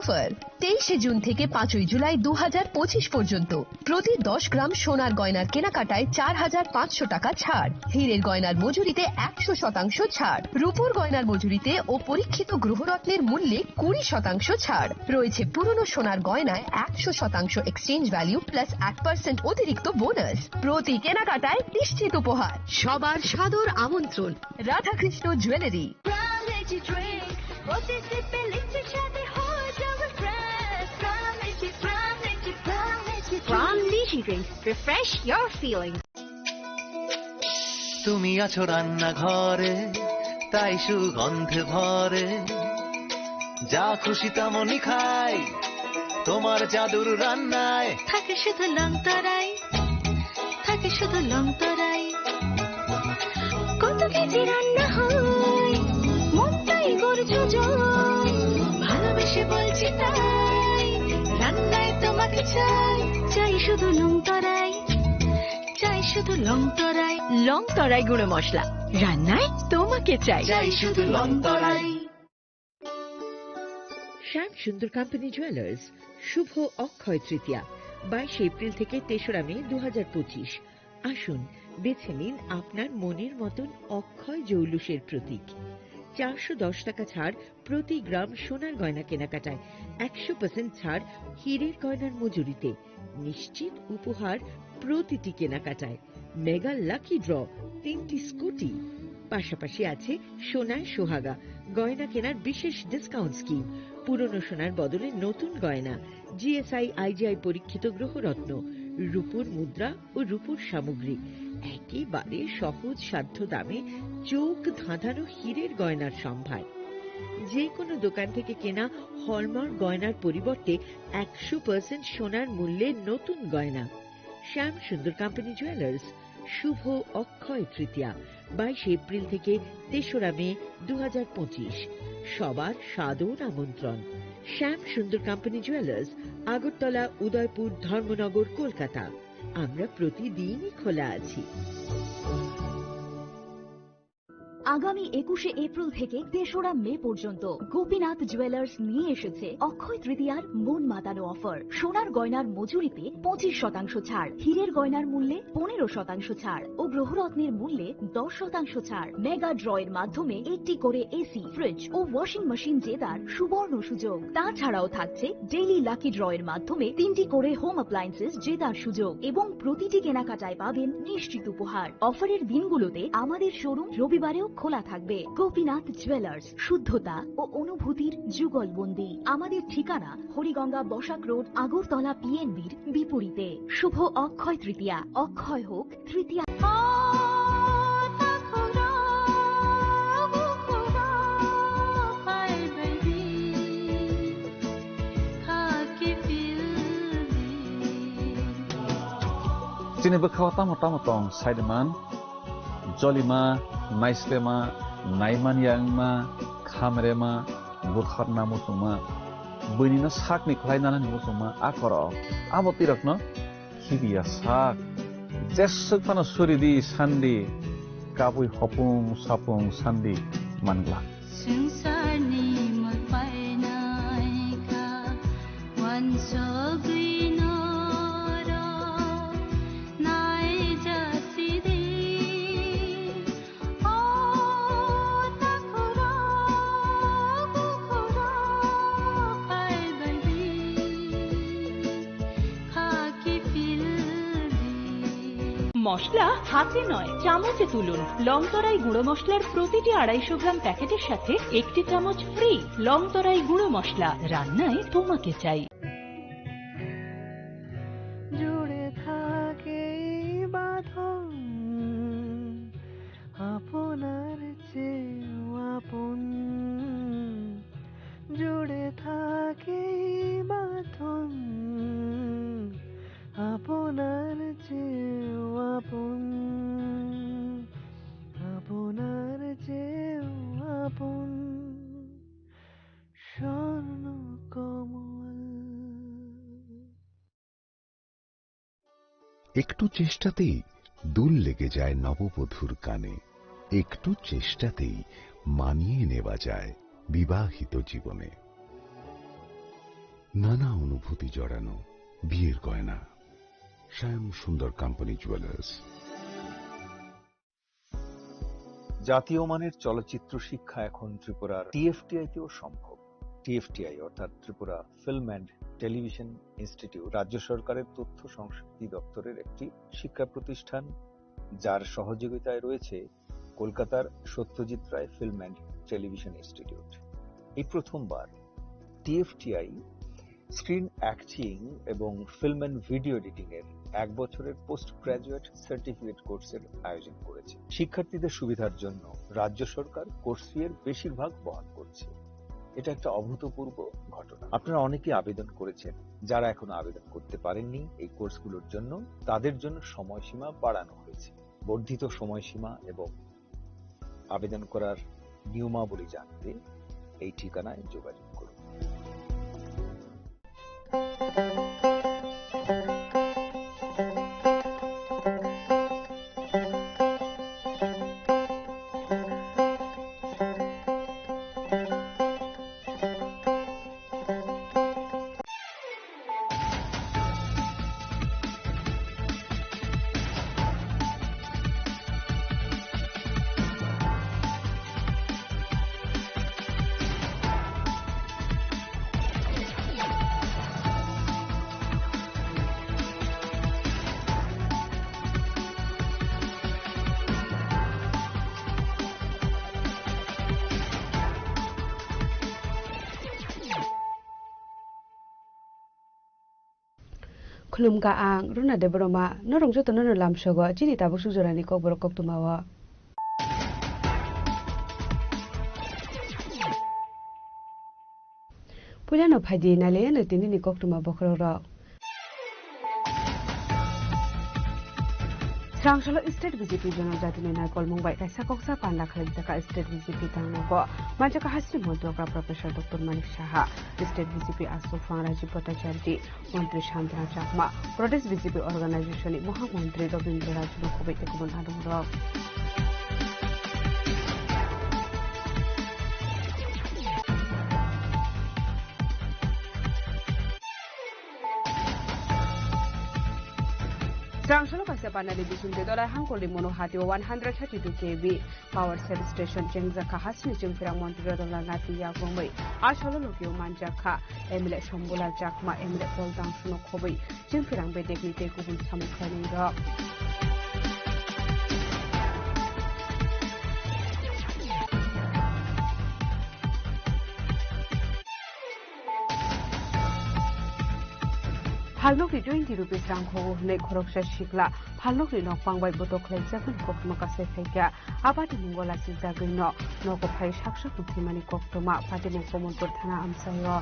Offer 23শে June থেকে 5ই জুলাই 2025 পর্যন্ত প্রতি 10 গ্রাম সোনার গয়নার কেনাকাটায় 4500 টাকা ছাড়, হীরের গয়নার মজুরিতে 100% ছাড়, রূপোর গয়নার মজুরিতে ও পরীক্ষিত গ্রহরত্নের মূল্যে 20% ছাড় রয়েছে। পুরনো সোনার গয়নায় 100% এক্সচেঞ্জ ভ্যালু প্লাস 1% অতিরিক্ত বোনাস। প্রতি কেনাকাটায় নিশ্চিত উপহার। সবার সাদর আমন্ত্রণ। Radhakrishna jewellery. Refresh your feelings. তুমি আছো রান্না ঘরে, তাই সুগন্ধে ভরে, যা খুশি তেমনই খাই তোমার জাদুর রান্নায়। থাকে শুধু লংতরাই, থাকে শুধু লংতরাই, কত কেজি রান্না হয় মনটাই গর্জে যায়, ভালোবেসে বলছি তাই রান্নায় তোমাকে চাই, চাই শুধু লংতরাই, চাই শুধু লংতরাই। লংতরাই গুঁড়ো মশলা, রান্নায় তোমাকে চাই, চাই শুধু লংতরাই। শ্যাম সুন্দর কোম্পানি জুয়েলার্স শুভ অক্ষয় তৃতীয়া 22 এপ্রিল থেকে 3রা মে 2025। আসুন বেছে নিন আপনার মনের মতন অক্ষয় জৌলুসের প্রতীক। 410 টাকা ছাড় প্রতি গ্রাম সোনার গয়না কেনাকাটায়, 100% ছাড় হীরের গয়নার মজুরিতে, নিশ্চিত উপহার প্রতিটি কেনাকাটায়, মেগা লাকি ড্র 3টি স্কুটি, পাশাপাশি আছে সোনার সোহাগা গয়না কেনার বিশেষ ডিসকাউন্ট স্কিম, পুরনো সোনার বদলে নতুন গয়না, জিএসআই আইজিআই পরীক্ষিত গ্রহরত্ন, রূপোর মুদ্রা ও রূপোর সামগ্রী, একেবারে সহজ সাধ্য দামে চোখ ধাঁধানো হীরের গয়নার সম্ভার। যে কোনো দোকান থেকে কেনা হলমার্ক গয়নার পরিবর্তে 100% সোনার মূল্যে নতুন গয়না। শ্যাম সুন্দর কোম্পানি জুয়েলার্স শুভ অক্ষয় তৃতীয়া 22 এপ্রিল থেকে 3রা মে 2025। সবার সাদর আমন্ত্রণ। শ্যাম সুন্দর কোম্পানি জুয়েলার্স, আগরতলা, উদয়পুর, ধর্মনগর, কলকাতা। আমরা প্রতিদিনই খোলা আছি। আগামী 21শে এপ্রিল থেকে 3রা মে পর্যন্ত গোপীনাথ জুয়েলার্স নিয়ে এসেছে অক্ষয় তৃতীয়ার মন মাতানো অফার। সোনার গয়নার মজুরিতে 25% ছাড়, হীরের গয়নার মূল্যে 15% ছাড় ও গ্রহরত্নের মূল্যে 10% ছাড়। মেগা ড্রয়ের মাধ্যমে একটি করে এসি, ফ্রিজ ও ওয়াশিং মেশিন জেতার সুবর্ণ সুযোগ। তাছাড়াও থাকছে ডেইলি লাকি ড্রয়ের মাধ্যমে 3টি করে হোম অ্যাপ্লায়েন্সেস জেতার সুযোগ এবং প্রতিটি কেনাকাটায় পাবেন নিশ্চিত উপহার। অফারের দিনগুলোতে আমাদের শোরুম রবিবারেও খোলা থাকবে। গোপীনাথ জুয়েলার্স, শুদ্ধতা ও অনুভূতির যুগলবন্দি। আমাদের ঠিকানা হরিগঙ্গা বসাক রোড, আগরতলা পিএনবির বিপরীতে। শুভ অক্ষয় তৃতীয়া, অক্ষয় হোক তৃতীয়া। Sini bekhawa tamu tong Saideman, Jolima, Naislema, Naiman Yangma, Khamrema, Bukharna Musuma, Bunina Sakni Klainana Musuma, Akoro, Abotirakno, Hibia Sak, Jesukana Suridi, Sandi, Kabui Hopung, Sapung, Sandi, Mangla. Sungsarni magpainaika, wansogri মশলা হাতে নয় চামচে তুলুন। লংতরাই গুঁড়ো মশলার প্রতিটি 250 গ্রাম প্যাকেটের সাথে 1টি চামচ ফ্রি। লংতরাই গুঁড়ো মশলা, রান্নায় তোমাকে চাই। জুড়ে থাকে বাঁধন আপনার চেয়েও আপন, জুড়ে থাকে বাঁধন আপনার চেয়েও আপন, আপনার চেয়েও আপন স্বর্ণ কমল। একটু চেষ্টাতেই দুল লেগে যায় নববধূর কানে, একটু চেষ্টাতেই মানিয়ে নেওয়া যায় বিবাহিত জীবনে। নানা অনুভূতি জড়ানো বিয়ের গয়না। শ্যাম সুন্দর কোম্পানি জুয়েলার্স। জাতীয় মানের চলচ্চিত্র শিক্ষা এখন ত্রিপুরার টিএফটিআই-তেও সম্ভব। টিএফটিআই অর্থাৎ Tripura film and television institute রাজ্য সরকারের তথ্য সংস্কৃতি দপ্তরের একটি শিক্ষা প্রতিষ্ঠান, যার সহযোগিতায় রয়েছে কলকাতার Satyajit Ray film and television institute. এই প্রথমবার টিএফটিআই স্ক্রিন অ্যাক্টিং এবং ফিল্ম অ্যান্ড ভিডিও এডিটিং এর 1 বছরের পোস্ট গ্রাজুয়েট সার্টিফিকেট কোর্সের আয়োজন করেছে। শিক্ষার্থীদের সুবিধার জন্য রাজ্য সরকার কোর্স ফি এর বেশিরভাগ বহন করছে। এটা একটা অভূতপূর্ব ঘটনা। আপনারা অনেকেই আবেদন করেছেন। যারা এখনো আবেদন করতে পারেননি এই কোর্সগুলোর জন্য, তাদের জন্য সময়সীমা বাড়ানো হয়েছে। বর্ধিত সময়সীমা এবং আবেদন করার নিয়মাবলী জানতে এই ঠিকানায় যোগাযোগ করুন। Khulumka ang runa de broma norong joto nono lamsogo chini tabu sujorani kok borok kok tumawa Pulano phaji nale no tinini kok tuma bokhro ro Srangsalo State BJP জনজাতি নেতা কলমুংবাই কাইসা koksa panda khalidaka State BJP tangnago majaka hasri মন্ত্রকা professor doctor Manik Saha State BJP আসফাং রাজীব ভট্টাচার্য মন্ত্রী শান্তনা চাকমা প্রদেশ BJP organisation মহামন্ত্রী রবীন্দ্র রাজু কবিতে কুবন আদমরক Srangsalo kaisa panali bisungde dolai hangkoli mono hati 132 kV power cell station Jengzaka hasni jengfirang montiro dola ngati ya gombai asolo lokio manjaka emile sombola jakma emile poldang suno khobai jengfirang bedekni te kubun samukhani ro Halnokri 20 rupees rang khogo hne khoroksha shikla halnokri nok pangbai botok khlai jakun koktuma kase phaikya abati mungola sida gino noko phai saksha kuthimani koktuma pati mukomontor thana amsayo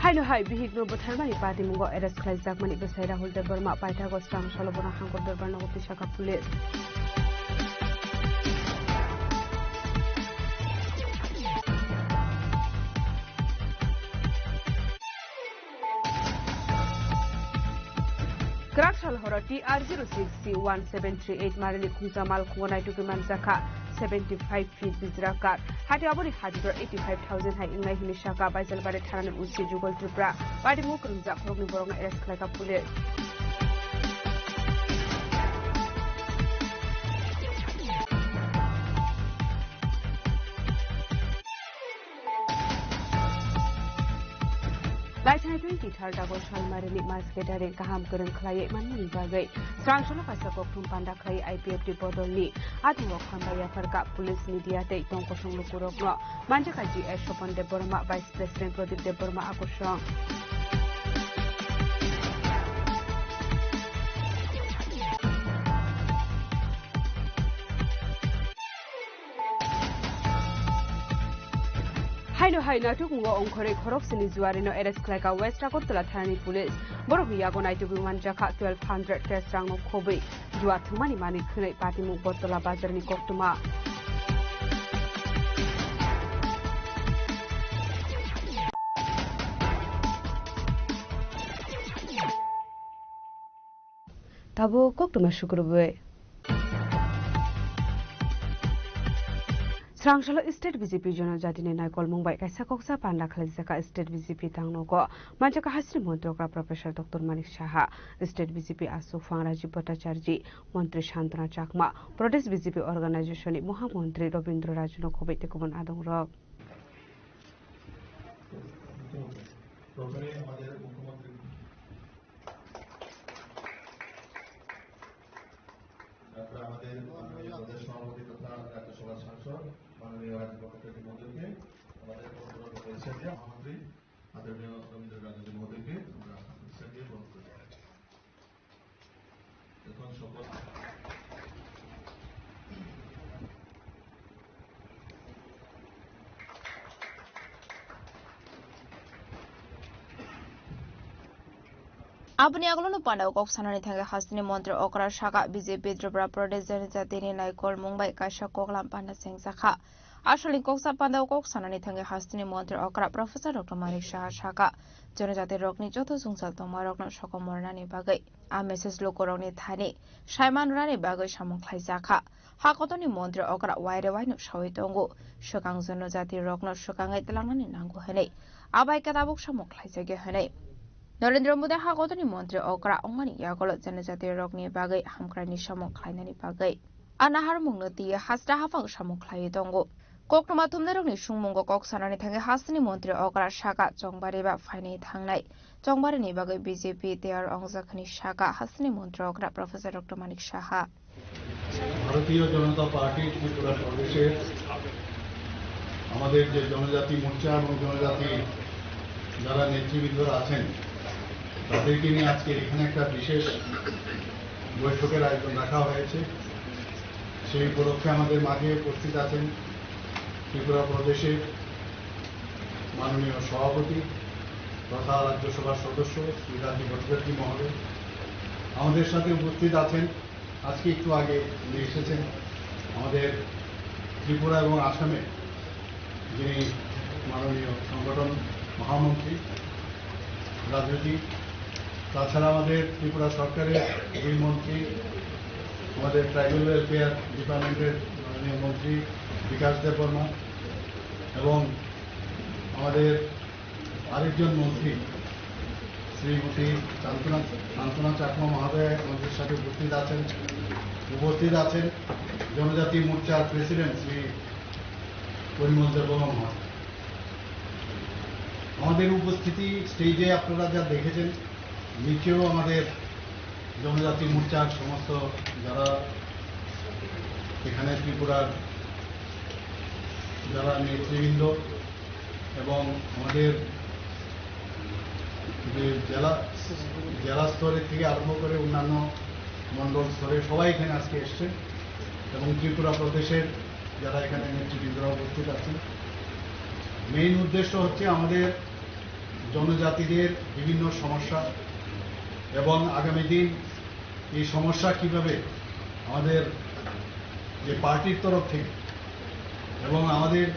Haino hai bihigno botharmani party mungo arrest khlai jakmani besai Rahul Debarma paitha go Srangsalo bona hangkor darbar nagoti shaka police Krakshal horati R06C1738 Marili Khunzamal Khonai to Manzaka 75 feet Bizrakar Hati Abori Hadidor 85,000 High Ingai Hinishaka by Zelbare Taran and Usi Jugal Tripra by the Mukum Zakromi Borong arrest like a police. Laitana 23rd August Shalmarini Masketare Kaham Kurun Klai Mani Bagai Srangsalo Kasako Panda Klai IPFT Bodolni Atu Khambaya Farka Police Media Take Tonkosung Lukurogno Manjaka GS Shopon de Burma Vice President Pradip de Burma Akushong Haino haina tukungo onkore khoroksini juarino arrest klaika West Agartala Thani Police Borok yago nai tubu manjaka 1200 cash rangno khobai jua thumani mani khunai party mu Bottola bazarni koktuma তাবো কক্টমা শুক্রবে স্রাংশাল state BJP জনজাতিनि नायकल मुंबाई कायसा koksa panda khalijaka state BJP tangnogo manjaka hasri montrokra professor doctor Manik Saha state BJP आसु फां राजीव भट्टाचार्य मंत्री शांतना चाकमा प्रदेश बिजेपि अर्गानाइजेशननि महामंत्री रविंद्र राजन खबैते गुबुन आदंरक আমাদের মাননীয় প্রদেশ সভাপতি তথা রাজ্যসভার সাংসদ মাননীয় রাজীব ভট্টাচার্য মহোদয়কে, আমাদের মহামন্ত্রী আদরণীয় রবীন্দ্র রাজন মহোদয়কে আমরা দিয়ে গ্রহণ করি। এখন শপথ Abni aglono panda kok sanani thanga hasni montre okra shaka BJP Tripura Pradesh Janjatini Naikol Mumbai Kaisha Koklam Panda Singh Sakha Ashali koksa panda kok sanani thanga hasni montre okra Professor Dr. Manik Shah Shaka Janjati Rokni Joto Sungsal Tomarokno Shokomornani Bagai a Mrs. Lokoroni Thani Shaiman Rani Bagai Shamong Klaisaka Hakotoni montre okra Waire Waino Shawitongo Shokang Zonojati Rokno Shokangai Telangani Nango Hene Abai Katabuk Shamong Klaisage Hene Narendra Modi Hakotoni Montre Okra Ongani Yagolo Janjati Rokni Bagai Hamkrani Shamong Klainani Bagai Anahar Mungnati Hasda Hafang Shamong Klaitongo Kokma Tumneroni Shumongo Kok Sanani Thanga Hasni Montre Okra Shaka Jongbariba Fine Tangnai Jongbarini Bagai BJP Their Ongzakani Shaka Hasni Montre Okra Professor Dr. Manik Shaha ভারতীয় জনতা party Tripura প্রদেশের আমাদের যে জনজাতি মোর্চা এবং জনজাতি যারা নেতৃবৃন্দরা আছেন তাদেরকে নিয়ে আজকে এখানে একটা বিশেষ বৈঠকের আয়োজন রাখা হয়েছে। সেই উপলক্ষে আমাদের মাঝে উপস্থিত আছেন ত্রিপুরা প্রদেশের মাননীয় সভাপতি তথা রাজ্যসভার সদস্য শ্রী রাজীব ভট্টাচার্য মহোদয়। আমাদের সাথে উপস্থিত আছেন আজকে একটু আগে এসেছেন আমাদের ত্রিপুরা এবং আসামে যিনি মাননীয় সংগঠন মহামন্ত্রী রাজনীতি, তাছাড়া আমাদের ত্রিপুরা সরকারের দুই মন্ত্রী, আমাদের ট্রাইবাল ওয়েলফেয়ার ডিপার্টমেন্টের মাননীয় মন্ত্রী বিকাশ দেববর্মা এবং আমাদের আরেকজন মন্ত্রী শ্রীমতী শান্তনা চাকমা মহোদয় আমাদের সাথে উপস্থিত আছেন জনজাতি মোর্চার প্রেসিডেন্ট শ্রী পরিমল দেববর্মা মহোদয়। আমাদের উপস্থিতি স্টেজে আপনারা যা দেখেছেন, নিচেও আমাদের জনজাতি মোর্চার সমস্ত যারা এখানে ত্রিপুরার যারা নেতৃবৃন্দ এবং আমাদের যে জেলা স্তরের থেকে আরম্ভ করে অন্যান্য মণ্ডল স্তরে সবাই এখানে আজকে এসছেন এবং ত্রিপুরা প্রদেশের যারা এখানে নেতৃবৃন্দরা উপস্থিত আছেন। মেইন উদ্দেশ্য হচ্ছে আমাদের জনজাতিদের বিভিন্ন সমস্যা এবং আগামী দিন এই সমস্যা কিভাবে আমাদের যে পার্টির তরফ থেকে এবং আমাদের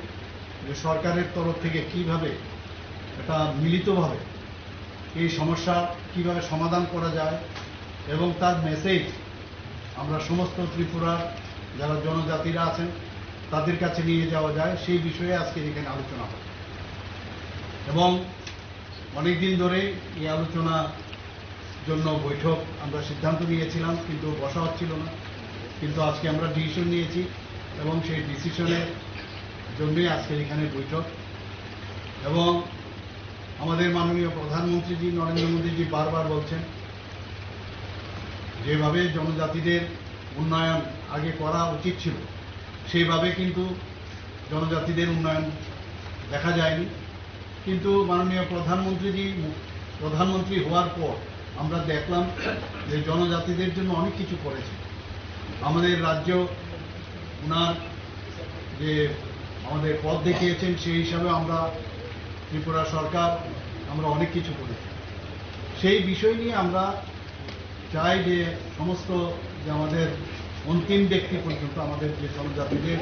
যে সরকারের তরফ থেকে কিভাবে এটা মিলিতভাবে এই সমস্যা কিভাবে সমাধান করা যায় এবং তার মেসেজ আমরা সমস্ত ত্রিপুরার যারা জনজাতিরা আছেন তাদের কাছে নিয়ে যাওয়া যায়, সেই বিষয়ে আজকে এখানে আলোচনা হবে। এবং অনেকদিন ধরে এই আলোচনার জন্য বৈঠক আমরা সিদ্ধান্ত নিয়েছিলাম, কিন্তু বসা হচ্ছিল না, কিন্তু আজকে আমরা ডিসিশন নিয়েছি এবং সেই ডিসিশনের জন্যই আজকে এখানে বৈঠক। এবং আমাদের মাননীয় প্রধানমন্ত্রীজি নরেন্দ্র মোদীজি বারবার বলছেন যেভাবে জনজাতিদের উন্নয়ন আগে করা উচিত ছিল সেইভাবে কিন্তু জনজাতিদের উন্নয়ন দেখা যায়নি। কিন্তু মাননীয় প্রধানমন্ত্রী হওয়ার পর আমরা দেখলাম যে জনজাতিদের জন্য অনেক কিছু করেছে। আমাদের রাজ্য ওনার যে আমাদের পথ দেখিয়েছেন সেই হিসাবে আমরা ত্রিপুরা সরকার আমরা অনেক কিছু করেছি। সেই বিষয় নিয়ে আমরা চাই যে সমস্ত যে আমাদের অন্তিম ব্যক্তি পর্যন্ত আমাদের যে জনজাতিদের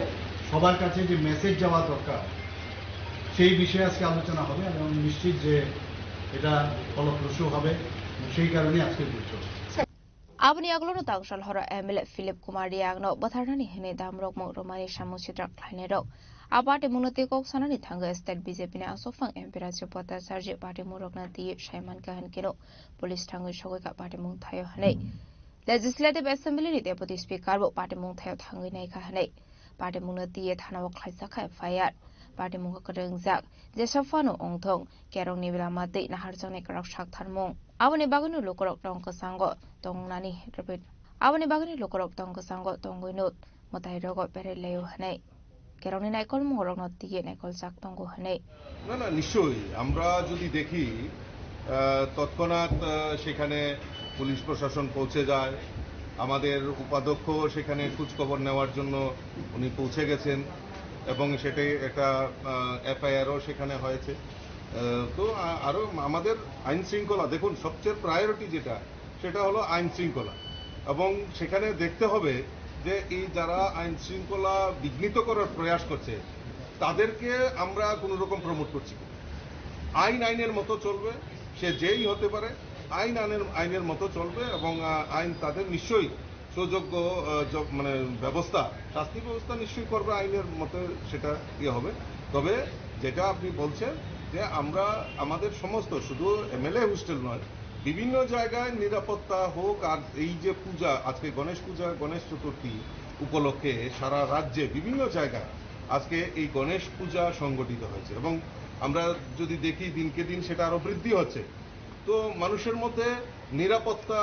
সবার কাছে যে মেসেজ যাওয়া দরকার সেই বিষয়ে আজকে আলোচনা হবে এবং নিশ্চিত যে এটা ফলপ্রসূ হবে, সেই কারণে আজকে বৈঠক। Abni aglono tangsal hora MLA Philip Kumar Diagno batharnani hene damrok mo romani samusitra khlainero abate munati kok sanani thanga state BJP ne asofang empirasyo pata sarje party murokna ti Shaiman Kahan kino police thanga shogoi ka party mung thayo hane Legislative Assembly ni deputy speaker bo party mung thayo thangi nai ka hane party munati thana wak khaisa kha FIR party mung ka rengjak jesafano ongthong kerong ni bilamati naharjang ne karak sak tharmung aboni baganu lokorok tongka sango tongnani repeat aboni bagani lokorok tongka sango tongoinut motai rogo pere leyo hanai keroni naikol mongorok nottige naikol sak tongo hanai না না নিশ্চয়ই আমরা যদি দেখি তৎক্ষণাৎ সেখানে police প্রশাসন পৌঁছে যায় আমাদের উপাধ্যক্ষ সেখানে খোঁজখবর নেওয়ার জন্য উনি পৌঁছে গেছেন এবং সেটাই একটা এফআইআরও সেখানে হয়েছে তো আরো আমাদের আইন শৃঙ্খলা দেখুন সবচেয়ে প্রায়োরিটি যেটা সেটা হলো আইন শৃঙ্খলা এবং সেখানে দেখতে হবে যে এই যারা আইন শৃঙ্খলা বিঘ্নিত করার প্রয়াস করছে তাদেরকে আমরা কোনো রকম প্রমোট করছি আইন আইনের মতো চলবে সে যেই হতে পারে আইনের মতো চলবে এবং আইন তাদের নিশ্চয়ই সুযোগ্য মানে ব্যবস্থা শাস্তি ব্যবস্থা নিশ্চয়ই করবে আইনের মতো সেটা ইয়ে হবে তবে যেটা আপনি বলছেন যে আমরা আমাদের সমস্ত শুধু এমএলএ হোস্টেল নয় বিভিন্ন জায়গায় নিরাপত্তা হোক আর এই যে পূজা আজকে গণেশ পূজা গণেশ চতুর্থী উপলক্ষে সারা রাজ্যে বিভিন্ন জায়গায় আজকে এই গণেশ পূজা সংগঠিত হয়েছে এবং আমরা যদি দেখি দিনকে দিন সেটা আরো বৃদ্ধি হচ্ছে তো মানুষের মধ্যে নিরাপত্তা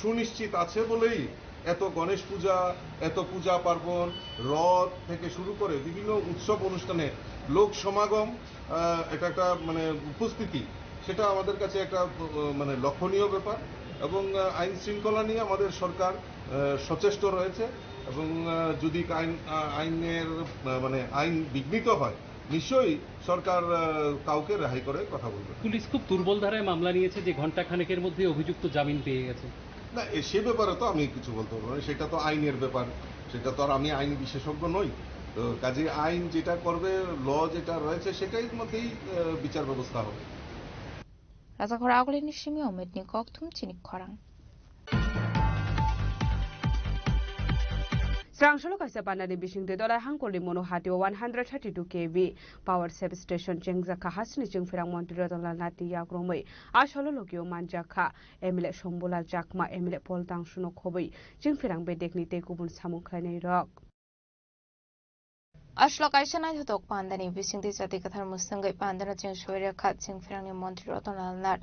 সুনিশ্চিত আছে বলেই এত গণেশ পূজা এত পূজা পার্বণ রথ থেকে শুরু করে বিভিন্ন উৎসব অনুষ্ঠানে লোক সমাগম এটা একটা মানে উপস্থিতি সেটা আমাদের কাছে একটা মানে লক্ষণীয় ব্যাপার এবং আইন শৃঙ্খলা নিয়ে আমাদের সরকার সচেষ্ট রয়েছে এবং যদি আইনের মানে আইন বিঘ্নিত হয় নিশ্চয়ই সরকার কাউকে রেহাই করে কথা বলবে পুলিশ খুব দুর্বল ধারায় মামলা নিয়েছে যে ঘন্টা খানেকের মধ্যে অভিযুক্ত জামিন পেয়ে গেছে না সে ব্যাপারে তো আমি কিছু বলতে পারবো না সেটা তো আইনের ব্যাপার সেটা তো আর আমি আইন বিশেষজ্ঞ নই তো কাজে আইন যেটা করবে ল যেটা রয়েছে সেটাই মধ্যেই বিচার ব্যবস্থা হবে রাজাঘর আগলিনি সিমি অমেদনি ককথুম চিনি খরাং Srangshalo kaisa panani bishingde dolai hangkoli mono hatio 132 kV power substation jengzaka hasni jengfirang montiro dolal nati yakromai asholo lokio manjaka emile shombulal jakma emile poltang suno khobai jengfirang bedekni te kubun samukhlainai rok Ashlo kaisa nai hotok pandani bishingde jati kathar musangai pandana jeng shoira khat jengfirang ni montiro dolal nat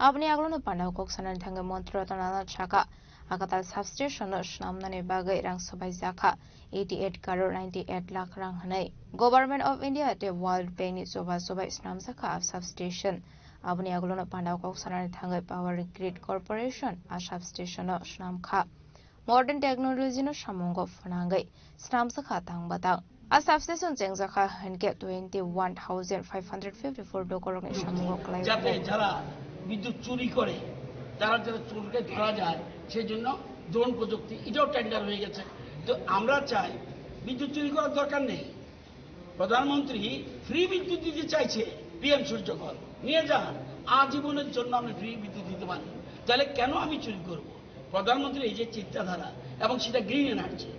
abni aglono pandau koksanan thanga montiro dolal nat shaka Akatal substation shnamnani bagai rang sabai jaka 88 crore 98 lakh rang hanai Government of India te World Bank ni soba snam jaka substation abni aglono pandau kok sanani thangai Power Grid Corporation a substation shnam kha Modern technology no samongo phanangai snam jaka tangbatang a substation jeng jaka hanke 21554 dokorong ni samongo klai jate jara বিদ্যুৎ চুরি করে যারা চোরকে ধরা যায় সেজন্য drone প্রযুক্তি এটাও টেন্ডার হয়ে গেছে তো আমরা চাই বিদ্যুৎ চুরি করার দরকার নেই প্রধানমন্ত্রী ফ্রি বিদ্যুৎ দিতে চাইছে পিএম সূর্যঘর নিয়ে যান আজীবনের জন্য আপনি ফ্রি বিদ্যুৎ দিতে পারেন তাহলে কেন আমি চুরি করব প্রধানমন্ত্রী এই যে চিন্তাধারা এবং সেটা গ্রিন এনার্জি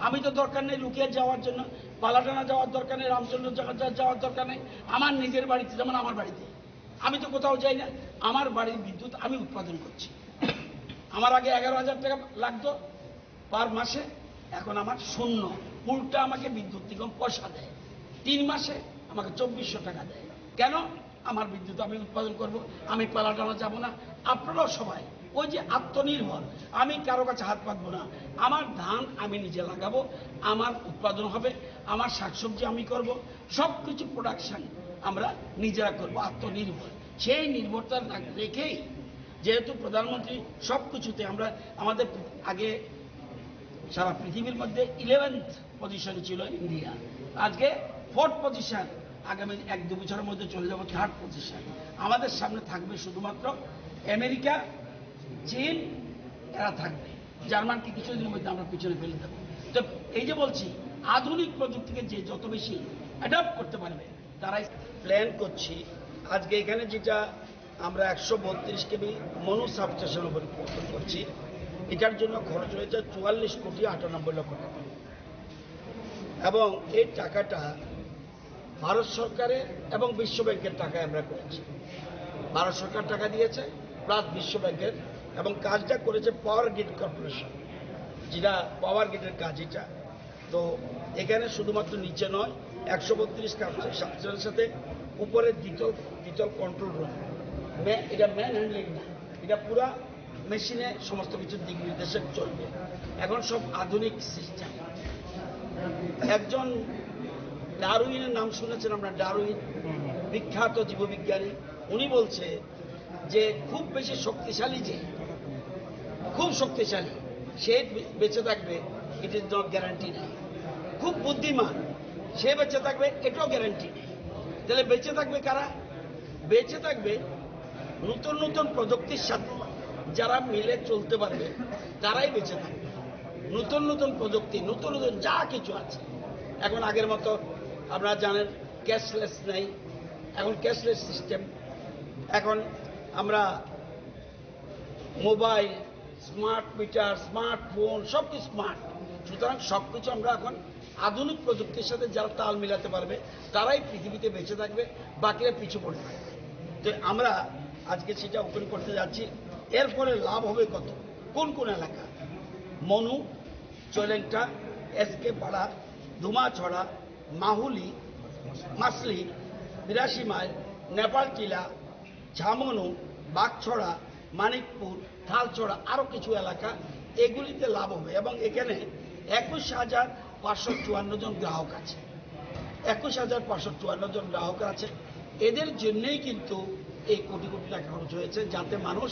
আমি তো দরকার নেই লুকিয়ে যাওয়ার জন্য পালাটানা যাওয়ার দরকার নেই রামচন্দ্র যাওয়ার দরকার নেই আমার নিজের বাড়িতে যেমন আমার বাড়িতে আমি তো কোথাও যাই না আমার বাড়ির বিদ্যুৎ আমি উৎপাদন করছি আমার আগে 11,000 টাকা লাগতো পার মাসে এখন আমার শূন্য উল্টা আমাকে বিদ্যুৎ নিগম পয়সা দেয় 3 মাসে আমাকে 2400 টাকা দেয় কেন আমার বিদ্যুৎ আমি উৎপাদন করব আমি পালাটানা যাব না আপনারাও সবাই ওই যে আত্মনির্ভর আমি কারো কাছে হাত পাতবো না আমার ধান আমি নিজে লাগাবো আমার উৎপাদন হবে আমার শাকসবজি আমি করব সবকিছু প্রোডাকশন আমরা নিজেরা করব আত্মনির্ভর সেই নির্ভরতা রেখেই যেহেতু প্রধানমন্ত্রী সবকিছুতে আমরা আমাদের আগে সারা পৃথিবীর মধ্যে 11th পজিশনে ছিল ইন্ডিয়া আজকে 4th পজিশন আগামী 1-2 বছরের মধ্যে চলে যাব 3rd পজিশন আমাদের সামনে থাকবে শুধুমাত্র আমেরিকা চীন এরা থাকবে জার্মানকে কিছুদিনের মধ্যে আমরা পিছনে ফেলে দেব তো এই যে বলছি আধুনিক প্রযুক্তিকে যে যত বেশি অ্যাডাপ্ট করতে পারবে তারাই প্ল্যান করছি আজকে এখানে যেটা আমরা 132 কেবি মনু সাবস্টেশন উপর করছি এটার জন্য খরচ হয়েছে 44,98,00,000 টাকা এবং এই টাকাটা ভারত সরকারের এবং বিশ্ব ব্যাংকের টাকায় আমরা করেছি। ভারত সরকার টাকা দিয়েছে প্লাস বিশ্ব ব্যাংকের, এবং কাজটা করেছে পাওয়ার গ্রিড কর্পোরেশন, যেটা পাওয়ার গ্রিডের কাজ এটা। তো এখানে শুধুমাত্র নিচে নয়, 132 সাবস্টেশনের সাথে উপরে দ্বিতল কন্ট্রোল রুম। এটা ম্যান হ্যান্ডলিং না, এটা পুরা মেশিনে সমস্ত কিছুর দিক নির্দেশক চলবে। এখন সব আধুনিক সিস্টেম। একজন ডারউইনের নাম শুনেছেন আমরা, ডারউইন বিখ্যাত জীববিজ্ঞানী, উনি বলছে যে খুব বেশি শক্তিশালী, যে খুব শক্তিশালী সে বেঁচে থাকবে, ইট ইজ নট গ্যারান্টি নেই। খুব বুদ্ধিমান সে বেঁচে থাকবে, এটাও গ্যারান্টি নেই। তাহলে বেঁচে থাকবে কারা? বেঁচে থাকবে নতুন নতুন প্রযুক্তির সাথে যারা মিলে চলতে পারবে, তারাই বেঁচে থাকবে। নতুন নতুন প্রযুক্তি, নতুন নতুন যা কিছু আছে। এখন আগের মতো আপনারা জানেন ক্যাশলেস নেই, এখন ক্যাশলেস সিস্টেম। এখন আমরা মোবাইল, স্মার্ট মিটার, স্মার্টফোন, সব কিছু স্মার্ট। সুতরাং সব কিছু আমরা এখন আধুনিক প্রযুক্তির সাথে যারা তাল মিলাতে পারবে, তারাই পৃথিবীতে বেঁচে থাকবে, বাকিরা পিছু পড়ে থাকবে। তো আমরা আজকে সেটা ওপেন করতে যাচ্ছি। এরপরে লাভ হবে কত, কোন কোন এলাকা? মনু, চৈলেংটা, এসকে পাড়া, ধুমাছড়া, মাহুলি, মাসলি, 82 মাইল, নেপাল টিলা, ঝামনু, বাগছড়া, মানিকপুর, থালছড়া, আরও কিছু এলাকা, এগুলিতে লাভ হবে। এবং এখানে 21,554 জন গ্রাহক আছে। 21,554 জন গ্রাহক আছে। এদের জন্যই কিন্তু এই কোটি কোটি টাকা খরচ হয়েছে, যাতে মানুষ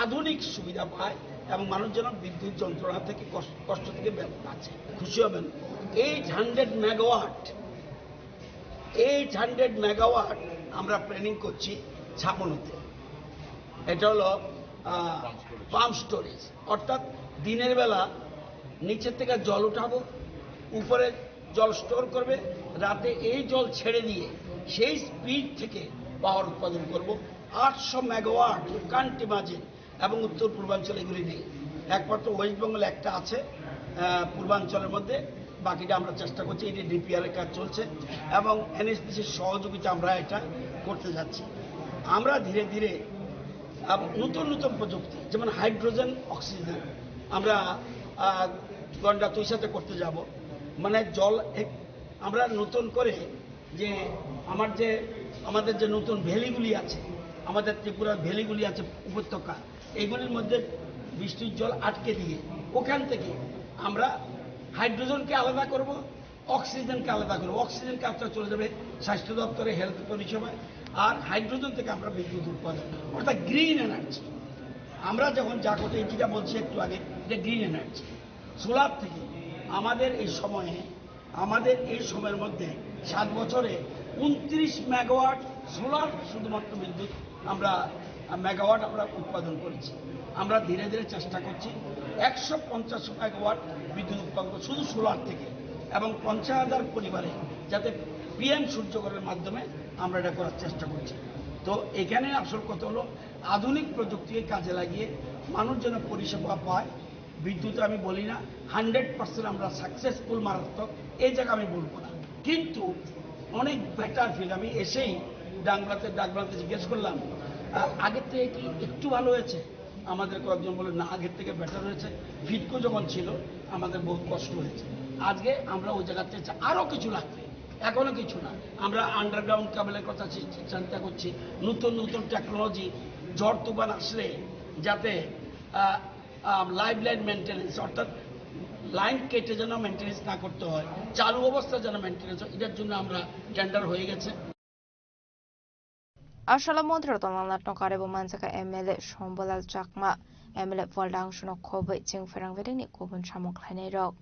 আধুনিক সুবিধা পায় এবং মানুষ যেন বিদ্যুৎ যন্ত্রণা থেকে কষ্ট থেকে বাঁচে। খুশি হবেন, 800 মেগাওয়াট আমরা প্ল্যানিং করছি ছাপনুতে। এটা হলো পাম্প স্টোরেজ, অর্থাৎ দিনের বেলা নিচের থেকে জল উঠাবো, উপরে জল স্টোর করবে, রাতে এই জল ছেড়ে দিয়ে সেই স্পিড থেকে পাওয়ার উৎপাদন করব। 800 মেগাওয়াট কান্টি মাঝে, এবং উত্তর পূর্বাঞ্চলে এগুলি নেই। একমাত্র ওয়েস্ট বেঙ্গল একটা আছে পূর্বাঞ্চলের মধ্যে, বাকিটা আমরা চেষ্টা করছি। এটি ডিপিআর এর কাজ চলছে এবং এনএসপিসির সহযোগিতা আমরা এটা করতে যাচ্ছি। আমরা ধীরে ধীরে নতুন নতুন প্রযুক্তি, যেমন হাইড্রোজেন, অক্সিজেন, আমরা গন্ডা তুই সাথে করতে যাব। মানে জল আমরা নতুন করে যে আমাদের যে নতুন ভ্যালিগুলি আছে, আমাদের ত্রিপুরার ভ্যালিগুলি আছে উপত্যকা, এগুলির মধ্যে বৃষ্টির জল আটকে দিয়ে ওখান থেকে আমরা হাইড্রোজেনকে আলাদা করব, অক্সিজেনকে আলাদা করব। অক্সিজেন কাজটা চলে যাবে স্বাস্থ্য দপ্তরে, হেলথ পরিষেবায়, আর হাইড্রোজেন থেকে আমরা বিদ্যুৎ উৎপাদন, অর্থাৎ গ্রিন এনার্জি। আমরা যখন যা করতে যেটা বলছি একটু আগে, এটা গ্রিন এনার্জি। সোলার থেকে আমাদের এই সময়ের মধ্যে 7 বছরে 29 মেগাওয়াট সোলার শুধুমাত্র বিদ্যুৎ মেগাওয়াট আমরা উৎপাদন করেছি। আমরা ধীরে ধীরে চেষ্টা করছি 150 মেগাওয়াট বিদ্যুৎ উৎপাদন শুধু সোলার থেকে, এবং 50,000 পরিবারে যাতে পিএম সূর্যঘরের মাধ্যমে আমরা এটা করার চেষ্টা করছি। তো এখানে আসল কথা হলো আধুনিক প্রযুক্তিকে কাজে লাগিয়ে মানুষ যেন পরিষেবা পায়। বিদ্যুৎ আমি বলি না 100% আমরা সাকসেসফুল, মারাত্মক, এই জায়গা আমি বলবো না, কিন্তু অনেক বেটার ফিল। আমি এসেই ডাকবাংলাতে জিজ্ঞেস করলাম আগের থেকে কি একটু ভালো হয়েছে? আমাদের কয়েকজন বলে না, আগের থেকে বেটার হয়েছে। ফিটকো যখন ছিল আমাদের বহু কষ্ট হয়েছে। আজকে আমরা ওই জায়গাতে আরও কিছু লাগবে, এখনো কিছু না। আমরা আন্ডারগ্রাউন্ড কেবলের কথা চিন্তা করছি, নতুন নতুন টেকনোলজি, ঝড় তুফান আসলে যাতে লাইফ লাইন মেনটেন্যান্স, অর্থাৎ লাইন কেটে যেন মেনটেন্যান্স না করতে হয়, চালু অবস্থা যেন মেনটেন্যান্স হয়, এটার জন্য আমরা টেন্ডার হয়ে গেছে। আসলে মন্ত্রী তলানাটন কারেবো মানসাকা এমএলএ সম্বলাল চাকমা এমএলএ ফলডাংশন খবৈ চিং ফেরাংবেদেনি গুবুন সামক খাইনাই rock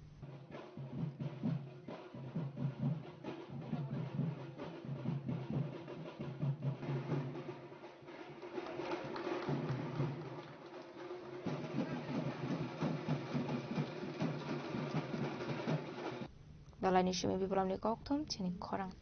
dalani shimi bibromni koktum chinik khorang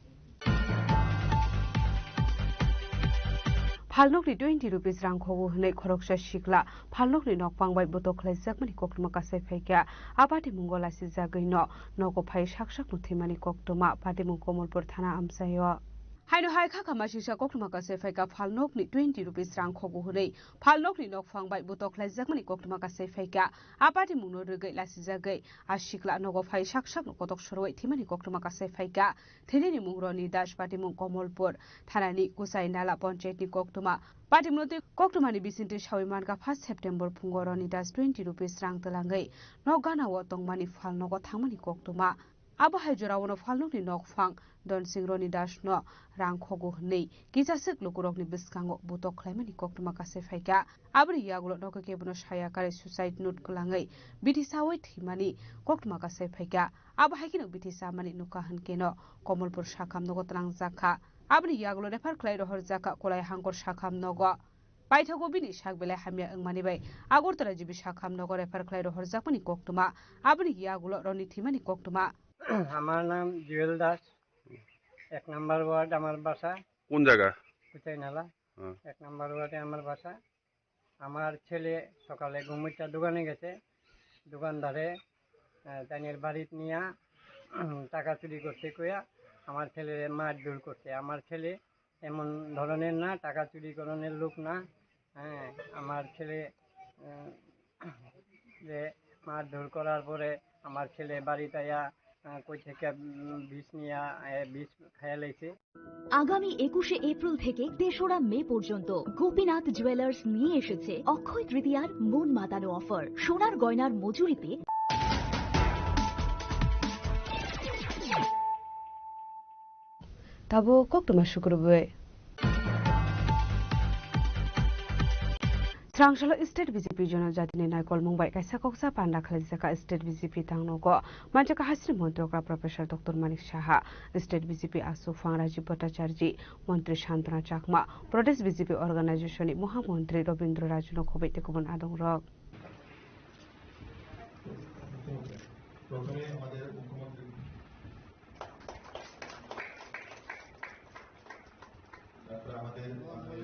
Falnokni 20 rupees rang khobu hne khoroksha shikla falnokni nokpangbai botok khlaijak mani koktuma kasai phaika abati mungola si jagaino noko phai saksak nuthimani koktuma pati mung komolpur thana amsayo Haino hai kha khama sisa koktuma kasai phaika falnokni 20 rupees rang khobu hne falnokni nokpangbai botok khlaijak mani koktuma kasai phaika abati mungno rugai lasi jagai ashikla noko phai saksak kotok soroi thimani koktuma kasai phaika thenini mungroni das pati mung komolpur thanani kusai nala panchayat ni koktuma Pati Multe Koktumani Bisinti Shawimanka 1 September Pungoroni das 20 rupees rang telangai Nogana Watongmani Falnogo Thamani Koktuma Aba Hajorawono Falnokni Nokfang Don Singroni das no rang khogu nei Kisasik Lukurokni Biskango Butok Klemani Koktuma Kase Faika Abri Yagulo Noka Kebono Shaya Kare Suicide Note Kulangai Bitisawai Thimani Koktuma Kase Faika Aba Hakino Bitisa Mani Nuka Hankeno Komolpur Shakam Nogotrang Zaka Abri Yagulo Nepar Klai Rohor Zaka Kolai Hangor Shakam Nogo Paithago Bini Shagbele Hamia Angmani Bay Agortara Jibi Shakam Nogo Repar Klai Rohor Zakmani Koktuma Abri Yagulo Roni Thimani Koktuma আমার নাম জুয়েল দাস 1 নম্বর word আমার বাসা কোন জায়গা কুচাই নালা 1 নম্বর ওয়ার্ডে আমার বাসা আমার ছেলে সকালে ঘুমুইটা দোকানে গেছে দোকানদারে তাইনের বাড়িতে নিয়া টাকা চুরি করতে কইয়া আমার ছেলের মারধর করতে আমার ছেলে এমন ধরনের না টাকা চুরি করনের লোক না হ্যাঁ আমার ছেলে যে মারধর করার পরে আমার ছেলে বাড়িতে আয়া কই থেকে বিষ নিয়া বিষ খাইয়া লাইছে আগামী 21শে এপ্রিল থেকে 3রা মে পর্যন্ত গোপীনাথ জুয়েলার্স নিয়ে এসেছে অক্ষয় তৃতীয়ার মন মাতানো অফার সোনার গয়নার মজুরিতে Tabo Koktuma Shukurbe Trangshala State BJP Jonajati Nai Kolmungbai Kaisa Koksa Panda Khalizaka State BJP Tangnogo Majaka Hasri Montroka Professor Dr. Manik Shaha State BJP Asu Fangraji Bhattacharji Mantri Shantana Chakma Pradesh BJP Organization Mohamantri Robindra Rajuno Khobete Kubun Adong Rok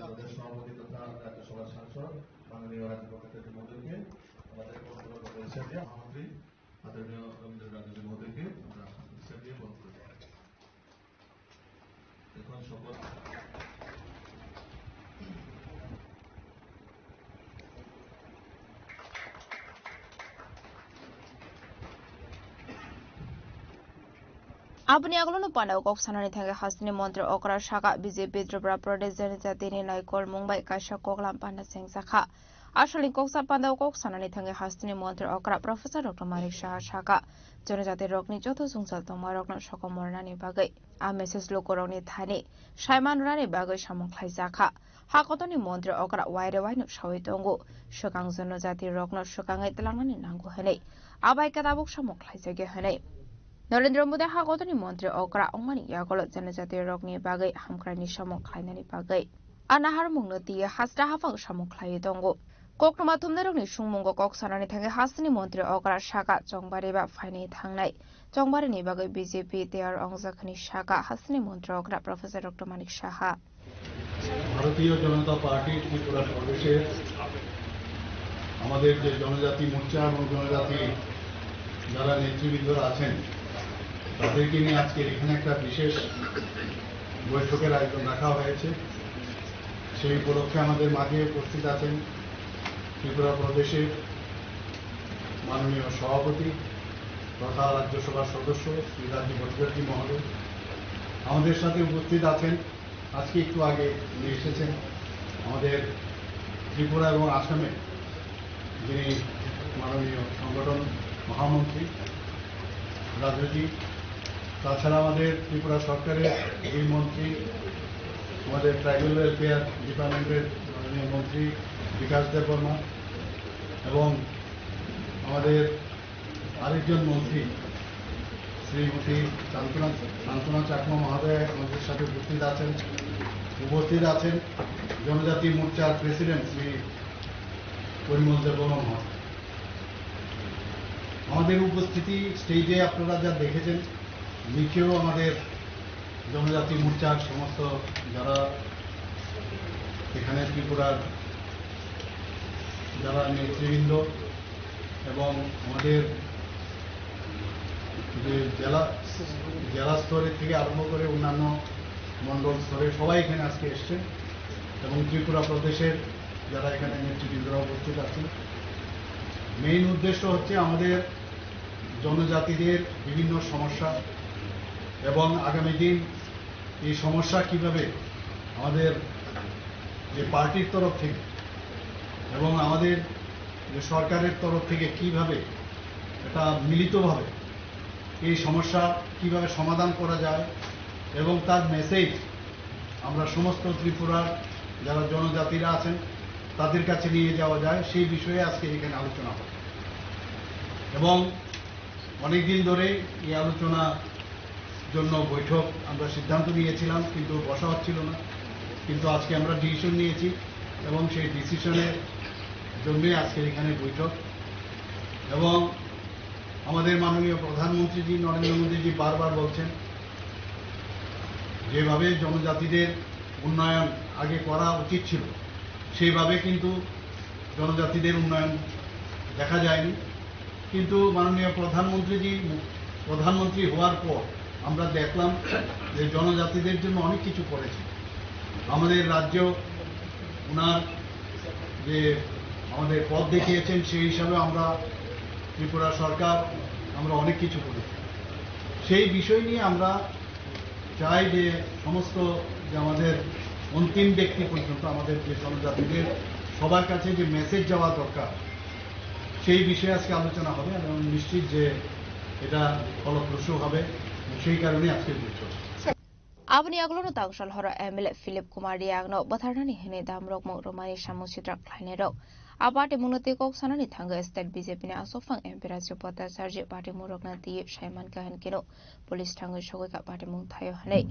আমাদের সভাপতি তথা রাজ্যসভার সাংসদ মাননীয় রাজ্যপাল মহোদয়কে আমাদের মহামন্ত্রী আদরণীয় রবীন্দ্র রাজু মহোদয়কে আমরা দিয়ে বক্তব্য এখন শপথ Abni aglono panda kok sanani thanga hasni montre okra shaka BJP Tripura Pradesh Janajati ni Naikol Mumbai Kaisha Koklam Panda Singh Sakha Ashali koksa panda kok sanani thanga hasni montre okra Professor Dr. Manik Shaha Shaka Janajati rokni joto sungsal tongma rokno shokomornani bagai a message lokoroni thani Shaiman Rani bagai samong khlai Sakha Hakotoni montre okra waire waino shawi tongo Shokang Janajati rokno shokangai telangani nangu hanei Abai kadabuk samong khlai jage hanei Narendra Modi Hakotoni Montre Okra Omani Yagolo Janajati Rokni Bagai Hamkrani Shamok Klainani Bagai Anahar Mungnoti Hasta Hafang Shamok Klai Dongo Koktuma Tumneroni Shumungo Kok Sanani Tangi Hasni Montre Okra Shaka Jongbariba Fine Tangnai Jongbarani Bagai BJP Dear Ongzakani Shaka Hasni Montre Okra Professor Dr. Manik Shaha ভারতীয় জনতা party Tripura প্রদেশের আমাদের যে জনজাতি মোর্চা এবং জনজাতি যারা নেতৃবৃন্দরা আছেন তাদেরকে নিয়ে আজকে এখানে একটা বিশেষ বৈঠকের আয়োজন রাখা হয়েছে সেই উপলক্ষে আমাদের মাঝে উপস্থিত আছেন ত্রিপুরা প্রদেশের মাননীয় সভাপতি তথা রাজ্যসভার সদস্য শ্রী রাজীব ভট্টাচার্য মহোদয় আমাদের সাথে উপস্থিত আছেন আজকে একটু আগে উনি এসেছেন আমাদের ত্রিপুরা এবং আসামে যিনি মাননীয় সংগঠন মহামন্ত্রী রাজুজি তাছাড়া আমাদের ত্রিপুরা সরকারের দুই মন্ত্রী আমাদের ট্রাইবাল ওয়েলফেয়ার ডিপার্টমেন্টের মাননীয় মন্ত্রী বিকাশ দেববর্মা এবং আমাদের আরেকজন মন্ত্রী শ্রীমতী শান্তনা চাকমা মহোদয় আমাদের সাথে উপস্থিত আছেন জনজাতি মোর্চার প্রেসিডেন্ট শ্রী পরিমল দেববর্মা মহোদয় আমাদের উপস্থিতি স্টেজে আপনারা যা দেখেছেন নিচেও আমাদের জনজাতি মোর্চার সমস্ত যারা এখানে ত্রিপুরার যারা নেতৃবৃন্দ এবং আমাদের যে জেলা স্তরের থেকে আরম্ভ করে অন্যান্য মণ্ডল স্তরে সবাই এখানে আজকে এসছে এবং ত্রিপুরা প্রদেশের যারা এখানে নেতৃবৃন্দরা উপস্থিত আছেন। মেইন উদ্দেশ্য হচ্ছে আমাদের জনজাতিদের বিভিন্ন সমস্যা এবং আগামী দিন এই সমস্যা কিভাবে আমাদের যে পার্টির তরফ থেকে এবং আমাদের যে সরকারের তরফ থেকে কিভাবে এটা মিলিতভাবে এই সমস্যা কিভাবে সমাধান করা যায় এবং তার মেসেজ আমরা সমস্ত ত্রিপুরার যারা জনজাতিরা আছেন তাদের কাছে নিয়ে যাওয়া যায়, সেই বিষয়ে আজকে এখানে আলোচনা হবে। এবং অনেকদিন ধরেই এই আলোচনার জন্য বৈঠক আমরা সিদ্ধান্ত নিয়েছিলাম, কিন্তু বসা হচ্ছিল না, কিন্তু আজকে আমরা ডিসিশন নিয়েছি এবং সেই ডিসিশনের জন্যই আজকে এখানে বৈঠক। এবং আমাদের মাননীয় প্রধানমন্ত্রীজি নরেন্দ্র মোদীজি বারবার বলছেন যেভাবে জনজাতিদের উন্নয়ন আগে করা উচিত ছিল সেইভাবে কিন্তু জনজাতিদের উন্নয়ন দেখা যায়নি। কিন্তু মাননীয় প্রধানমন্ত্রী হওয়ার পর আমরা দেখলাম যে জনজাতিদের জন্য অনেক কিছু করেছে। আমাদের রাজ্য ওনার যে আমাদের পথ দেখিয়েছেন সেই হিসাবে আমরা ত্রিপুরা সরকার আমরা অনেক কিছু করেছি। সেই বিষয় নিয়ে আমরা চাই যে সমস্ত যে আমাদের অন্তিম ব্যক্তি পর্যন্ত আমাদের যে জনজাতিদের সবার কাছে যে মেসেজ যাওয়া দরকার সেই বিষয়ে আজকে আলোচনা হবে এবং নিশ্চিত যে এটা ফলপ্রসূ হবে, সেই কারণে আজকে বৈঠক। Abni aglono tangshal hora MLA Philip Kumar Diagno batharnani hene damrok mo romani samusidrak khlainero abate munoti kok sanani thanga state BJP ne asofang empirasyo pata sarje party murokna ti Shaiman Kahan kino police thanga shogoi ka party mung thayo hanei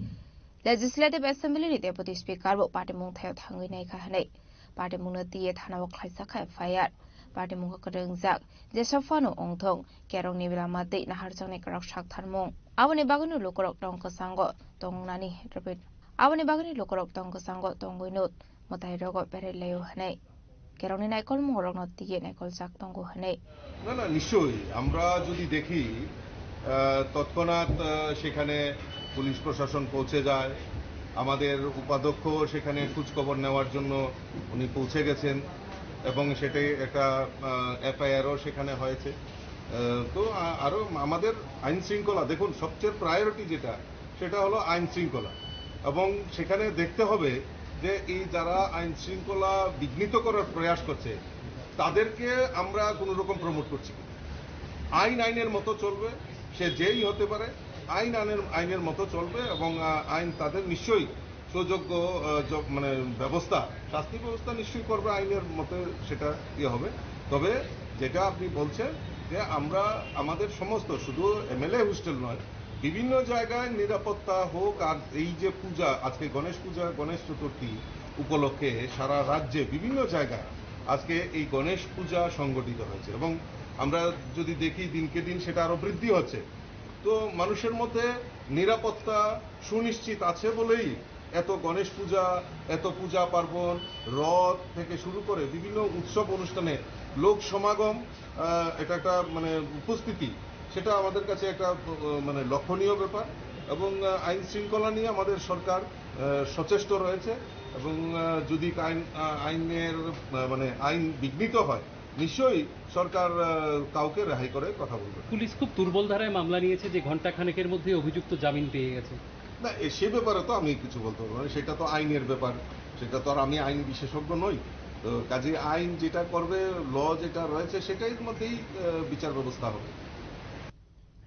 Legislative Assembly ni Deputy Speaker bo party mung thayo thangai nai ka hanei party munoti ye thana bo khlaisa kha FIR party mung ka rengjak je safano ongthong kerong ni bilamate naharjang ne karak sak tharmong aboni bagunu lokorok tongko sango tongnani repeat aboni baguni lokorok tongko sango tongoinot motai rogo pere leyo hanei keroni naikol morok not tiye naikol sak tongo hanei না না নিশ্চয়ই আমরা যদি দেখি তৎক্ষণাৎ সেখানে police প্রশাসন পৌঁছে যায়, আমাদের উপাধ্যক্ষ সেখানে খোঁজখবর নেওয়ার জন্য উনি পৌঁছে গেছেন এবং সেটাই একটা এফআইআরও সেখানে হয়েছে। তো আরও আমাদের আইন শৃঙ্খলা দেখুন, সবচেয়ে প্রায়োরিটি যেটা সেটা হলো আইন শৃঙ্খলা, এবং সেখানে দেখতে হবে যে এই যারা আইন শৃঙ্খলা বিঘ্নিত করার প্রয়াস করছে তাদেরকে আমরা কোনো রকম প্রমোট করছি কিনা। আইন আইনের মতো চলবে, সে যেই হতে পারে, আইন আইনের মতো চলবে এবং আইন তাদের নিশ্চয়ই সুযোগ্য মানে ব্যবস্থা, শাস্তি ব্যবস্থা নিশ্চয়ই করবে আইনের মতে, সেটা হবে। তবে যেটা আপনি বলছেন যে আমরা আমাদের সমস্ত শুধু MLA হোস্টেল নয়, বিভিন্ন জায়গায় নিরাপত্তা হোক। আর এই যে পূজা, আজকে গণেশ পূজা, গণেশ চতুর্থী উপলক্ষে সারা রাজ্যে বিভিন্ন জায়গায় আজকে এই গণেশ পূজা সংগঠিত হয়েছে এবং আমরা যদি দেখি দিনকে দিন সেটা আরো বৃদ্ধি হচ্ছে। তো মানুষের মধ্যে নিরাপত্তা সুনিশ্চিত আছে বলেই এত গণেশ পূজা, এত পূজা পার্বণ, রথ থেকে শুরু করে বিভিন্ন উৎসব অনুষ্ঠানে লোক সমাগম, এটা একটা মানে উপস্থিতি, সেটা আমাদের কাছে একটা মানে লক্ষণীয় ব্যাপার। এবং আইন শৃঙ্খলা নিয়ে আমাদের সরকার সচেষ্ট রয়েছে এবং যদি আইনের মানে আইন বিঘ্নিত হয় নিশ্চয়ই সরকার কাউকে রেহাই করে কথা বলবে। পুলিশ খুব দুর্বল ধারায় মামলা নিয়েছে যে ঘন্টা খানেকের মধ্যে অভিযুক্ত জামিন পেয়ে গেছে। না, সে ব্যাপারে তো আমি কিছু বলতে পারবো না, সেটা তো আইনের ব্যাপার, সেটা তো আর আমি আইন বিশেষজ্ঞ নই। তো কাজে আইন যেটা করবে, ল যেটা রয়েছে সেটাই মধ্যেই বিচার ব্যবস্থা হবে।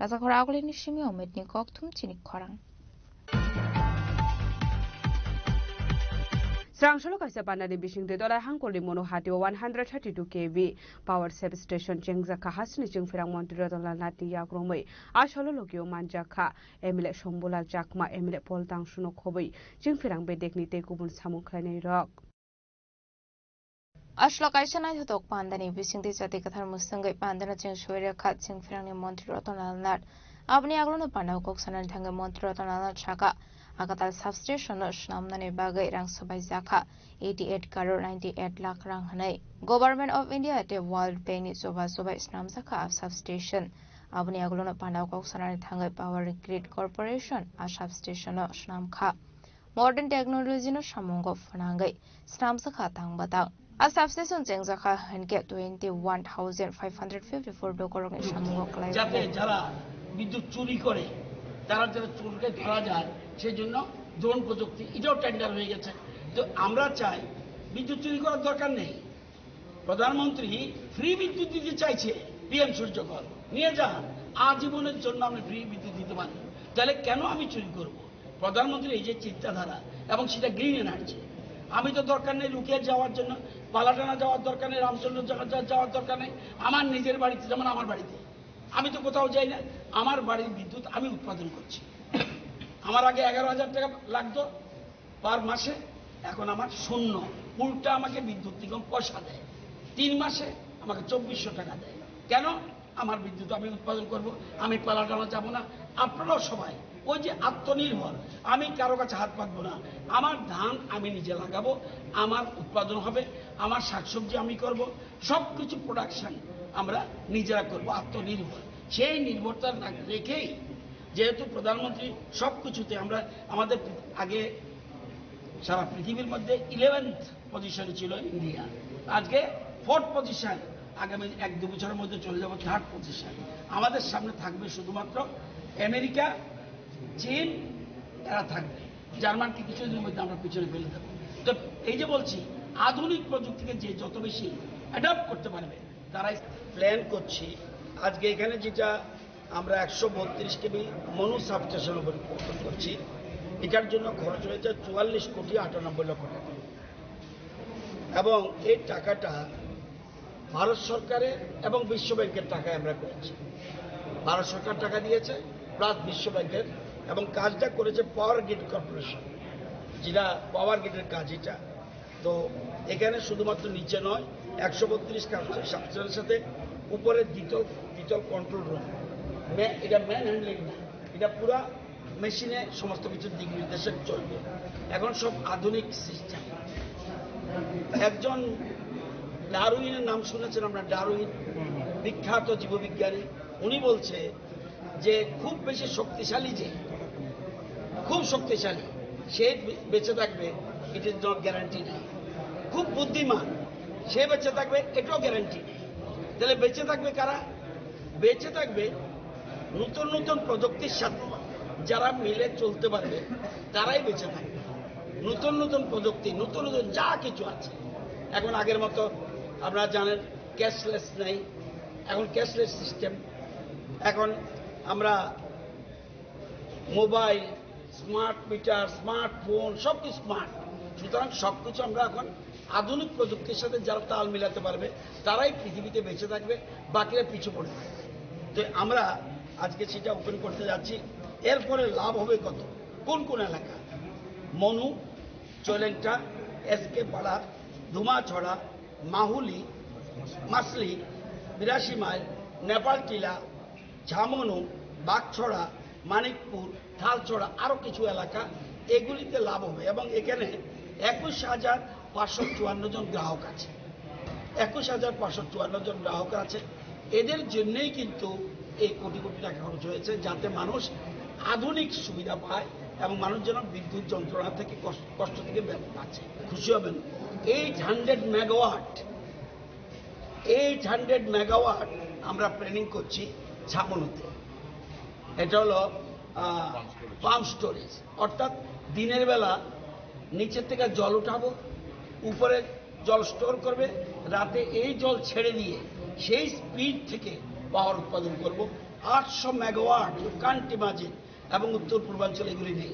Razakora agolini shimi ometni koktum chinik khorang Srangshalo kaisa panani bishingde dolai hangkoli mono hatio 132 kV power substation chengza ka hasni chengfirang montiro dolai nati yakromoi asholo logio manjakha MLA Shombola Jakma MLA Poltang Shuno khoboi chengfirang bedekni te kubun samung khlainai rok Ashlo kaisa na thotok pandani bisingde jati kathar musangai pandana cheng shoire khat chengfirang ni montiro dolai nat abni aglono panau kok sanan thanga montiro dolai nat chaka Agatal substation shnamnani bagai rang sabai jaka 88 crore 98 lakh rang hanai. Government of India te World Bank ni soba snam jaka substation. Abuni agulono pandau kok sanani thangai Power Grid Corporation a substation snam kha. Modern technology no samungo phanangai snam jaka tang batang. A substation jengzaka hanke 21,554 dokorong samungo klai. যাতে যারা বিদ্যুৎ চুরি করে যারা চোরকে ধরা যায় সেই জন্য ড্রোন প্রযুক্তি এটাও টেন্ডার হয়ে গেছে। তো আমরা চাই বিদ্যুৎ চুরি করার দরকার নেই। প্রধানমন্ত্রী ফ্রি বিদ্যুৎ দিতে চাইছে, পিএম সূর্যকর নিয়ে যান, আজীবনের জন্য আমি ফ্রি বিদ্যুৎ দিতে পারি। তাহলে কেন আমি চুরি করব? প্রধানমন্ত্রী এই যে চিন্তাধারা এবং সেটা গ্রিন এনার্জি, আমি তো দরকার নেই লুকিয়ে যাওয়ার জন্য, পালাটানা যাওয়ার দরকার নেই, রামচন্দ্র যাওয়ার দরকার নেই। আমার নিজের বাড়িতে, যেমন আমার বাড়িতে আমি তো কোথাও যাই না, আমার বাড়ির বিদ্যুৎ আমি উৎপাদন করছি। আমার আগে 11,000 টাকা লাগতো পার মাসে, এখন আমার শূন্য। উল্টা আমাকে বিদ্যুৎ নিগম পয়সা দেয়, 3 মাসে আমাকে 2,400 টাকা দেয়। কেন? আমার বিদ্যুৎ আমি উৎপাদন করব, আমি পালাটানা যাব না। আপনারাও সবাই ওই যে আত্মনির্ভর, আমি কারো কাছে হাত পাতবো না, আমার ধান আমি নিজে লাগাবো, আমার উৎপাদন হবে, আমার শাকসবজি আমি করব, সবকিছু প্রোডাকশন আমরা নিজেরা করব, আত্মনির্ভর। সেই নির্ভরতা রেখেই যেহেতু প্রধানমন্ত্রী সবকিছুতে আমরা আমাদের আগে সারা পৃথিবীর মধ্যে 11th পজিশনে ছিল ইন্ডিয়া, আজকে 4th পজিশন, আগামী 1-2 বছরের মধ্যে চলে যাব 3rd পজিশন। আমাদের সামনে থাকবে শুধুমাত্র আমেরিকা, চীন, এরা থাকবে, জার্মানকে কিছুদিনের মধ্যে আমরা পিছনে ফেলে দেবো। তো এই যে বলছি আধুনিক প্রযুক্তিকে যে যত বেশি অ্যাডাপ্ট করতে পারবে তারাই প্ল্যান করছি। আজকে এখানে যেটা আমরা 132 কেবি মনু সাবস্টেশন পরিবর্তন করছি, এটার জন্য খরচ হয়েছে 44,98 লক্ষ টাকা এবং এই টাকাটা ভারত সরকারের এবং বিশ্ব ব্যাংকের টাকায় আমরা করেছি। ভারত সরকার টাকা দিয়েছে প্লাস বিশ্ব ব্যাংকের, এবং কাজটা করেছে পাওয়ার গ্রিড কর্পোরেশন, যেটা পাওয়ার গ্রিডের কাজ এটা। তো এখানে শুধুমাত্র নিচে নয়, 132 সাবস্টেশনের সাথে উপরে দ্বিতল কন্ট্রোল রুম, এটা ম্যান হ্যান্ডলিং না, এটা পুরা মেশিনে সমস্ত কিছুর দিক নির্দেশে চলবে। এখন সব আধুনিক সিস্টেম। একজন ডারউইনের নাম শুনেছেন আমরা, ডারউইন বিখ্যাত জীববিজ্ঞানী, উনি বলছে যে খুব বেশি শক্তিশালী, যে খুব শক্তিশালী সে বেঁচে থাকবে, এটার জন্য গ্যারান্টি নেই। খুব বুদ্ধিমান সে বেঁচে থাকবে, এটাও গ্যারান্টি নেই। তাহলে বেঁচে থাকবে কারা? বেঁচে থাকবে নতুন নতুন প্রযুক্তির সাথে যারা মিলে চলতে পারবে, তারাই বেঁচে থাকবে। নতুন নতুন প্রযুক্তি, নতুন নতুন যা কিছু আছে। এখন আগের মতো আপনারা জানেন ক্যাশলেস নেই, এখন ক্যাশলেস সিস্টেম। এখন আমরা মোবাইল, স্মার্ট মিটার, স্মার্টফোন, সব কিছু স্মার্ট। সুতরাং সব কিছু আমরা এখন আধুনিক প্রযুক্তির সাথে যারা তাল মিলাতে পারবে তারাই পৃথিবীতে বেঁচে থাকবে, বাকিরা পিছু পড়ে থাকবে। তো আমরা আজকে সেটা ওপেন করতে যাচ্ছি। এরপরে লাভ হবে কত, কোন কোন এলাকা? মনু, চলেংটা, এসকে পাড়া, ধুমাছড়া, মাহুলি, মাসলি, 82 মাইল, নেপাল টিলা, ঝামনু, বাগছড়া, মানিকপুর, থালছড়া, আরও কিছু এলাকা, এগুলিতে লাভ হবে। এবং এখানে 21,554 জন গ্রাহক আছে, 21,554 জন গ্রাহক আছে। এদের জন্যই কিন্তু এই কোটি কোটি টাকা খরচ হয়েছে, যাতে মানুষ আধুনিক সুবিধা পায় এবং মানুষ যেন বিদ্যুৎ যন্ত্রণা থেকে কষ্ট থেকে বাঁচে। খুশি হবেন, 800 মেগাওয়াট আমরা প্ল্যানিং করছি ছাপনুতে। এটা হলো পাম্প স্টোরেজ, অর্থাৎ দিনের বেলা নিচের থেকে জল উঠাবো, উপরে জল স্টোর করবে, রাতে এই জল ছেড়ে দিয়ে সেই স্পিড থেকে পাওয়ার উৎপাদন করব। 800 মেগাওয়াট, ইউ কান্ট ইমাজিন। এবং উত্তর পূর্বাঞ্চলে এগুলি নেই,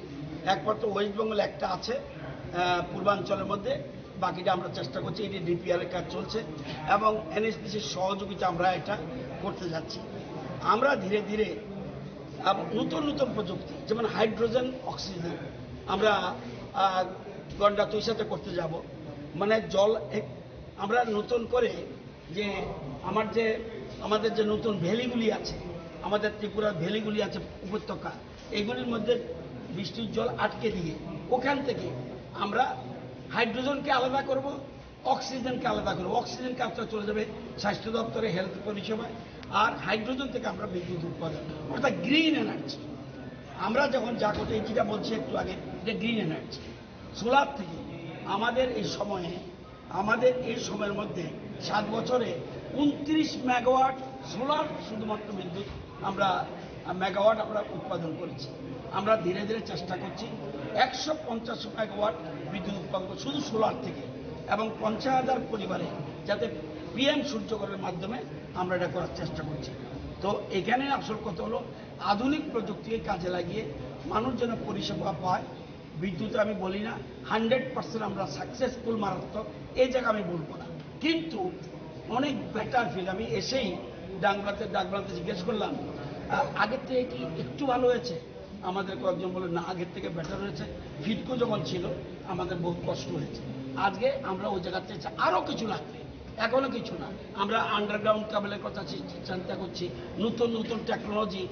একমাত্র ওয়েস্ট বেঙ্গল একটা আছে পূর্বাঞ্চলের মধ্যে, বাকিটা আমরা চেষ্টা করছি। এটি ডিপিআর এর কাজ চলছে এবং এনএসপিসির সহযোগিতা আমরা এটা করতে যাচ্ছি। আমরা ধীরে ধীরে নতুন নতুন প্রযুক্তি, যেমন হাইড্রোজেন অক্সিজেন, আমরা গন্ডা তুই সাথে করতে যাব। মানে জল আমরা নতুন করে যে আমাদের যে নতুন ভ্যালিগুলি আছে, আমাদের ত্রিপুরার ভ্যালিগুলি আছে উপত্যকা, এগুলির মধ্যে বৃষ্টির জল আটকে দিয়ে ওখান থেকে আমরা হাইড্রোজেনকে আলাদা করব, অক্সিজেনকে আলাদা করব। অক্সিজেন কাজটা চলে যাবে স্বাস্থ্য দপ্তরে, হেলথ পরিষেবায়, আর হাইড্রোজেন থেকে আমরা বিদ্যুৎ উৎপাদন, অর্থাৎ গ্রিন এনার্জি। আমরা যখন যা করতে যেটা বলছি একটু আগে, যে গ্রিন এনার্জি সোলার থেকে আমাদের এই সময়ের মধ্যে 7 বছরে 29 মেগাওয়াট সোলার শুধুমাত্র বিদ্যুৎ মেগাওয়াট আমরা উৎপাদন করেছি। আমরা ধীরে ধীরে চেষ্টা করছি 150 মেগাওয়াট বিদ্যুৎ উৎপাদন শুধু সোলার থেকে, এবং 50,000 পরিবারে যাতে পিএম সূর্যঘরের মাধ্যমে আমরা এটা করার চেষ্টা করছি। তো এখানে আসল কথা হলো আধুনিক প্রযুক্তিকে কাজে লাগিয়ে মানুষ যেন পরিষেবা পায়। বিদ্যুৎ আমি বলি না 100% আমরা সাকসেসফুল, মারাত্মক, এই জায়গা আমি বলবো না, কিন্তু অনেক বেটার ফিল। আমি এসেই ডাকবাংলাতে জিজ্ঞেস করলাম আগের থেকে কি একটু ভালো হয়েছে? আমাদের কয়েকজন বলে না, আগের থেকে বেটার হয়েছে। ফিটকো যখন ছিল আমাদের বহু কষ্ট হয়েছে। আজকে আমরা ওই জায়গাতে আরও কিছু লাগবে, এখনো কিছু না। আমরা আন্ডারগ্রাউন্ড কেবলের কথা চিন্তা করছি, নতুন নতুন টেকনোলজি,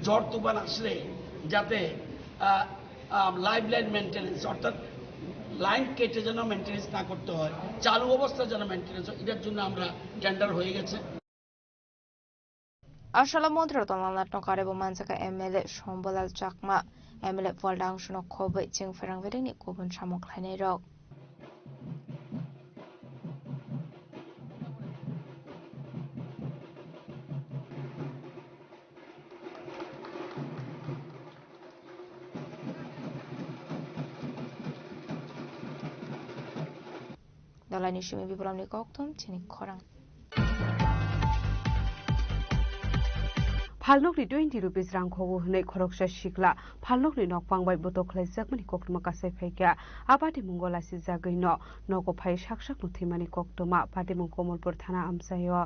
ঝড় তুফান আসলে যাতে লাইফ লাইন মেনটেন্যান্স, অর্থাৎ লাইন কেটে যেন মেনটেন্যান্স না করতে হয়, চালু অবস্থা যেন মেনটেন্যান্স হয়, এটার জন্য আমরা টেন্ডার হয়ে গেছে। আসলে মন্ত্রী তলানা টকারেবো মানজাকা এমএলএ সম্বলাল চাকমা এমএলএ ফলদাং শুনো খबै চিং ফেরাংবেরেনি গুবुन সামগ্লাইनाय रक Dalani shimi bibulamni koktum chini khorang Falnokni 20 rupees rang khogo hunai khoroksa shikla Falnokni nokpangbai botok khlaijak mani koktuma kasai phaika abati mungola si jagaino noko phai saksak nuthimani koktuma pati mung komolpur thana amsayo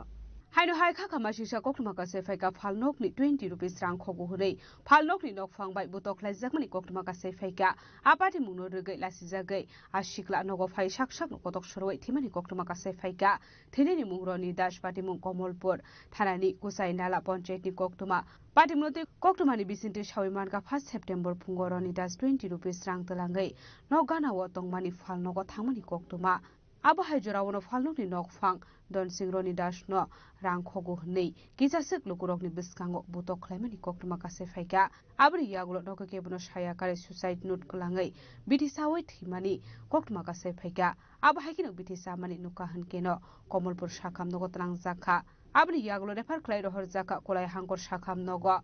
Haino haikha kama sisa koktuma kasai phaika Falnokni 20 rupees rang khogo hunai Falnokni nokpangbai botok khlaijak mani koktuma kasai phaika abati mung no rugai lasi jagai ashikla noko phai saksak kotok soroi thimani koktuma kasai phaika theneni mung roni das pati mung komolpur thanani kusai nala panchayat ni koktuma pati mung koktumani bisinte shawimanka 1 September phungoroni das 20 rupees rang talangai nogana wo tongmani Falnogo thangmani koktuma abo haijorao Falnokni nokphang don singroni das no rang khogo hnei kisasik lukurokni biskango butok khlaimani koktuma kasai phaika abri yagulo noko kebono saya kare suicide note klangai bitisawai thimani koktuma kasai phaika abo haikino bitisama nuka hankeno komolpur shakham nogo tlang jakha abri yagulo refer khlai rohor jaka kolai hangkor shakham nogo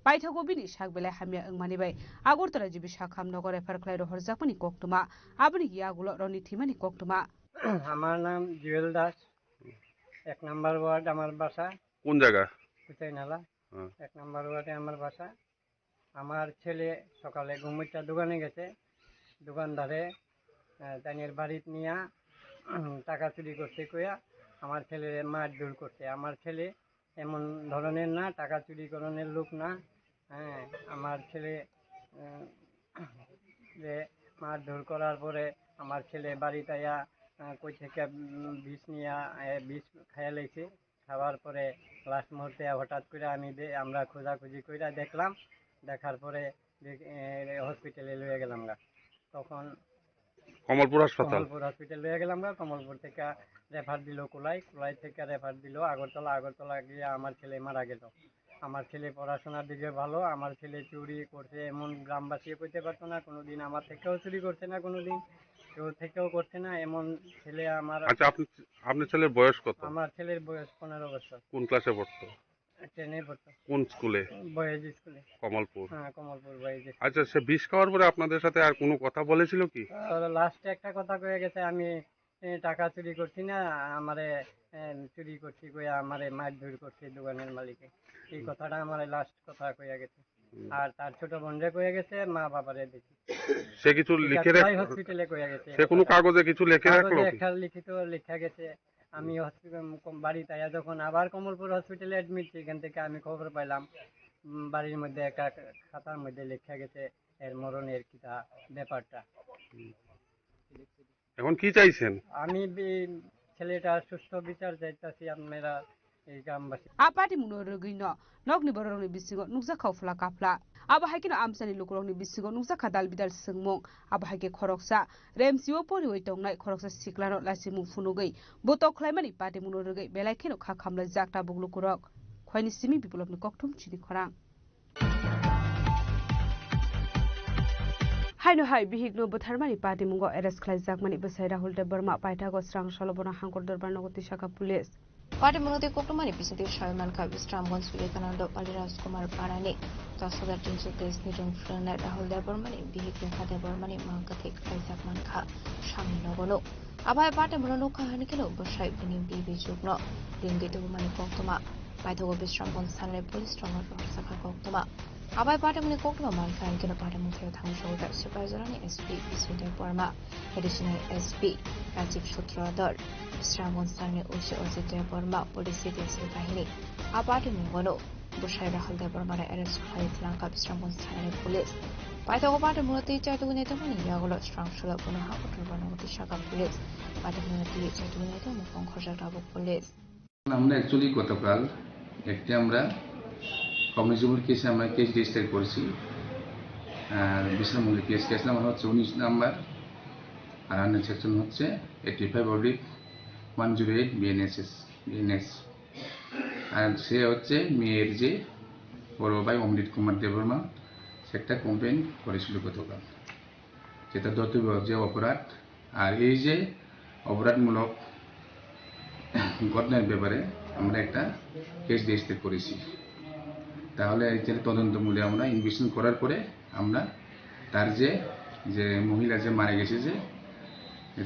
Paithago bini sakbelai hamya engmani bai agortala jibi shakham nogo refer khlai rohor jakmani koktuma abri yagulo roni thimani koktuma আমার নাম জুয়েল দাস 1 নম্বর word আমার বাসা কোন জায়গা কুচাইনালা 1 নম্বর ওয়ার্ডে আমার বাসা আমার ছেলে সকালে ঘুমটা দোকানে গেছে দোকানদারে তানির বাড়িতে নিয়া টাকা চুরি করতে কইয়া আমার ছেলের মারধর করতে আমার ছেলে এমন ধরনের না টাকা চুরি করার লোক না হ্যাঁ আমার ছেলে যে মারধর করার পরে আমার ছেলে বাড়িতে আয়া কই থেকে বিষ নিয়ে বিষ খাইয়া লাইছে খাওয়ার পরে লাস্ট মুহূর্তে হঠাৎ করে আমরা খোঁজাখুঁজি কইরা দেখলাম দেখার পরে হসপিটালে লয়ে গেলাম গা তখন কমলপুর হসপিটাল লয়ে গেলাম গা কমলপুর থেকে রেফার দিল কুলাই থেকে রেফার দিল আগরতলা গিয়ে আমার ছেলে মারা গেল আমার ছেলে পড়াশোনার দিকে ভালো আমার ছেলে চুরি করছে এমন গ্রামবাসী কইতে পারতো না কোনোদিন আমার থেকেও চুরি করছে না কোনোদিন কেউ থেকেও করছে না এমন ছেলে আমার আচ্ছা আপনার ছেলের বয়স কত আমার ছেলের বয়স 15 বছর কোন ক্লাসে পড়তো 10 এ পড়তো কোন স্কুলে বয়েজ স্কুলে কমলপুর হ্যাঁ কমলপুর বয়েজ আচ্ছা সে বিষ খাওয়ার পরে আপনাদের সাথে আর কোনো কথা বলেছিল কি লাস্টে একটা কথা কয়ে গেছে আমি টাকা চুরি করছি না আমারে চুরি করছি কইয়া আমারে মারধর করছে দোকানের মালিকে এই কথাটা আমারে লাস্ট কথা কইয়া গেছে আর তার ছোট বোনরে কইয়া গেছে মা বাবারে দেখি সে কিছু লিখে রাখছে হসপিটালে কইয়া গেছে সে কোনো কাগজে কিছু লিখে রাখলো একটা লিখিত লেখা গেছে আমি বাড়িতে আয়া যখন আবার কমলপুর হসপিটালে অ্যাডমিট সেখান থেকে আমি খবর পাইলাম বাড়ির মধ্যে একটা খাতার মধ্যে লেখা গেছে এর মরণের কিটা ব্যাপারটা এখন কি চাইছেন আমি ছেলেটার সুস্থ বিচার চাইতাছি আপনারা এই গ্রামবাসী আপাটি মুনো রগিনো নগনি বরংনি বিসিগো নুকজা খাওফলা কাফলা আবাহাইকিনো আমসানি লুকুরংনি বিসিগো নুকজা খাদাল বিদাল সিংমং আবাহাইকে খরকসা রেমসিও পরিওই টংনাই খরকসা সিকলানো লাসিমু ফুনুগै বতো খ্লাইমানি পাটি মুনো রগै बेलायखेनो खा खामला जाकटा बुगलुकुरक खयनि सिमी बिप्लबनि कक्थुम चिनि खरां हाइनो हाइ बिहिगनो बोथारमानि पार्टी मुंगो एरेस्ट खालायजाकमानि बसाइ राहुल देब बर्मा पाइथागो स्रां सलबना हांकर दरबार नगति शाखा पुलिस पार्टी मुनोते कोकटमानि बिसुति शायमान का विश्रामगंज विवेकानंद अलिराज कुमार पारानी 10,323 निजन फ्रने राहुल देब बर्मानि बिहिगनो खादे बर्मानि मांगथे खालायजाकमान खा शामि नगनो आबाय पार्टी मुनो खाहानि केनो बसाइ बिनि बिबि जुगनो रिंगेतो मानि कोकटमा पाइथागो विश्रामगंज थानानि पुलिस रंगर शाखा कोकटमा आबाय पार्टी मुनि कोकटमा मानखान केनो पार्टी मुथे थांसौदा सुपारजरानि SP Bishudev Barma additional SP Rajib Sutradhar Bishramganj थानानि उच्च अजित बर्मा पुलिस सिटी बाहिनी आ पार्टी मुंगनो बसाइ राहुल देब बर्मानि एरेस्ट खालायज्लांका विश्रामगंज थानानि पुलिस पाइथागो पार्टी मुनोते चाइतुगुनेतमनि यागलो स्ट्रांसुल पुनः कटरबार नगति शाखा पुलिस पार्टी मुनोते चाइतुगुनेते मुखं खरजाग्राबो पुलिस আমরা অ্যাকচুয়ালি গতকাল একটা আমরা কমিউনিজমের কেসে আমরা কেস রেজিস্টার করেছি বিশ্রামগঞ্জের কেস নাম্বার হচ্ছে 19 নাম্বার আর আইনের সেকশন হচ্ছে 85/108 বিএনএস আর সে হচ্ছে মেয়ের যে বড় ভাই অমৃত কুমার দেববর্মা সেটা কমপ্লেন করেছিল গতকাল যেটা দত্তব্য যে অপরাধ আর এই যে অপরাধমূলক ঘটনার ব্যাপারে আমরা একটা কেস রেজিস্টার করেছি তাহলে এই যে তদন্তমূলে আমরা ইনভেস্টিগেশন করার পরে আমরা তার যে মহিলা যে মারা গেছে যে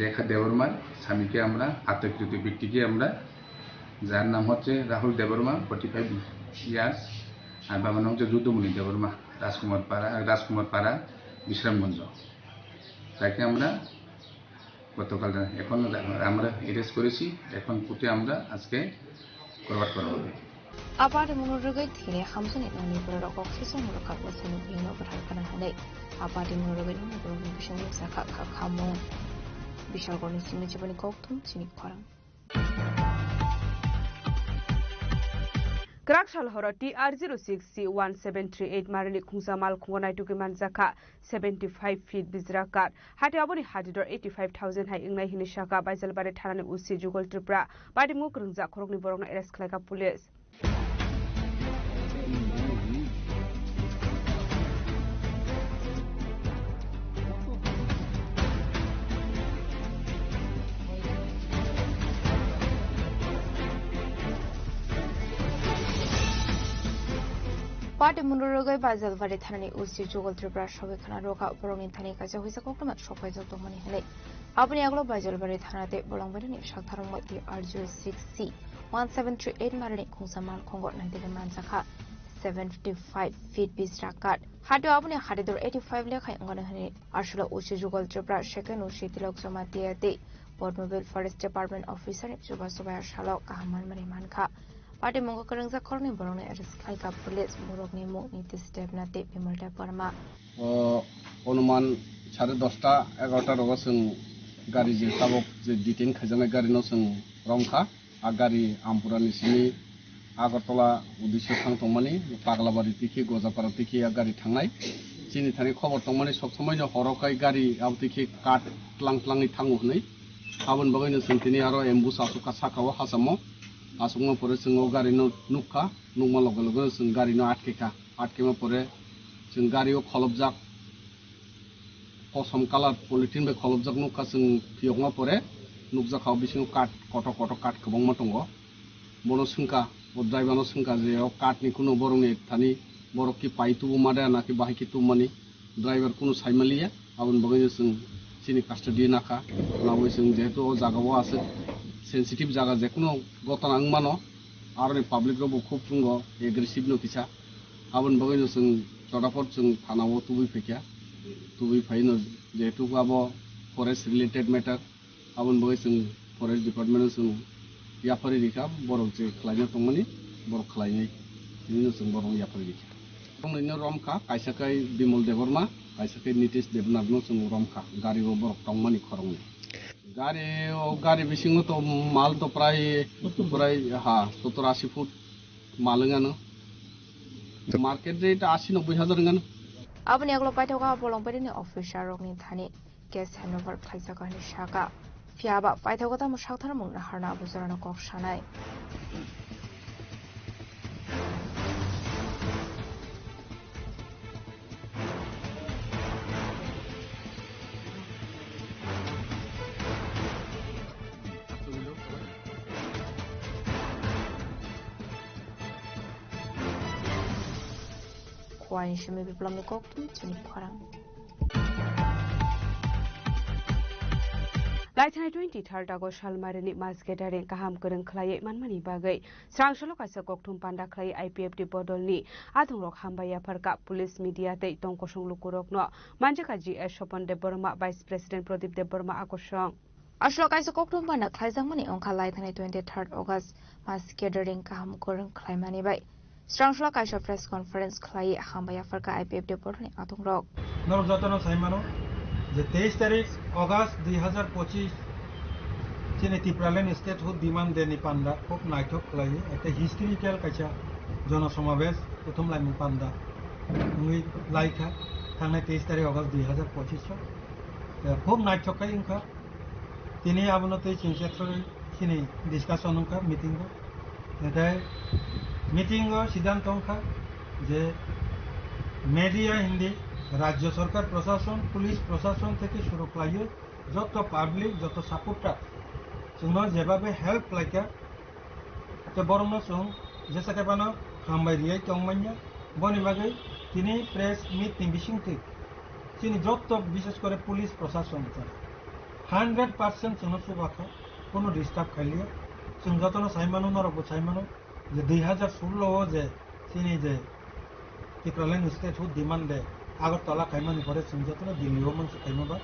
রেখা দেববর্মার স্বামীকে আমরা আত্মকৃত ব্যক্তিকে আমরা যার নাম হচ্ছে রাহুল দেববর্মা 45 ইয়ার্স আর বাবার নাম হচ্ছে যুদ্ধমণি দেববর্মা রাজকুমার পাড়া বিশ্রামগঞ্জ তাকে আমরা গতকাল এখন আমরা অ্যারেস্ট করেছি এখন কোর্টে আমরা আজকে ফরওয়ার্ড করা হবে आपाटे मुनोरगै थिने हामसनि ननिपुर रकक सेसन रखा बसनि बिनो बथार kana hanai आपाटे मुनोरगै ननिपुर बिसनि साखा खामो बिशालगनि सिमि जिबनि कक्थुम सिनि खरां क्राकशाल हर TR06C1738 मारिनि खुंसामाल खुंगनाय टुकिमान जाखा 75 फीट बिजरा काट हाटे अबनि हादिदर 85,000 हाय इंनाय हिनि शाखा बाइजलबारे थानानि उसि जुगल त्रिपुरा बादि मुक रंजा खरगनि बरंना एरेस्ट खालायका पुलिस पार्टी मुनोरगै बाजलबारि थानानि उसि जुगल त्रिपुरा सबायखाना रोखा बरंनि थानि काजा हुइसा कोकटमा सफायजों दमनि हनै अपनि आगलो बाजलबारि थानाते बलंबारिनि साथारंगै TR06C1738 मारिनि खुंसामाल खंगो नायदेगे मानजाखा 75 फीट बिजरा काट हाटो अपनि हादिदर 85 लेखाय अंगन हनै आरसुला उसि जुगल त्रिपुरा सेकेन्ड उसि तिलक जमातियाते बडमोबिल फरेस्ट डिपार्टमेंट ऑफिसर जुबा सुबाया शालो काहामान माने मानखा पार्टी मंगो करंजा करनि बरंने एरेस्ट खालका पुलिस मुरगनि मु नीतिश देबनाते बिमलटा परमा अनुमान 10:30-11टा रग जों गारि जे साबक जे डिटेन खाजानाय गारि न जों रंखा आ गारि आमपुरानि सिनि आगरतला उदिस्य थांतंमानि पागलाबारि तिखि गजापारा तिखि आ गारि थांनाय सिनि थानि खबर तंमानि सब समयनो हरकाय गारि आव तिखि काट tlangtlangi थांगु हनै हाबन बगैनो जोंथिनि आरो एम्बुस आसुका साखाव हासामो आसुमा परे जों गारि नुखा नुमा लगे लगे जों गारि आटकेमा परे जों गारियाव खलबजाक कसम कालार पलिथिन बे खलबजाक नुखा जों फियमा परे नुकजाखाव बिसिं काट कट काट खबंमा दंगो बनो सोंखा ड्राइभारनो सोंखा जे काटनि कुनु बरंनि थानि बरकि पाइतु मादा नाकि बाहायकि तुमानि ड्राइभार कुनु साइमालिया आबन बगैनो जों सिनि कास्टडि नाखा नावै जों जेहेतु जागाव आसे सेंसिटिव जागा जेकुनो गतना मानो आरो पाब्लिक रबो खूब फुंगो एग्रेसिव नो किसा आबन बगैनो जों चडाफर जों थानाव तुबि फाइनो जेहेतु आबो फरेस्ट रिलेटेड मैटर आबन बगै जों फरेस्ट डिपार्टमेंट जों याफारि रिखा बरक जे खलायनो तंमानि बरक खलायनै बिनो जों बरक याफारि रिखा तंनैनो रमखा कायसाकै बिमल देबबर्मा कायसाकै नीतिश देबनाथनो जों रमखा गारिबो बरक तंमानि खरंनि गाड़ी बिसिंग तो माल तो प्राय 70-80 फुट मालंगानो मार्केट रेट 80-90 हजार गानो Abani aglo paitoga bolong pedini official rokni thani case handover khaisakani shaka fiaba paitoga ta musakthar mungna harna buzarana kok sanai Kuan shimi biplami koktum chuni kwarang लाइथानाय 23 आगस्ट सालमारिनि मास गेदारिं गाहाम गोरों खलायै मानमानि बागै स्रांसल काइसा गक्थुम पान्दा खलायै आईपीएफटी बदलनि आदंरक हामबाया फारका पुलिस मीडिया तै टंकसं लुकुरकनो मानजाका GS Swapan Deb Barma vice president Pradip Deb Barma आकर्षण Ashlo kaisa koktum panak khlaijangmani ongkha laithanai 23 August mass gathering kaham goreng khlaimani bai Strangsla kaisa press conference khlai hambaya farka IPF deportni atungrok নরক যতন সাইমানো যে 23 তারিখ অগাস্ট 2025 চিনি ত্রিপুরালেন স্টেট হুড ডিমান্ড দেনি পান্ডা খুব Nighthawk কলাই একটা historical কাইসা জনসমাবেশ প্রথম লাইন পান্ডা মুই লাইখা থানায় 23 তারিখ অগাস্ট 2025 খুব নাইটক কাই ইনকা তিনি আবনতে চিনক্ষেত্রে চিনি ডিসকাশন অঙ্কা মিটিং এটাই মিটিং সিদ্ধান্ত অঙ্কা যে মিডিয়া হিন্দি রাজ্য সরকার প্রশাসন পুলিশ প্রশাসন থেকে শুরু করে যত পাবলিক যত সাপোর্টার जोंनो जेबाबे हेल्प लाइका ते बरमनो जों जेसाके बानो हामबायरियै तंमान्या बनि बागै तिनि प्रेस मिट नि बिसिंथि तिनि जत्त विशेष करे पुलिस प्रशासन 100% जोंनो सुबाखा कोनो डिस्टार्ब खालिया जों जतनो साइमानो नरबो साइमानो जे 2016 जे तिनि जे टिप्रालेन स्टेट हु डिमांड दे আগরতলা খাইমানি পরে जों जतनो दिल्लीও मोनसे खाइमाबा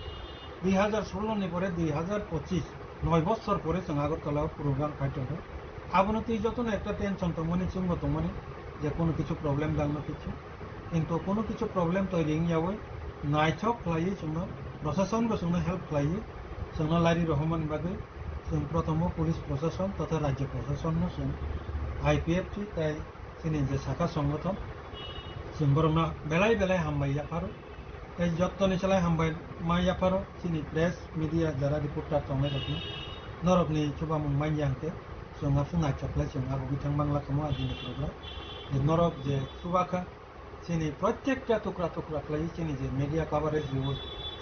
2016 नि परे 2025 9 বছর পরে जों আগরতলাও প্রোগ্রাম খাইতো আবনতি যতন একটা টেনশন তো মনে চিঙ্গ তো মনে যে কোনো কিছু প্রবলেম দাঁড়ানো কিছু কিন্তু কোনো কিছু প্রবলেম তৈরি যাবে নাইছক লাই जोंनो প্রশাসনকে जोंनो হেল্প লাই जोंनो लारी रहमान बागै जों प्रथम पुलिस प्रशासन तथा राज्य प्रशासन जों आईपीएफटी তাই চিনি যে শাখা সংগঠন जों बरमना बेलाय बेलाय हामबाया पारो এই যত্তনি চালাই হামবাই মাইয়া পারো চিনি প্রেস মিডিয়া যারা রিপোর্টার তংনাই রকম নরকনি চুবা মুম্বাই জানতে जों फुङा चक्लाय जों आबो बिथां बांला खमो आदिनि प्रग्राम जे नरक जे सुबाखा चिनि प्रत्येकटा टुकरा टुकरा खालाय चिनि जे मीडिया कभारेज दियो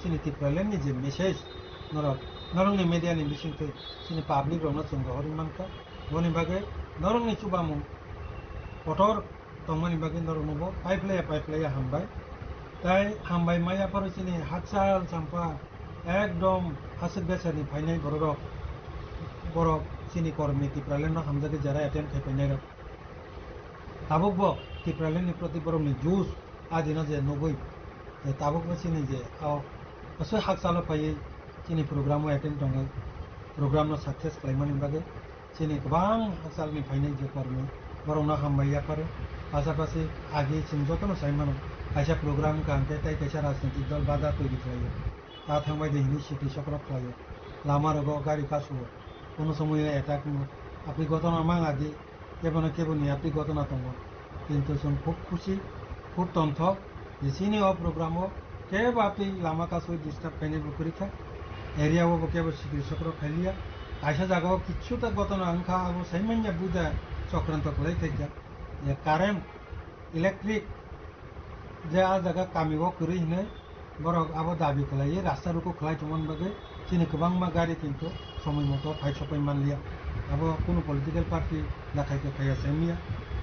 चिनि टिप्रालेननि जे मेसेज नरकनि मीडियानि बिसिंथै चिनि पाब्लिक रनो जों गहरि मानका बनि बागै नरकनि चुबा मुं पटर तंमानि बागै नरकनोबो पाइपलाया हामबाय তাই হামবাই মাইয়া পরে চিনি হাতসাল চাম্পা একদম হাসির বেসানি ফাইনাই বড় চিনি কর্মী টিপ্রালেন হামজাকে যারা অ্যাটেন্ড খাইপাইনাই তাবুক টিপ্রালেননি প্রতি বরমনি জুস আদিনা যে নবই তাবুক চিনি যে আসলে হাকসাল পাই চিনি প্রোগ্রামও অ্যাটেন্ড দङ প্রোগ্রামনো সাকসেস খাইমানি বাগে চিনি গোबां হাকসালনি ফাইনাই যে কর্মী বরংনা হামবাইয়া পারে পাশাপাশি আগে চিনি যতनो साइमानो कैसा प्रोग्राम कांते तै कैसा राजनीतिक दल बाधा तैरि खालायो ता थांबाय देहिनि सिटी चक्र खालायो लामा रगो गारि कासु कोनो समय अटैक आपनि घटना मांग आदि केबन केबनि आपनि घटना दङ किन्तु जों खूब खुशी खूब तन्थक जेसिनि प्रोग्राम केब आपनि लामा कासु डिस्टार्ब खाइने बुकुरिखा एरिया वो केब सिटी चक्र खालिया कैसा जागाव किच्छु त घटना अंखा अब सैमान्य बुदा चक्रांत खालाय थैजा जे कारेन्ट इलेक्ट्रिक जे आ जगह कामिगो करी हिने बरक आबो दाबी खालाय रास्ता रुको खालाय तमन बागै चिनि गोबां मा गारि किन्तु समय मतो फाइ सपाय मानलिया आबो कोनो पलिटिकल पार्टी लाखायके खाया सेमिया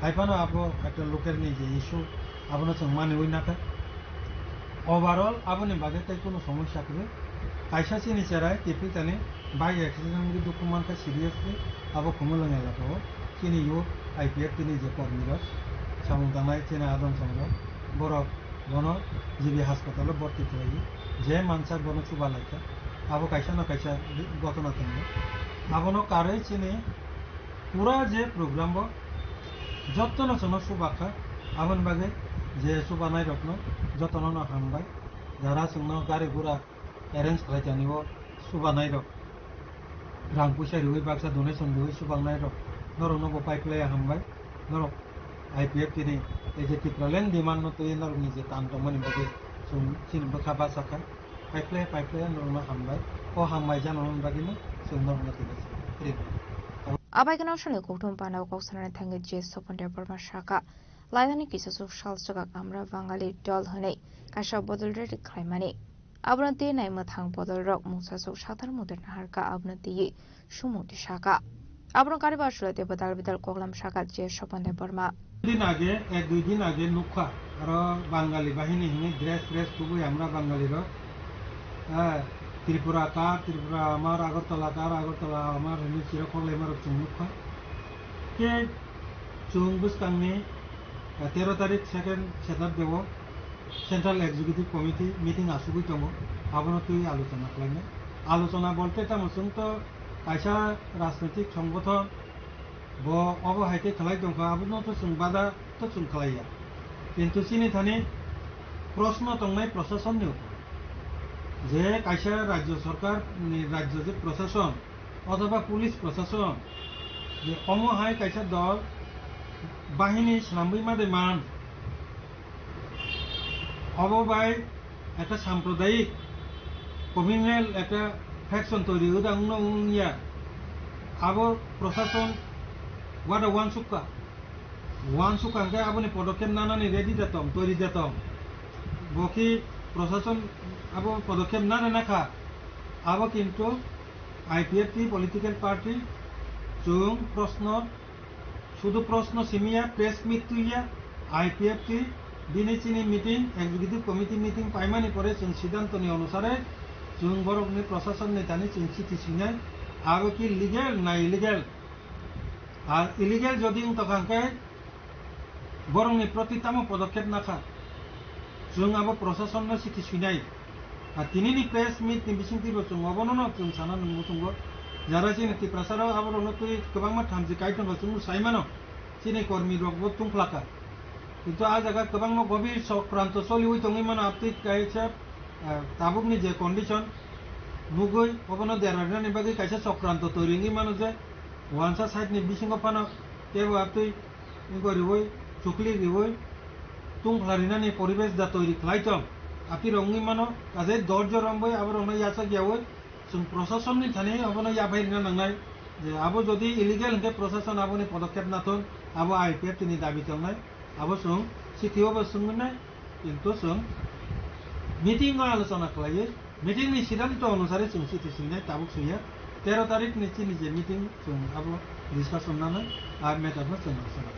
आइपानो आबो একটা লোকের নি যে ইস্যু आबोनो जों माने उइनाका ओभारअल आबोनि बागै ताइ कोनो समस्या करे कायसा चिनि सेराय टिपि ताने बाय एक्सिडेंट नि डकुमेंट का सीरियसली आबो खमलङा लातो चिनि यो आईपीएफ तिनि जे कर्मीरा सामुदानाय चिना आदन संग बरफ बनो जीबी हास्पाताल भर्ती खालायो जे मानसा बनो चुबा लायखा आबो कैसा न कैसा घटना दङ आबोनो कारै चिनि पूरा जे प्रोग्राम जतन जोंनो सुबाखा आबन बागै जे सुबानाय रखनो जतन न हामबाय जारा जोंनो गारि गुरा एरेन्ज खालायजानिबो सुबानाय रख rang puisa riwi baksa donation riwi subangnai rok norok nobo pipeline hambai norok IPF tini eje Tipraland demand no tui norok ni je tan tongmani bagi sum sin bakha basaka pipeline norok no hambai o hambai janon bagi no sum norok no tini abaikano shale kokthum panau koksanani thangi je sopande borma shaka laidani kisasu shal sugak amra bangali dol honei kasha bodol re khlaimani abranti naima thang bodol rok musasu sathar muder naharka abranti sumuti shaka abron kariba shulate badal bidal koklam shaka je sopande borma এক দুই দিন আগে নুখা আর বাঙালি বাহিনী হিনে dress খুবই আমরা বাঙালি ত্রিপুরা আমার আগরতলা আমার হিনে চিরকলে আমার চুং নুখা কে চুং বুসকাংনি 13 তারিখ সেকেন্ড সেটার দেব সেন্ট্রাল এক্সিকিউটিভ কমিটি মিটিং আসুবই দङ আবনো তুই আলোচনা বলতে তামসুং তো কাইসা রাজনৈতিক সংগঠন bo obo haite khalai dongkha abno to sung bada to sung khalaiya kintu sini thani proshno tongnai proshashan ni je kaisa rajya sarkar rajya je proshashan othoba police proshashan je omo hai kaisa dol bahini slambai made man obo bai eta sampradayik communal eta faction tori udang no unya abo proshashan Wada wan suka angka abone podokem nana ni ready datom tori datom boki prosason abo podokem nana nakha abo kintu IPF political party chung proshno শুধু প্রশ্ন সিমিয়া press meet তুইয়া IPF দিনে চিনি meeting executive committee meeting পাইমানি পরে जों সিদ্ধান্তনি অনুসারে जों বরকনি প্রশাসননি তানি जों চিঠি সিনাই আবো কি লিগ্যাল না ইলিগ্যাল আর ইলিগ্যাল যদি তখনকে বরংনি প্রতিতম পদক্ষেপ নাখা जों আবো প্রশাসননো চিঠি সিনাই আর তিনিনি প্রেস মিট নি বিসিংতিবো जों অবননো जों সানা নমু जोंबो যারা চিনি ত্রিপ্রাসার আবরনো তুই গোबांमा थामजि काइटनो जों साइमानो চিনি কর্মী রগবো তুংফ্লাকা কিন্তু আজ আগা गोबांमा গভীর চক্রান্ত চলিউই দङै মানো আপনি কাইছা তাবুকনি যে কন্ডিশন নুগৈ অবনো দেরানি বাকি কাইছা চক্রান্ত তৈরিঙ্গি মানো যে ওয়ানসা side ni bisingo pano kebo aptui ingoriwoi chukli riwoi tungflarinani poribesh da toiri khlaitom api rongi mano kaje dorjo romboi abor ono yasa gyawoi जों প্রশাসননি থানি অবনো ইয়াবাইনা নাংনাই যে আবো যদি ইলিগ্যাল হতে প্রশাসন আবনি পদক্ষেপ নাথন আবো IPF তিনি দাবি তংনাই আবো जों সিটিওবো সুংনাই কিন্তু जों মিটিং আলোচনা খালাইয়ে মিটিং নি সিদ্ধান্ত অনুসারে जों সিটি সিংনাই তাবুক সুইয়া 13 তারিখ নিচে নিজে মিটিং जों আবো ডিসকাশন নানাই আর মেটাবো जों আলোচনা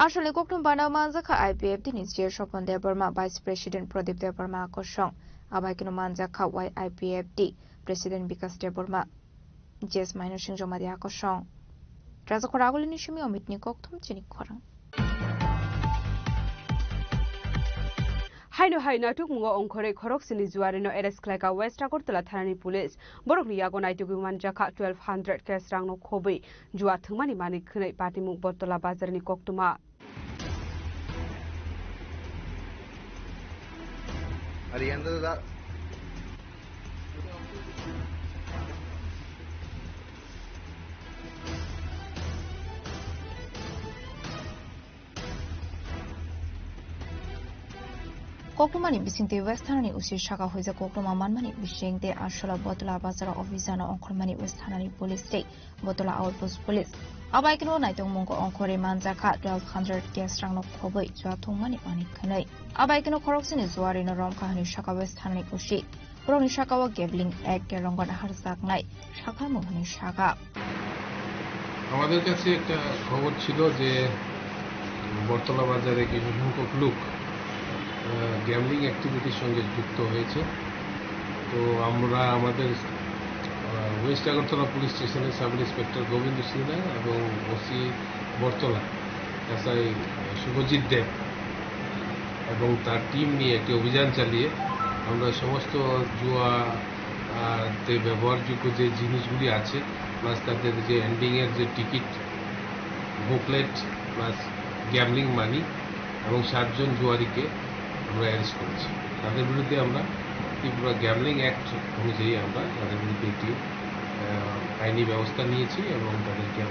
আসলে কোকটুম বানাও মানজাখা IPF তিনি chair Swapan Debbarma vice president Pradip Debbarma আকর্ষণ আবাইকিনো মানজাখা YIPFD প্রেসিডেন্ট বিকাশ দেববর্মা জেস মাইনর সিংজমাদি আকর্ষণ রাজকর আগলিনি সুমি অমিতনি কোকটুম চিনি খরাং হাইনো হাইনা টুকমুঙ্গ অংখরে খরক সিনি জুয়ারিনো arrest ক্লাইকা West Agartala থানানি police বরকনি ইয়াগো নাইটুগি মানজাখা 1200 case রাংনো খবই জুয়া থংমানি মানি খनै পাটিমুক বটতলা বাজারনি কোকটুমা Arianda da কোকটুমানি বিসিংতে ওয়েস্ট থানানি উসির শাখা হইজা কোকটুমা মানমানি বিসিংতে আসলা বটলা বাজার অভিযান অংখরমানি ওয়েস্ট থানানি পুলিশ তে বটলা আউটপোস্ট পুলিশ আবাইকিনো নাইতং মুঙ্গ অংখরে মানজাখা 1200 কেস রাংনো খবই জুয়া থংমানি মানি খनै আবাইকিনো খরকসিনি জুয়ারিনো রমখাহানি শাখা ওয়েস্ট থানানি উসি পুরনি শাখাও গেবলিং এক কেরঙ্গন হারজাকনাই শাখা মোহনি শাখা আমাদের কাছে একটা খবর ছিল যে বটতলা বাজারে কিছু সংখ্যক লোক গ্যামলিং অ্যাক্টিভিটির সঙ্গে যুক্ত হয়েছে তো আমরা আমাদের ওয়েস্ট আগরতলা পুলিশ স্টেশনের সাব ইন্সপেক্টর গোবিন্দ সিনহা এবং ওসি বটতলা এসআই শুভজিৎ দেব এবং তার টিম নিয়ে একটি অভিযান চালিয়ে আমরা সমস্ত জুয়াতে ব্যবহারযোগ্য যে জিনিসগুলি আছে প্লাস তাদের যে এন্ডিংয়ের যে টিকিট বুকলেট প্লাস গ্যামলিং মানি এবং 7 জন জুয়ারিকে আমরা অ্যারেস্ট করেছি তাদের বিরুদ্ধে আমরা ত্রিপুরা গ্যামলিং অ্যাক্ট অনুযায়ী আমরা তাদের বিরুদ্ধে একটি আইনি ব্যবস্থা নিয়েছি এবং তাদেরকে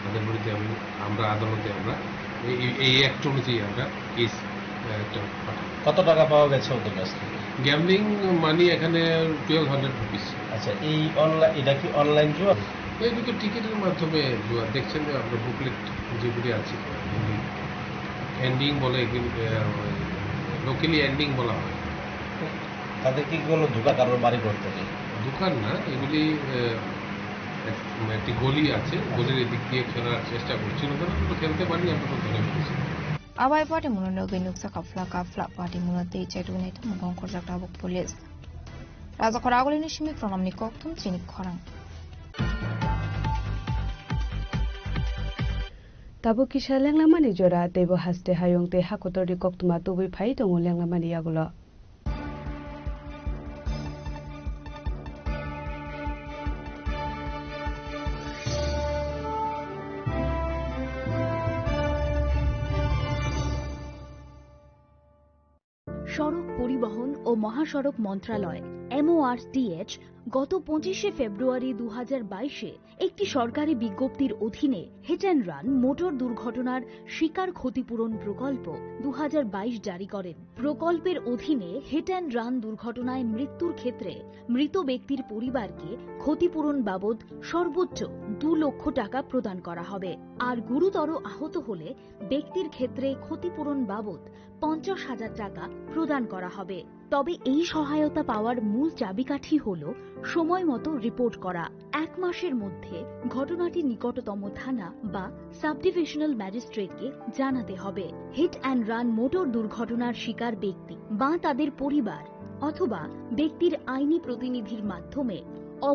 তাদের বিরুদ্ধে আমরা আদালতে এই অ্যাক্ট অনুযায়ী আমরা কেস কত টাকা পাওয়া গেছে ওদের কাছ থেকে? গ্যামলিং মানি এখানে 1200 রুপিস। আচ্ছা, এই অনলাইন, এটা কি অনলাইন জুয়া? এই তো টিকিটের মাধ্যমে জুয়া। দেখছেন যে আপনার বুকলেট যেগুলি আছে, এন্ডিং বলে, লোকালি এন্ডিং বলা হয়। তাদের কি কোনো ঢোকা কারোর বাড়ি করতে নেই? দোকান না, এগুলি একটি গলি আছে, গলির এদিক দিয়ে খেলার চেষ্টা করছিল, আমরা খেলতে পারি, আমরা ধরে ফেলেছি। Abai party muno genuk saka flak party muno te chetune ta mong korjak tabuk police. Raja koragoli ni shimi pronamni koktum chinik khorang. Tabo kisha lenglamani jora tebo haste hayong te hakotori koktuma tubi phai tongo lenglamani yagulo. সড়ক পরিবহন ও মহাসড়ক মন্ত্রণালয় MORTH গত 25শে ফেব্রুয়ারি 2022-এ একটি সরকারি বিজ্ঞপ্তির অধীনে hit and run motor দুর্ঘটনার শিকার ক্ষতিপূরণ প্রকল্প 2022 জারি করেন। প্রকল্পের অধীনে হিট অ্যান্ড রান দুর্ঘটনায় মৃত্যুর ক্ষেত্রে মৃত ব্যক্তির পরিবারকে ক্ষতিপূরণ বাবদ সর্বোচ্চ 2 লক্ষ টাকা প্রদান করা হবে, আর গুরুতর আহত হলে ব্যক্তির ক্ষেত্রে ক্ষতিপূরণ বাবদ 50,000 টাকা প্রদান করা হবে। তবে এই সহায়তা পাওয়ার মূল চাবিকাঠি হল সময় মতো রিপোর্ট করা। 1 মাসের মধ্যে ঘটনাটি নিকটতম থানা বা সাব ডিভিশনাল ম্যাজিস্ট্রেটকে জানাতে হবে। হিট অ্যান্ড রান মোটর দুর্ঘটনার শিকার ব্যক্তি বা তাদের পরিবার অথবা ব্যক্তির আইনি প্রতিনিধির মাধ্যমে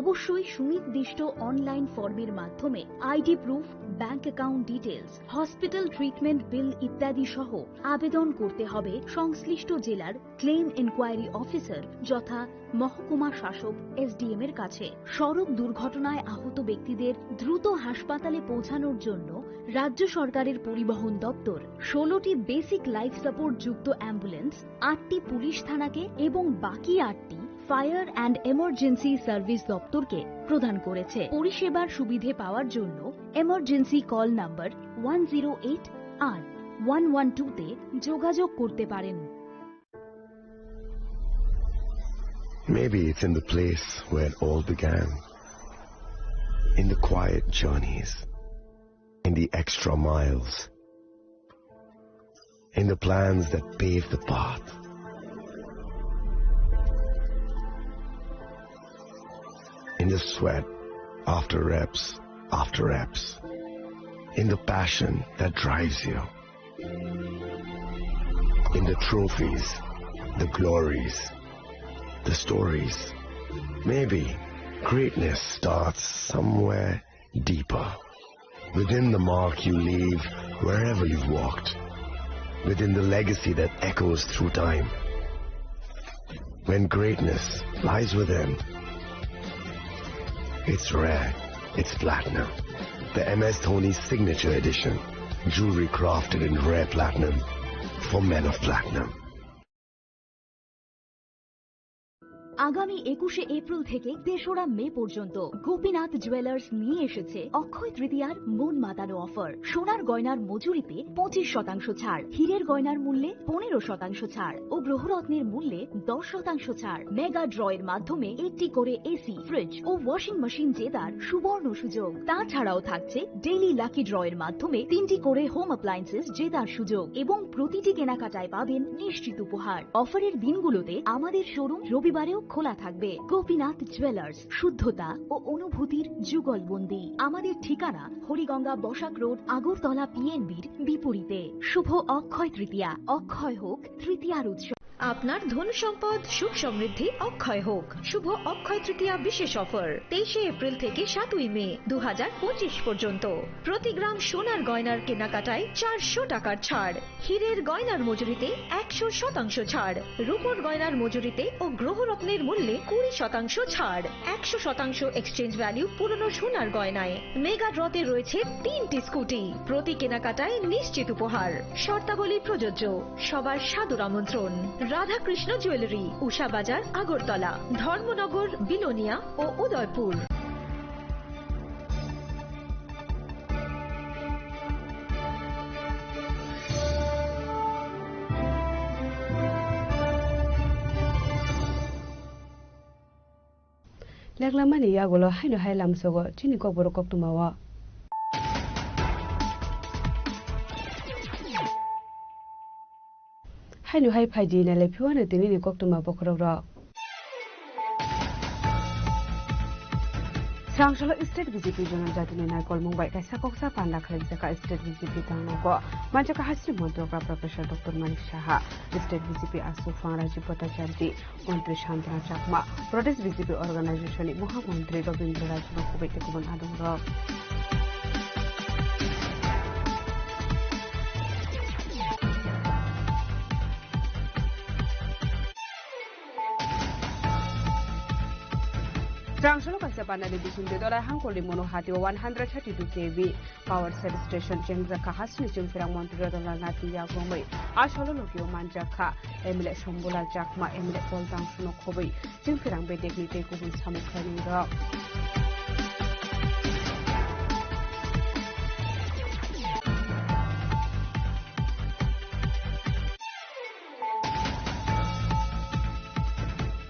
অবশ্যই সুনির্দিষ্ট অনলাইন ফর্মের মাধ্যমে ID proof, bank account details, hospital treatment bill ইত্যাদি সহ আবেদন করতে হবে সংশ্লিষ্ট জেলার ক্লেম ইনকোয়ারি অফিসার যথা মহকুমা শাসক SDM এর কাছে। সড়ক দুর্ঘটনায় আহত ব্যক্তিদের দ্রুত হাসপাতালে পৌঁছানোর জন্য রাজ্য সরকারের পরিবহন দপ্তর 16টি বেসিক লাইফ সাপোর্ট যুক্ত অ্যাম্বুলেন্স, 8টি পুলিশ থানাকে এবং বাকি 8টি ফায়ার অ্যান্ড এমার্জেন্সি সার্ভিস দপ্তরকে প্রদান করেছে। পরিষেবার সুবিধে পাওয়ার জন্য এমার্জেন্সি কল নাম্বার 108 আর 112-তে যোগাযোগ করতে পারেন। Maybe it's in the place where it all began, in the quiet journeys, in the extra miles, in the plans that pave the path. In the sweat after reps, in the passion that drives you, in the trophies, the glories, the stories. Maybe greatness starts somewhere deeper, within the mark you leave wherever you've walked, within the legacy that echoes through time. When greatness lies within, it's rare, it's platinum. The MS Dhoni Signature Edition. Jewelry crafted in rare platinum for men of platinum. আগামী 21শে April থেকে 3রা মে পর্যন্ত Gopinath jewellers নিয়ে এসেছে অক্ষয় তৃতীয়ার মন মাতানো offer. সোনার গয়নার মজুরিতে 25% ছাড়, হীরের গয়নার মূল্যে 15% ছাড় ও গ্রহরত্নের মূল্যে 10% ছাড়। মেগা ড্রয়ের মাধ্যমে একটি করে এসি, ফ্রিজ ও ওয়াশিং মেশিন জেতার সুবর্ণ সুযোগ। তাছাড়াও থাকছে ডেইলি লাকি ড্রয়ের মাধ্যমে 3টি করে হোম অ্যাপ্লায়েন্সেস জেতার সুযোগ এবং প্রতিটি কেনাকাটায় পাবেন নিশ্চিত উপহার। অফারের দিনগুলোতে আমাদের শোরুম রবিবারেও খোলা থাকবে। গোপীনাথ জুয়েলার্স, শুদ্ধতা ও অনুভূতির যুগলবন্দী। আমাদের ঠিকানা হরিগঙ্গা বসাক রোড, আগরতলা PNBর বিপরীতে। শুভ অক্ষয় তৃতীয়া, অক্ষয় হোক তৃতীয়ার উৎসব। আপনার ধন সম্পদ সুখ সমৃদ্ধি অক্ষয় হোক। শুভ অক্ষয় তৃতীয়া বিশেষ অফার 23শে এপ্রিল থেকে 7ই মে 2025 পর্যন্ত। প্রতি গ্রাম সোনার গয়নার কেনাকাটায় 400 টাকার ছাড়, হীরের গয়নার মজুরিতে 100% ছাড়, রূপোর গয়নার মজুরিতে ও গ্রহরত্নের মূল্যে 20% ছাড়, 100% এক্সচেঞ্জ ভ্যালু পুরনো সোনার গয়নায়। মেগা ড্রতে রয়েছে 3টি স্কুটি, প্রতি কেনাকাটায় নিশ্চিত উপহার। শর্তাবলী প্রযোজ্য। সবার সাদর আমন্ত্রণ। রাধাকৃষ্ণ জুয়েলারি, উষা বাজার, আগরতলা, ধর্মনগর, বিলোনিয়া ও উদয়পুর। লেগলামানি ইয়াগুলো হাইনো হাই লামসগো চিনি কক বড় কক তুমাওয়া হাইনো হাই ফাইজি নালে ফিওয়ানো তিনি কক তুমা বখরক র Sangshalo State BJP Jonajatini Naikol Mumbai Kaisa Koksa Panda Khalejaka State BJP Tangnogo Manjaka Hasri Montogra Professor Dr. Manik Shaha State BJP Asufang Rajiv Bhattacharjee Mantri Shantana Chakma Pradesh BJP Organization Muhamantri Robindra Rajno Kubete Kuban Adamro Sangshalo Kaisa Panda Division de Dola Hankoli Mono Hati 132 kV power substation Jengzaka Hasni Jumfirang Montri Dola Nati Yagomai Asholo Lokio Manjaka Emile Shombola Jakma Emile Poltang Suno Kobai Jumfirang Bedekni Tekubun Samukhani Rock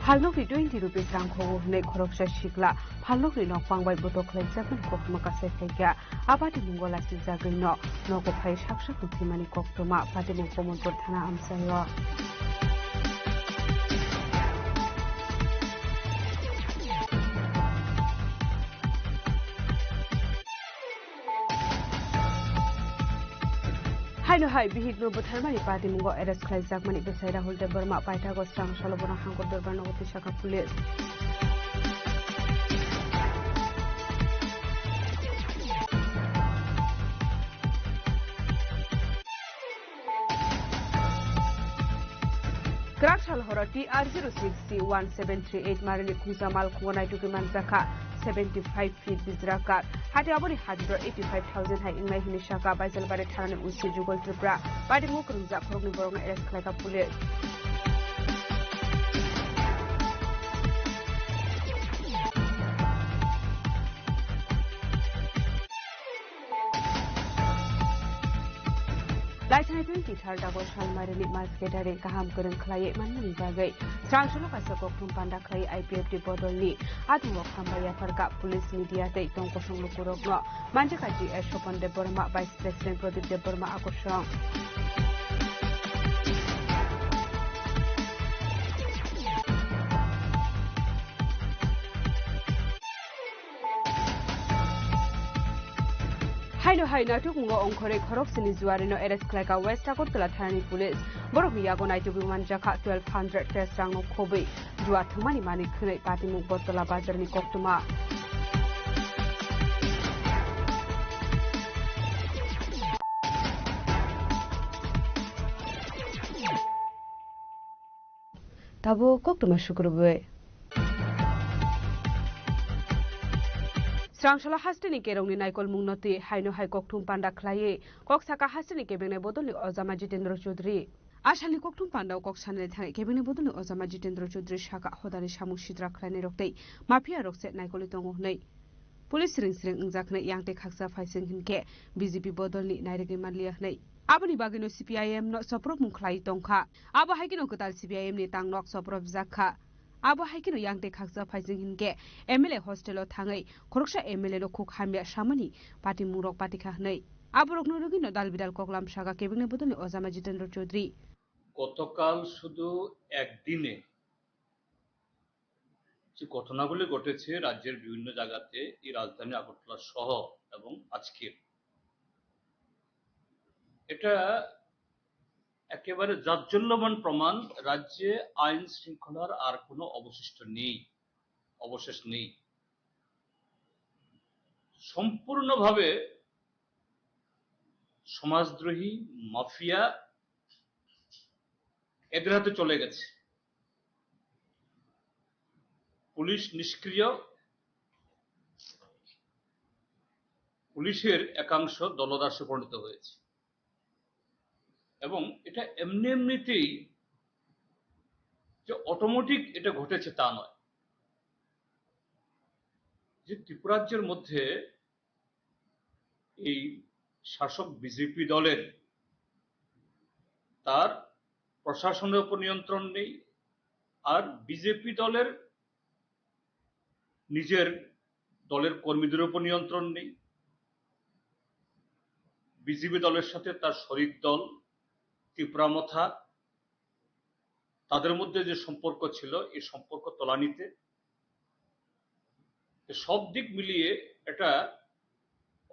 Halnokri 20 rupees rang khogo hnei khoroksha shikla halnokri nok pangbai boto khlai japan kokma ka se thekya abati mungola sijagrino noko phai saksa kuthimani koktoma pati mungkomonpur thana amsayo Haino hai bihid no botharmani party mungo arrest khlai jakmani besai Rahul Dev Burma paitha go Sangshalo bona hangor dorbar nogoti shaka police Krakshal hora TR0601738 Marili Kuzamal Kuwanai Tukiman Zaka 75 feet Bizraka Hati Abori Hadro 85,000 High in Mahini Shaka by Zelbari Taran Usi Jugol Tripra by the Mukrunza Krogni Borong Eres Klaka Police. Laitana 23rd August Halmarini Masketari Kaham Kurun Klai Manani Bagai Sangshalo Kasako Panda Klai IPFT Bodolni Adu Hambaya Farka Police Media Take Tonkosong Lukurogno Manjaka GS Shopan de Burma Vice President Pradip de Burma Akoshong Haino haina tukungo onkore khorok sini juarino eres klaka West Agotla Thani Police borok yago naitu biman jaka 1200 test rangno khobai jua thumani mani khunai pati mu botla bazar ni koktuma Tabo koktuma shukurbe Sangshalo Hastini Kerongni Naikol Mungnoti Haino Hai Koktum Panda Klaye Koksaka Hastini Kebene Bodoli Ozama Jitendra Choudhury Ashali Koktum Panda Koksanle Thai Kebene Bodoli Ozama Jitendra Choudhury Shaka Hodari Shamu Shidra Klane Roktei Mafia Rokset Naikoli Tongo Nei Police Ring Ngjakne Yangte Khaksa Phaising Hinke BJP Bodolni Nairege Manliya Nei Abani Bagino CPIM no Soprop Mukhlai Tongkha Aba Haikino Kotal CPIM ni Tangnok Soprop Zakha Abo haikino yangte khaksa phaising hinke MLA hostelo thangai khoroksha MLA no khuk hamya shamani party murok party kha nei aborok no rogino dalbidal koklam shaga kebigne bodoni Ozama Jitendra Choudhury গতকাল শুধু একদিনে যে ঘটনাগুলি ঘটেছে রাজ্যের বিভিন্ন জায়গাতে এই রাজধানী আগরতলা সহ এবং আজকে এটা একেবারে জাজ্জল্যমান প্রমাণ রাজ্যে আইন শৃঙ্খলার আর কোনো অবশেষ নেই সম্পূর্ণভাবে সমাজদ্রোহী মাফিয়া এদের হাতে চলে গেছে পুলিশ নিষ্ক্রিয় পুলিশের একাংশ দলদাসে পরিণত হয়েছে এবং এটা এমনিতেই যে অটোমেটিক এটা ঘটেছে তা নয় যে ত্রিপুরাজ্যের মধ্যে এই শাসক বিজেপি দলের তার প্রশাসনের উপর নিয়ন্ত্রণ নেই আর বিজেপি দলের নিজের দলের কর্মীদের উপর নিয়ন্ত্রণ নেই। বিজেপি দলের সাথে তার শরিক দল ত্রিপুরামথা, তাদের মধ্যে যে সম্পর্ক ছিল এই সম্পর্ক তলানিতে। সব দিক মিলিয়ে এটা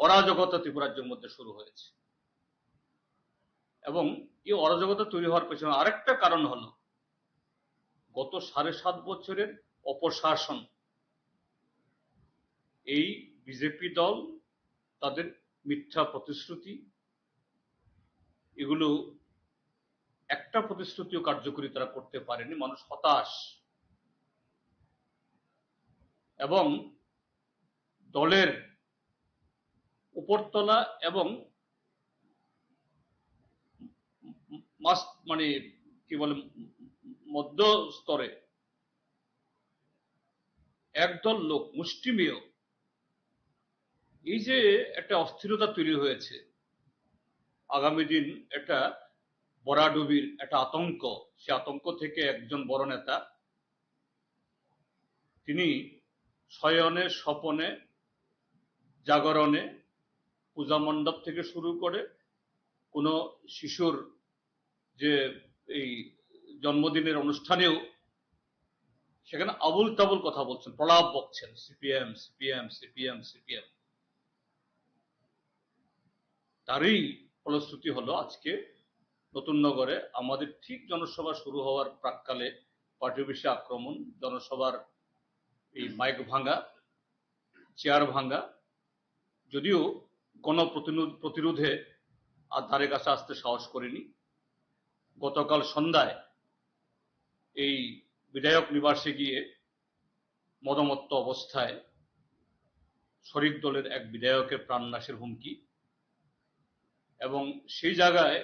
অরাজকতা ত্রিপুরা রাজ্যের মধ্যে শুরু হয়েছে এবং এই অরাজকতা তৈরি হওয়ার পেছনে আরেকটা কারণ হলো গত 7.5 বছরের অপশাসন। এই বিজেপি দল তাদের মিথ্যা প্রতিশ্রুতি, এগুলো একটা প্রতিশ্রুতিও কার্যকরী তারা করতে পারেনি। মানুষ হতাশ এবং দলের উপরতলা এবং মানে কি বলে মধ্য স্তরে একদল লোক মুষ্টিমেয়, এই যে একটা অস্থিরতা তৈরি হয়েছে, আগামী দিন একটা বরাডুবির একটা আতঙ্ক, সে আতঙ্ক থেকে একজন বড় নেতা তিনি শয়নে স্বপনে জাগরণে পূজা মণ্ডপ থেকে শুরু করে কোনো শিশুর যে এই জন্মদিনের অনুষ্ঠানেও সেখানে আবুল তাবুল কথা বলছেন, প্রলাপ বকছেন, সিপিএম সিপিএম সিপিএম সিপিএম। তারই ফলশ্রুতি হলো আজকে নতুন নগরে আমাদের ঠিক জনসভা শুরু হওয়ার প্রাককালে পার্টি অফিসে আক্রমণ, জনসভার এই মাইক ভাঙা, চেয়ার ভাঙা। যদিও গণপ্রতিরোধে আর ধারে কাছে আসতে সাহস করেনি। গতকাল সন্ধ্যায় এই বিধায়ক নিবাসে গিয়ে মদমত্ত অবস্থায় শরিক দলের এক বিধায়কের প্রাণনাশের হুমকি, এবং সেই জায়গায়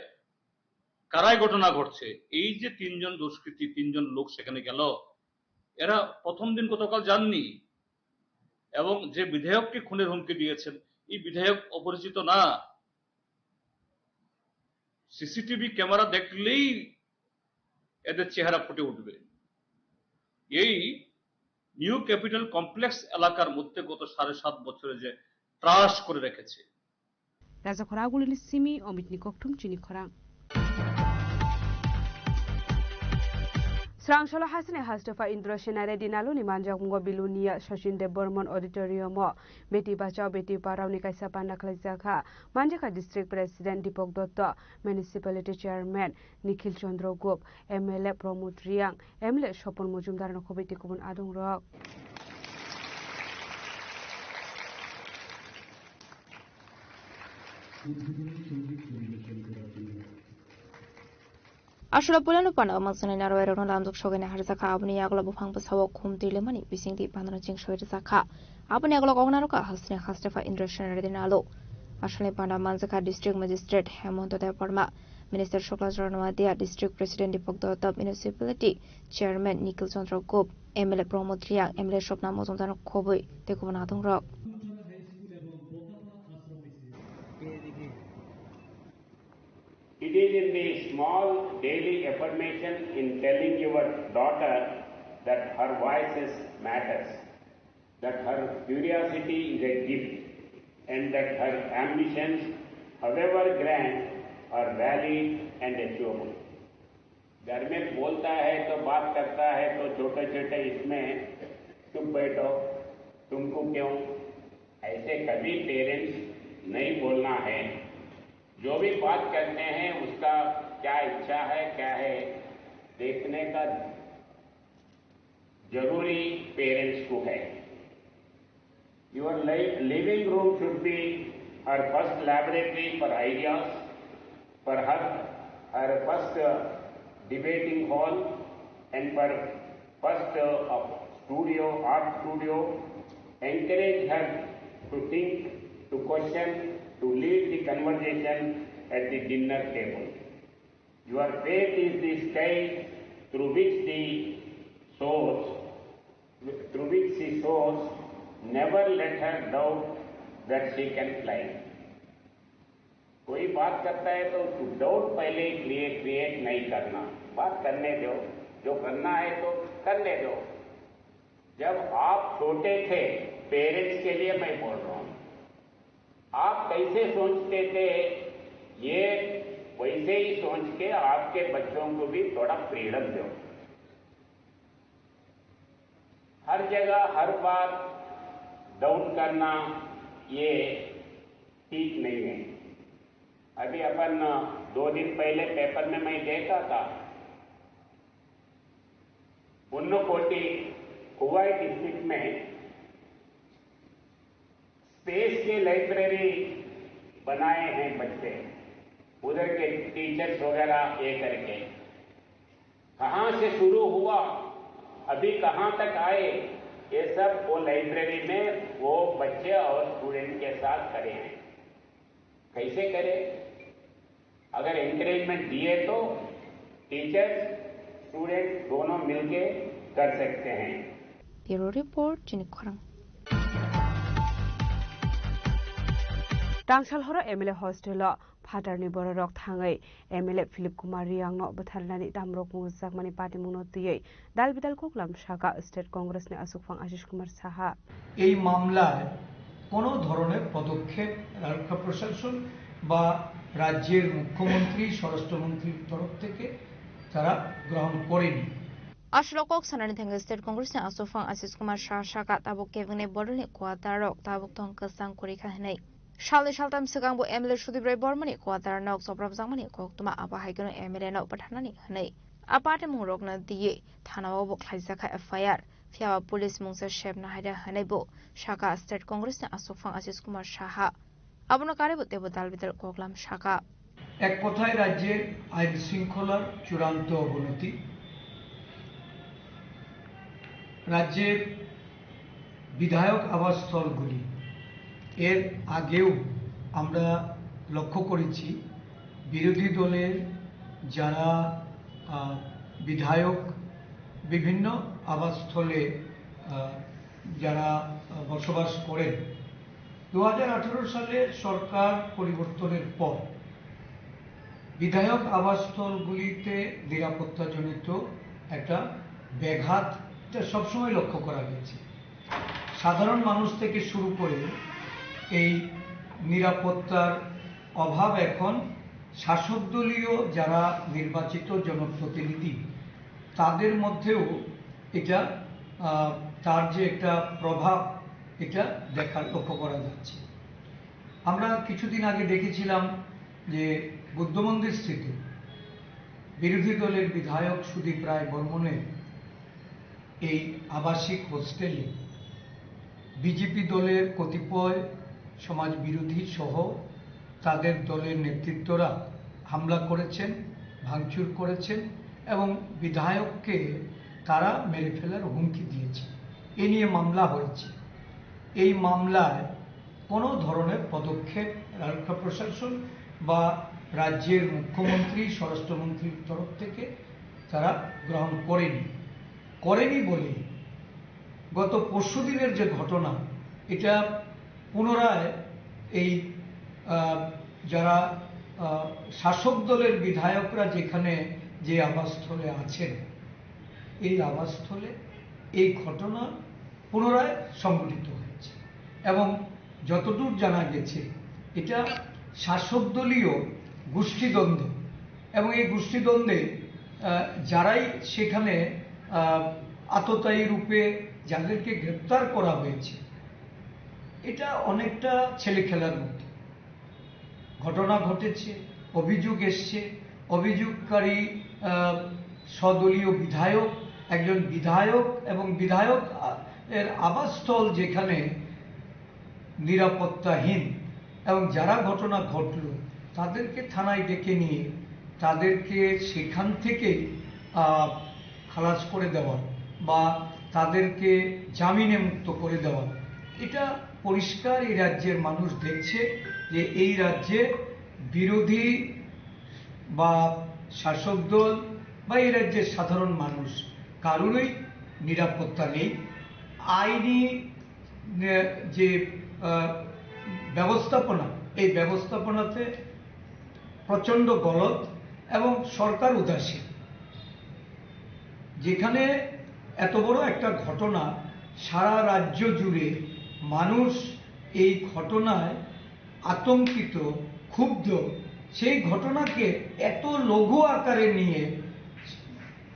কারাই ঘটনা ঘটছে। এই যে 3 জন দুষ্কৃতী, 3 জন লোক সেখানে গেল, এরা প্রথম দিন গতকাল যাননি এবং যে বিধায়ককে খুনের হুমকি দিয়েছেন এই বিধায়ক অপরিচিত না। সিসিটিভি ক্যামেরা দেখলেই এদের চেহারা ফুটে উঠবে। এই নিউ ক্যাপিটাল কমপ্লেক্স এলাকার মধ্যে গত 7.5 বছরে যে ত্রাস করে রেখেছে। রাজা খরাগুলিনি সিমি অমিতনি ককটুম চিনি খরা Srangsholo hasne hastofa Indra Shenare dinalo ni manjak mungo bilunia Shashin de Burman Auditorium Beti Bachao Beti Parau ni kaisa panda khlajaka Manjaka District President Dipok Dotto Municipality Chairman Nikhil Chandra Gop MLA Pramod Riang MLA Shopon Mujumdar no khobiti kubun adung rok Ashura Pulano Pana Masan and Arrow Lamdok Shogan Harzaka Abni Agla Bufang Pasawa Kum Tilemani, Bissing the Panaching Shorizaka, Abanagla Onaroka Hasne Hastafa Indra Shenare dinalo. Ashale Panda Manzaka District Magistrate Hemonto de Parma, Minister Shoklas Ranawadia, District President Dipok Dotto Municipality, Chairman Nikhil Chandra Gop, MLA Pramod Riang, MLA Shopna Mozundano Kobui, Tekubanatong Rock. It is in the small daily affirmation in telling your daughter that her voices matters, that her curiosity is a gift, and that her ambitions, however grand, are valid and achievable. घर में बोलता है तो बात करता है तो छोटे छोटे इसमें चुप बैठो, तुमको क्यों, ऐसे कभी पेरेंट्स नहीं बोलना है। जो भी बात करते हैं उसका क्या इच्छा है, क्या है, देखने का जरूरी पेरेंट्स को है। Your living room should be her first laboratory for ideas, for her first debating hall, and for first studio, art studio. Encourage her to think, to question, to lead the conversation at the dinner table. Your faith is the sky through which she soars. Never let her doubt that she can fly. कोई बात करता है तो doubt पहले create नहीं करना, बात करने दो, जो करना है तो करने दो। जब आप छोटे थे, पेरेंट्स के लिए मैं बोल रहा हूं, आप कैसे सोचते थे, ये वैसे ही सोच के आपके बच्चों को भी थोड़ा फ्रीडम दो। हर जगह हर बात डाउन करना ये ठीक नहीं है। अभी अपन 2 दिन पहले पेपर में मैं देखा था, उन्नकोटी कुवाई डिस्ट्रिक्ट में स्पेस के लाइब्रेरी बनाए हैं बच्चे, उधर के टीचर्स वगैरह ये करके। कहां से शुरू हुआ, अभी कहां तक आए, ये सब वो लाइब्रेरी में वो बच्चे और स्टूडेंट के साथ करे हैं। कैसे करें? अगर एनकरेजमेंट दिए तो टीचर्स स्टूडेंट दोनों मिलके कर सकते हैं। ब्यूरो रिपोर्ट जिनिखरं। Tangsal horo MLA hostel Patar ni borok thangai MLA Philip Kumar Riang no bathalani damrok muzak mani party muno tiye dal bidal koklam shaka State Congress ni Asukfang Ashish Kumar Saha এই মামলায় কোনো ধরনের পদক্ষেপ রাজ্য প্রশাসন বা রাজ্যের মুখ্যমন্ত্রী স্বরাষ্ট্রমন্ত্রীর তরফ থেকে তারা গ্রহণ করেনি। Ashlokok sanani thang State Congress ni Asukfang Ashish Kumar Shaka tabuk kevne borni kwatarok tabuk thong kasang kurikha hnai Shali Shaltam Sagangbo MLA Shudibray Bormani Quatar Nok Sobrab Zamani Koktuma Abahagan MLA no Patanani Hane Apart Murogna Di Tanabo Kaisaka FIR Fiava Police Mungsa Sheb Nahida Hanebo Shaka State Congress Asufang Ashish Kumar Shaha Abunakare Devotal Vital Koklam Shaka এক কথায় রাজ্যের আইন শৃঙ্খলার চূড়ান্ত অবনতি, রাজ্যের বিধায়ক আবাসস্থলগুলি এর আগেও আমরা লক্ষ্য করেছি বিরোধী দলের যারা বিধায়ক বিভিন্ন আবাসস্থলে যারা বসবাস করেন 2018 সালে সরকার পরিবর্তনের পর বিধায়ক আবাসস্থলগুলিতে নিরাপত্তাজনিত একটা ব্যাঘাত সবসময় লক্ষ্য করা গেছে। সাধারণ মানুষ থেকে শুরু করে এই নিরাপত্তার অভাব এখন শাসক দলীয় যারা নির্বাচিত জনপ্রতিনিধি তাদের মধ্যেও এটা তার যে একটা প্রভাব এটা লক্ষ্য করা যাচ্ছে। আমরা কিছুদিন আগে দেখেছিলাম যে বুদ্ধ মন্দির স্থিত বিরোধী দলের বিধায়ক সুদীপ রায় বর্মনের এই আবাসিক হোস্টেলে বিজেপি দলের কতিপয় সমাজ বিরোধী সহ তাদের দলের নেতৃত্বরা হামলা করেছেন, ভাঙচুর করেছেন এবং বিধায়ককে তারা মেরে ফেলার হুমকি দিয়েছে। এ নিয়ে মামলা হয়েছে। এই মামলায় কোনো ধরনের পদক্ষেপ রাজ্য প্রশাসন বা রাজ্যের মুখ্যমন্ত্রী স্বরাষ্ট্রমন্ত্রীর তরফ থেকে তারা গ্রহণ করেনি বলে গত পরশুদিনের যে ঘটনা এটা পুনরায় এই যারা শাসক দলের বিধায়করা যেখানে যে আবাসস্থলে আছেন এই আবাসস্থলে এই ঘটনা পুনরায় সংঘটিত হয়েছে এবং যতদূর জানা গেছে এটা শাসক দলীয় গোষ্ঠীদ্বন্দ্ব এবং এই গোষ্ঠীদ্বন্দ্বে যারাই সেখানে আততায়ী রূপে যাদেরকে গ্রেপ্তার করা হয়েছে এটা অনেকটা ছেলে খেলার মতো ঘটনা ঘটেছে। অভিযোগ এসছে, অভিযোগকারী স্বদলীয় বিধায়ক, একজন বিধায়ক এবং বিধায়ক এর আবাসস্থল যেখানে নিরাপত্তাহীন এবং যারা ঘটনা ঘটল তাদেরকে থানায় ডেকে নিয়ে তাদেরকে সেখান থেকে খালাস করে দেওয়া বা তাদেরকে জামিনে মুক্ত করে দেওয়া এটা পরিষ্কার এই রাজ্যের মানুষ দেখছে যে এই রাজ্যে বিরোধী বা শাসক দল বা এই রাজ্যের সাধারণ মানুষ কারোরই নিরাপত্তা নেই। আইনি যে ব্যবস্থাপনা এই ব্যবস্থাপনাতে প্রচণ্ড গলদ এবং সরকার উদাসীন। যেখানে এত বড় একটা ঘটনা সারা রাজ্য জুড়ে মানুষ এই ঘটনায় আতঙ্কিত, ক্ষুব্ধ। সেই ঘটনাকে এত লঘু আকারে নিয়ে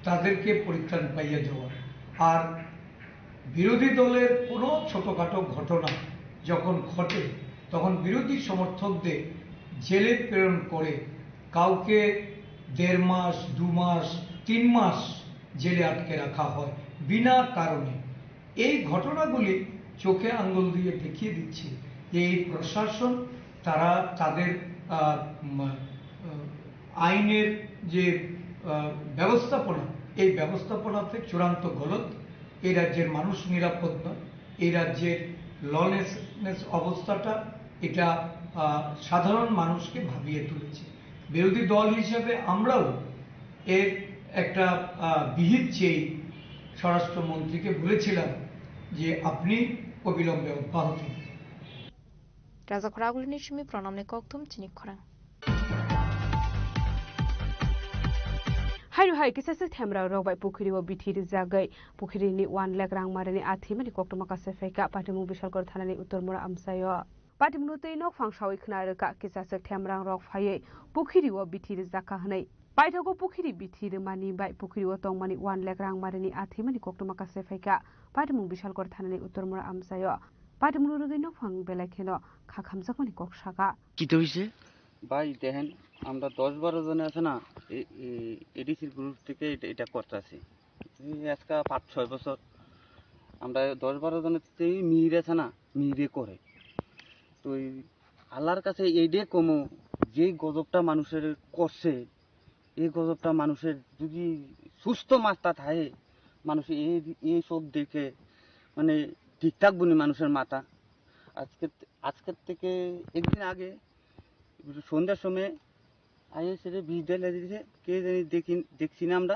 তাদেরকে পরিত্রাণ পাইয়ে দেওয়া, আর বিরোধী দলের কোনো ছোটখাটো ঘটনা যখন ঘটে তখন বিরোধী সমর্থকদের জেলে প্রেরণ করে কাউকে 1.5 মাস, 2 মাস, 3 মাস জেলে আটকে রাখা হয় বিনা কারণে। এই ঘটনাগুলি চোখে আঙ্গুল দিয়ে দেখিয়ে দিচ্ছে যে এই প্রশাসন তারা তাদের আইনের যে ব্যবস্থাপনা, এই ব্যবস্থাপনাতে চূড়ান্ত গলত। এই রাজ্যের মানুষ নিরাপদ নয়, এই রাজ্যের লনেসনেস অবস্থাটা এটা সাধারণ মানুষকে ভাবিয়ে তুলেছে। বিরোধী দল হিসেবে আমরাও এর একটা বিহিত চেয়ে স্বরাষ্ট্রমন্ত্রীকে বলেছিলাম যে আপনি অবিলম্বে অব্যাহতি দিন। রাজা খরাগুলিনি সুমি প্রণামনে ককথুম চিনি খরা हायु हाय किसा थेमरा रबाय पुखुरिव बिथिर जागै पुखुरिनि 1 लाख रां मारनि आथिमानि कक्टमा कासे फेका पाटिमु बिशालकर थानानि उत्तरमुरा आमसायो पाटिमु तैनो फांसावै खनारका किसा थेमरा रक फायै पुखुरिव बिथिर जाका हनै पाइथागो पुखुरि बिथिर मानि बाय पुखुरिव तंमानि 1 लाख रां मारनि आथिमानि कक्टमा कासे फेका पाटिमु बिशालकर थानानि उत्तरमुरा आमसायो पाटिमु रगैनो फां बेलाखेनो खाखामजाकमानि ककसाका কিতে হইছে ভাই দেখেন আমরা 10-12 জন আছে না এডিসির গ্রুপ থেকে এটা করতেছি আজকে 5-6 বছর আমরা 10-12 জনের থেকে মির আছে না মিরে করে তো আল্লাহর কাছে এইডে কমো যে গজবটা মানুষের করছে এই গজবটা মানুষের যদি সুস্থ মাথা থাকে মানুষ এই সব দেখে মানে ঠিকঠাক বুনি মানুষের মাথা আজকের থেকে একদিন আগে সন্ধ্যার সময় আইএসএর বিদ্যালয় দিয়েছে কে জানি দেখছি না আমরা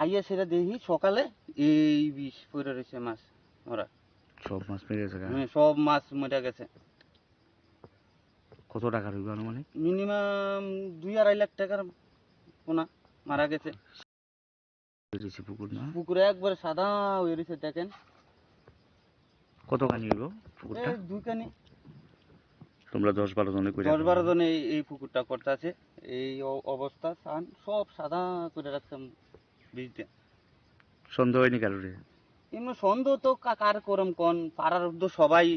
আইএসএর দেখি সকালে এই বিষ পড়ে রয়েছে মাছ ওরা সব মাছ মেরে গেছে সব মাছ মরে গেছে কত টাকা হইবে আনুমানিক মিনিমাম 2-2.5 লাখ টাকার পোনা মারা গেছে পুকুর না পুকুরে একবারে সাদা হয়ে রয়েছে দেখেন কত কানি হইব পুকুরটা 2 কানি তোমরা 10-12 জনে কইরা 10-12 জনে এই পুকুরটা করতে আছে এই অবস্থা সান সব সাদা করে রাখতাম বিজতে সন্দেহ হয়নি কারোরে এমন সন্দেহ তো কার করম কোন পাড়ার তো সবাই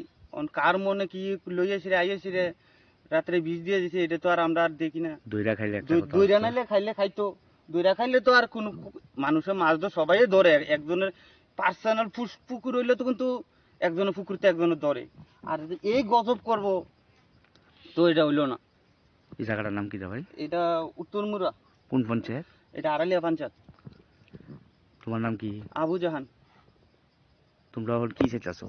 কার মনে কি লইয়াছি রে আইয়াছি রে রাতে বীজ দিয়ে দিছে এটা তো আর আমরা আর দেখি না দইরা খাইলে একটা কথা দইরা নাইলে খাইলে খাইতো দইরা খাইলে তো আর কোন মানুষের মাছ তো সবাই ধরে একজনের পার্সোনাল পুকুর হইলে তো কিন্তু একজনের পুকুরতে একজনের ধরে আর এই গজব করব তো এটা হইলো না এই জায়গাটার নাম কি দা ভাই এটা উত্তরমুরা কোন পঞ্চায়েত এটা আড়ালিয়া পঞ্চায়েত তোমার নাম কি আবু জাহান তোমরা হল কি চাইতাছো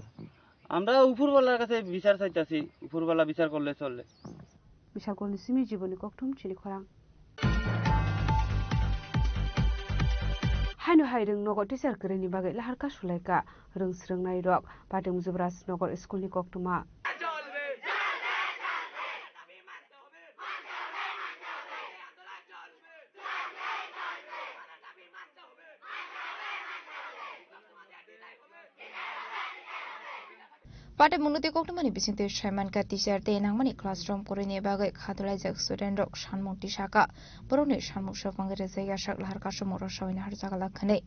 আমরা উপরওয়ালার কাছে বিচার চাইতাছি উপরওয়ালা বিচার করলে চললে বিচার করলে সিমি জীবনী ককটুম চিনি খরাং हायनो हायरों नगर टिचार गोरैनि बागै लाहारका सुलायका रोंस्रोंनाय रक पाटिम जुबराज नगर स्कुलनि कक्टमा पाटे मुनुते कक्टमानि बिसिंते साइमानका टिचार ते नांगमानि क्लासरूम कोरिनि बागै खादलायजाक स्टुडेन्ट रक सानमुं टिसाका बरौनि सानमुं सफांगरे जायगा साक लाहारका समर सावैना हारजागाला खनै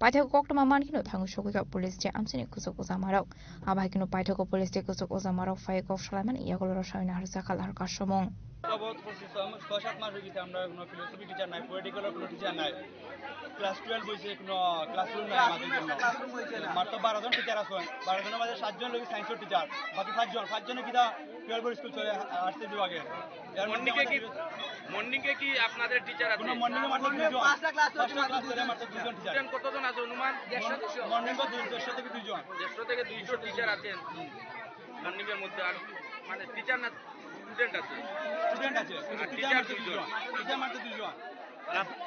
पाइथाको कक्टमा मानखिनो थाङो सगैका पुलिस जे आमसिनि कुसुक उजामारक आबाहिकिनो पाइथाको पुलिस जे कुसुक उजामारक फायकफ सालायमान इयागलर सावैना हारजागा लाहारका समं बहुत कोशिश हम 6-7 মাস হয়ে গেছে আমরা কোনো ফিলোসফি টিচার নাই পলিটিক্যাল কোনো টিচার নাই ক্লাস 12 হইছে কোনো ক্লাসরুম নাই আমাদের জন্য মাত্র 12 জন টিচার আছে 12 জনের মধ্যে 7 জন লোক সায়েন্সের টিচার বাকি 5 জনে কিটা 12 স্কুল চলে আর্টস বিভাগে এর মর্নিং এ কি আপনাদের টিচার আছে কোনো মর্নিং এ মাত্র 2 জন 5টা ক্লাস ধরে মাত্র 2 জন টিচার কতজন আছে অনুমান 150 মর্নিং এ 150 থেকে 2 জন 150 থেকে 200 টিচার আছেন মর্নিং এর মধ্যে আর মানে টিচার না স্টুডেন্ট আছে টিচার মাত্র 2 জন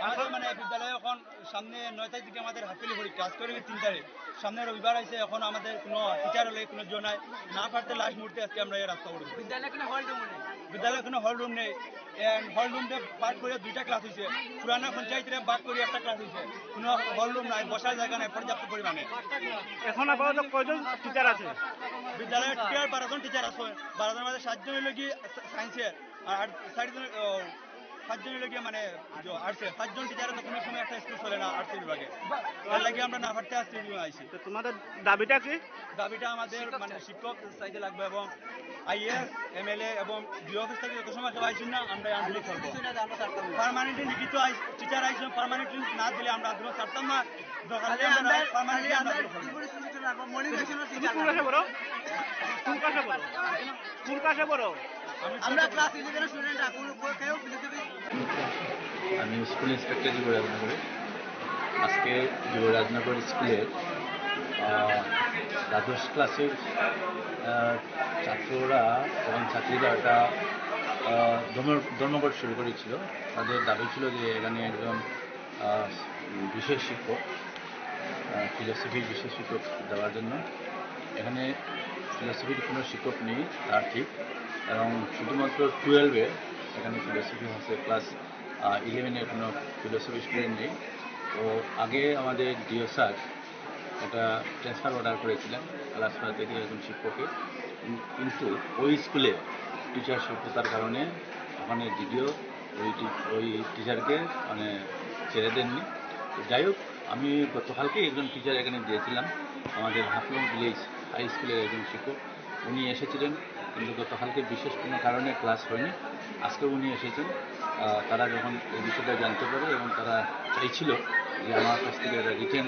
আমাদের মানে বিদ্যালয়ে এখন সামনে 9 তারিখ থেকে আমাদের হাফিলি পরীক্ষা ক্লাস করে 3 তারিখ সামনে রবিবার আছে এখন আমাদের কোনো টিচার হলে কোনো জন নাই না পারতে লাস্ট মুহূর্তে আজকে আমরা এই রাস্তা করব বিদ্যালয়ে কোনো হল ডেমো নেই বিদ্যালয়ে কোনো হল রুম নেই। হল রুম বাদ করে 2টা ক্লাস হয়েছে, পুরানা পঞ্চায়েতে বাদ করে 1টা ক্লাস হয়েছে, কোনো হল রুম নাই, বসার জায়গা নাই পর্যাপ্ত পরিমাণে। এখন আপাতত কয়জন টিচার আছে? বিদ্যালয়ে টোটাল 12 জন টিচার আছে, 12 জনের মধ্যে 7 জন হলো কি সায়েন্সের আর 7 জন হলো কি মানে আর্টসের। 7 জন টিচার তো কোনো সময় একটা স্কুল চলে না আর্টসের বিভাগে, তার লাগে আমরা না পারতে আসছি আইসি। তোমাদের দাবিটা কি? দাবিটা আমাদের মানে শিক্ষক চাইতে লাগবে এবং আইএস এমএলএ এবং ডিও অফিস থেকে যত সময় কেউ আইসুন না আমরা আন্দোলন করবো। পার্মানেন্টলি লিখিত টিচার আইসুন, পার্মানেন্টলি না দিলে আমরা আন্দোলন ছাড়তাম না। দরকার হলে আমরা পার্মানেন্টলি আন্দোলন করবো। আমি স্কুল ইন্সপেক্টর যুবরাজনগরে। আজকে যুবরাজনগর স্কুলের দ্বাদশ ক্লাসের ছাত্ররা এবং ছাত্রীরা একটা ধর্মঘট শুরু করেছিল। তাদের দাবি ছিল যে এখানে একজন বিশেষ শিক্ষক, ফিলোসফির বিশেষ শিক্ষক দেওয়ার জন্য। এখানে ফিলোসফির কোনো শিক্ষক নেই তা ঠিক, এবং শুধুমাত্র 12-এ এখানে ফিলোসফি আছে, ক্লাস 11-এর কোনো ফিলোসফি স্টুডেন্ট নেই। তো আগে আমাদের ডিও স্যার একটা ট্রান্সফার অর্ডার করেছিলেন ক্লাসপাড়া থেকে একজন শিক্ষকের, কিন্তু ওই স্কুলে টিচার স্বল্পতার কারণে ওখানে ডিডিও ওই টিচারকে মানে ছেড়ে দেননি। যাই হোক, আমি গতকালকে একজন টিচার এখানে দিয়েছিলাম, আমাদের হাফলং ভিলেজ হাই স্কুলের একজন শিক্ষক। উনি এসেছিলেন, কিন্তু গতকালকে বিশেষ কোনো কারণে ক্লাস হয়নি। আজকে উনি এসেছেন। তারা যখন এই বিষয়টা জানতে পারে এবং তারা চাইছিল যে আমার কাছ থেকে একটা রিটেন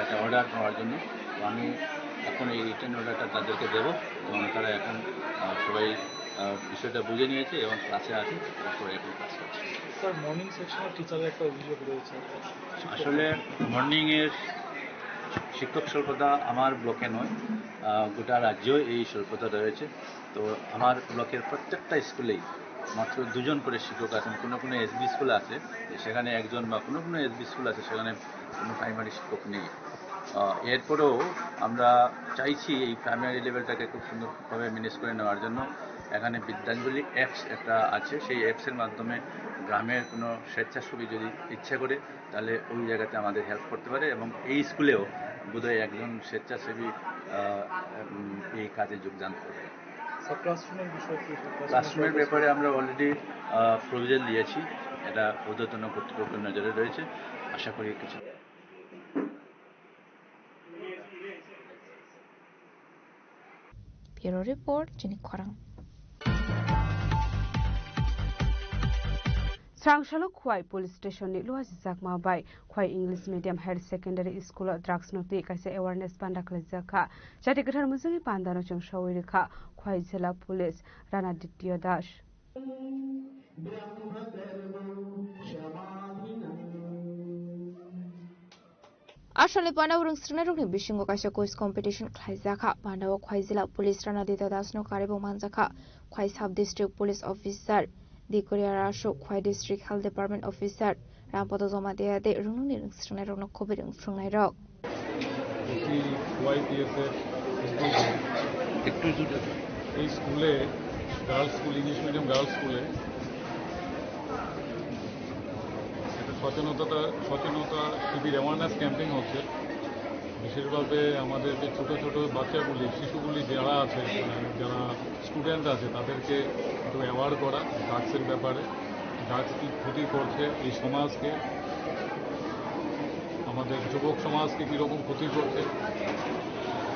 একটা অর্ডার নেওয়ার জন্য, তো আমি এখন এই রিটেন অর্ডারটা তাদেরকে দেবো এবং তারা এখন সবাই বিষয়টা বুঝে নিয়েছে এবং ক্লাসে আছে, তারা সবাই এখন ক্লাস করছে। স্যার, মর্নিং সেকশনের টিচারের একটা অভিযোগ রয়েছে। আসলে মর্নিংয়ের শিক্ষক স্বল্পতা আমার ব্লকে নয়, গোটা রাজ্যেও এই স্বল্পতা রয়েছে। তো আমার ব্লকের প্রত্যেকটা স্কুলেই মাত্র 2 জন করে শিক্ষক আছেন। কোনো কোনো এসবি স্কুল আছে সেখানে 1 জন, বা কোনো কোনো এসবি স্কুল আছে সেখানে কোনো প্রাইমারি শিক্ষক নেই। এরপরেও আমরা চাইছি এই প্রাইমারি লেভেলটাকে খুব সুন্দরভাবে ম্যানেজ করে নেওয়ার জন্য। এখানে বিদ্যাঞ্জলি অ্যাপস একটা আছে, সেই অ্যাপসের মাধ্যমে গ্রামের কোনো স্বেচ্ছাসেবী যদি ইচ্ছা করে তাহলে ওই জায়গাতে আমাদের হেল্প করতে পারে, এবং এই স্কুলেও বোধহয় একজন স্বেচ্ছাসেবী এই কাজে যোগদান করবে। ক্লাসরুমের ব্যাপারে আমরা অলরেডি প্রভিজন দিয়েছি, এটা ঊর্ধ্বতন কর্তৃপক্ষের নজরে রয়েছে। আশা করি কিছু bureau report Jinik Kharang. Srangshalo Khwai Police Station ni luas jakma bai Khwai English Medium Higher Secondary School drugs noti kaisa awareness panda khlajaka jati gathar musungi pandano chung shawai rekha Khwai Jila Police Rana Ditya Das আসলে পানাবরং শ্রেণীরংনি বিশিঙ্গ কাইসা quiz competition খাইজাখা পানাব খোয়াই জেলা police Rana Ditya দাসনো কারেবং মানজাখা Khowai sub district police officer দিকরিয়া রাসো Khowai district health department officer Rampada জমা দেয়াদে রুনুনি শ্রেণীরংনো খবিরং সুংনাই রক এই স্কুলে girls school, English medium girls স্কুলে সচেতনতা শিবির অ্যাওয়ারনেস ক্যাম্পেইন হচ্ছে। বিশেষভাবে আমাদের যে ছোটো ছোটো বাচ্চাগুলি, শিশুগুলি যারা আছে, যারা স্টুডেন্ট আছে, তাদেরকে একটু অ্যাওয়ার করা ড্রাগসের ব্যাপারে, ড্রাগস কী ক্ষতি করছে এই সমাজকে, আমাদের যুবক সমাজকে কীরকম ক্ষতি করছে,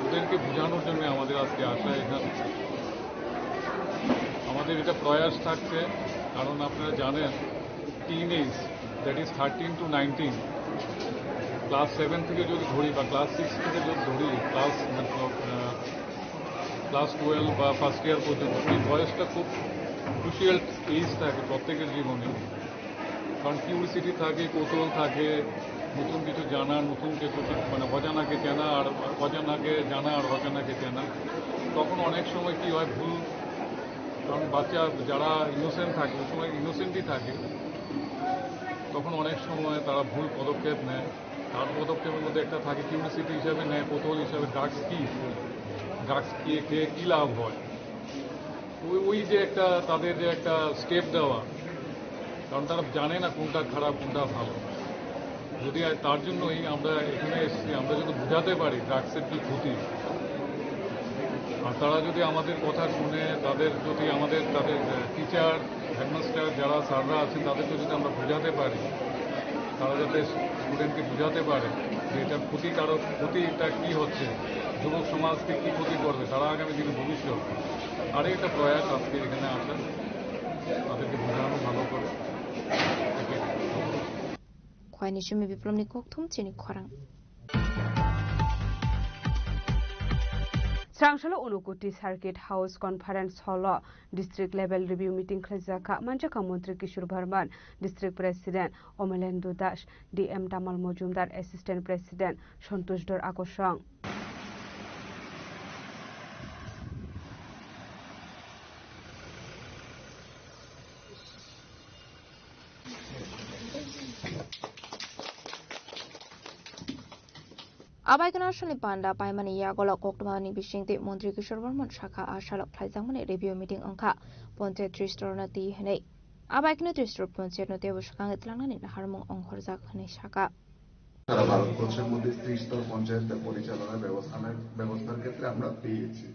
ওদেরকে বোঝানোর জন্য আমাদের আজকে আসা এখানে। আমাদের এটা প্রয়াস থাকছে, কারণ আপনারা জানেন teenage that is 13 to 19, class 7 থেকে যদি ধরি বা ক্লাস 6 থেকে যদি ধরি, ক্লাস 12 বা ফার্স্ট ইয়ার পর্যন্ত, এই বয়সটা খুব ক্রুশিয়াল এজ থাকে প্রত্যেকের জীবনে। কারণ কিউরিসিটি থাকে, কৌতূহল থাকে, নতুন কিছু জানা, নতুন কিছু মানে অজানাকে চেনা, আর অজানাকে জানা আর অজানাকে চেনা। তখন অনেক সময় কি হয়, ভুল, কারণ বাচ্চা যারা ইনোসেন্ট থাকে, ওই সময় ইনোসেন্টই থাকে, তখন অনেক সময় তারা ভুল পদক্ষেপ নেয়। তার পদক্ষেপের মধ্যে একটা থাকে কিউরিসিটি হিসাবে নেয়, কৌতূহল হিসাবে ড্রাগস কী, ড্রাগস খেয়ে কী লাভ হয়। ওই যে একটা তাদের যে একটা স্টেপ দেওয়া, কারণ তারা জানে না কোনটা খারাপ কোনটা ভালো। যদি তার জন্যই আমরা এখানে এসেছি, আমরা যদি বোঝাতে পারি ড্রাগসের কি ক্ষতি, আর তারা যদি আমাদের কথা শুনে, তাদের টিচার, হেডমাস্টার যারা স্যাররা আছেন তাদেরকে যদি আমরা বোঝাতে পারি, তারা যাতে স্টুডেন্টকে বোঝাতে পারে যে এটার ক্ষতিটা কী হচ্ছে, যুবক সমাজকে কী ক্ষতি করবে, তারা আগামী দিনে ভবিষ্যৎ। আর একটা প্রয়াস আজকে এখানে আসা, তাদেরকে বোঝানো ভালো করে। খয়নি Sumi বিপ্লবনি kokthum chini khorang Srangshala Unukuti Circuit House Conference Hall District Level Review Meeting Khajaka Manjaka Mantri Kishore Bharman, District President Omelendu Das, DM Tamal Mojumdar, Assistant President Santosh Dor Akosang. Abaikana Ashali Panda Paimani Yagolo Koktumani Bishingti Montri Kishore Bharman Shaka Ashalok Khlaizangmani Review Meeting Angka Ponte Tristorna Ti Hene Abaikana Tristor Ponte no Devo Shakang Itlangani Harmong Onghorjak Hene Shaka সারা ভারতবর্ষের মধ্যে ত্রিস্তর পঞ্চায়েত পরিচালনা ব্যবস্থার ক্ষেত্রে আমরা পেয়েছি।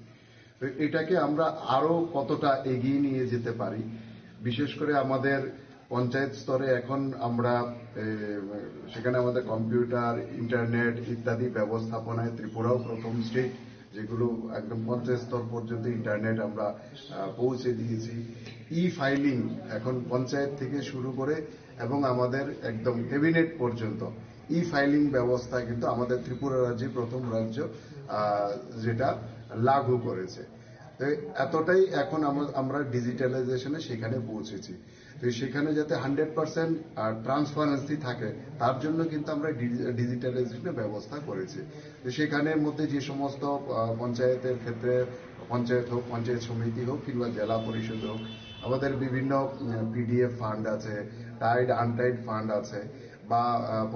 তো এটাকে আমরা আরো কতটা এগিয়ে নিয়ে যেতে পারি, বিশেষ করে আমাদের পঞ্চায়েত স্তরে এখন আমরা সেখানে আমাদের কম্পিউটার, ইন্টারনেট ইত্যাদি ব্যবস্থাপনায় ত্রিপুরাও প্রথম স্টেট, যেগুলো একদম পঞ্চায়েত স্তর পর্যন্ত ইন্টারনেট আমরা পৌঁছে দিয়েছি। ফাইলিং এখন পঞ্চায়েত থেকে শুরু করে এবং আমাদের একদম ক্যাবিনেট পর্যন্ত ফাইলিং ব্যবস্থা কিন্তু আমাদের ত্রিপুরা রাজ্যে প্রথম রাজ্য যেটা লাগু করেছে। তো এতটাই এখন আমরা ডিজিটালাইজেশনে সেখানে পৌঁছেছি। তো সেখানে যাতে 100% ট্রান্সপারেন্সি থাকে তার জন্য কিন্তু আমরা ডিজিটালাইজেশনের ব্যবস্থা করেছি। তো সেখানের মধ্যে যে সমস্ত পঞ্চায়েতের ক্ষেত্রে পঞ্চায়েত হোক, পঞ্চায়েত সমিতি হোক কিংবা জেলা পরিষদ হোক, আমাদের বিভিন্ন পিডিএফ ফান্ড আছে, টাইড আনটাইড ফান্ড আছে, বা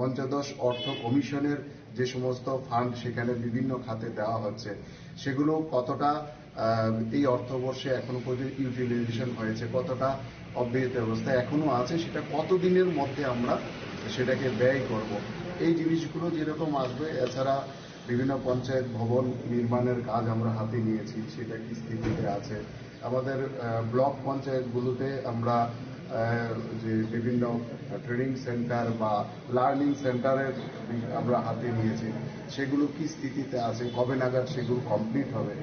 পঞ্চদশ অর্থ কমিশনের যে সমস্ত ফান্ড সেখানে বিভিন্ন খাতে দেওয়া হচ্ছে, সেগুলো কতটা এই অর্থবর্ষে এখনো পর্যন্ত ইউটিলাইজেশন হয়েছে, কতটা অব্যাহত অবস্থা এখনো আছে, সেটা কতদিনের মধ্যে আমরা সেটাকে ব্যয় করব, এই জিনিসগুলো যেরকম আসবে। এছাড়া বিভিন্ন পঞ্চায়েত ভবন নির্মাণের কাজ আমরা হাতে নিয়েছি, সেটা কি স্থিতিতে আছে। আমাদের ব্লক পঞ্চায়েতগুলোতে আমরা যে বিভিন্ন ট্রেনিং সেন্টার বা লার্নিং সেন্টারের আমরা হাতে নিয়েছি, সেগুলো কি স্থিতিতে আছে, কবে নাগাদ সেগুলো কমপ্লিট হবে।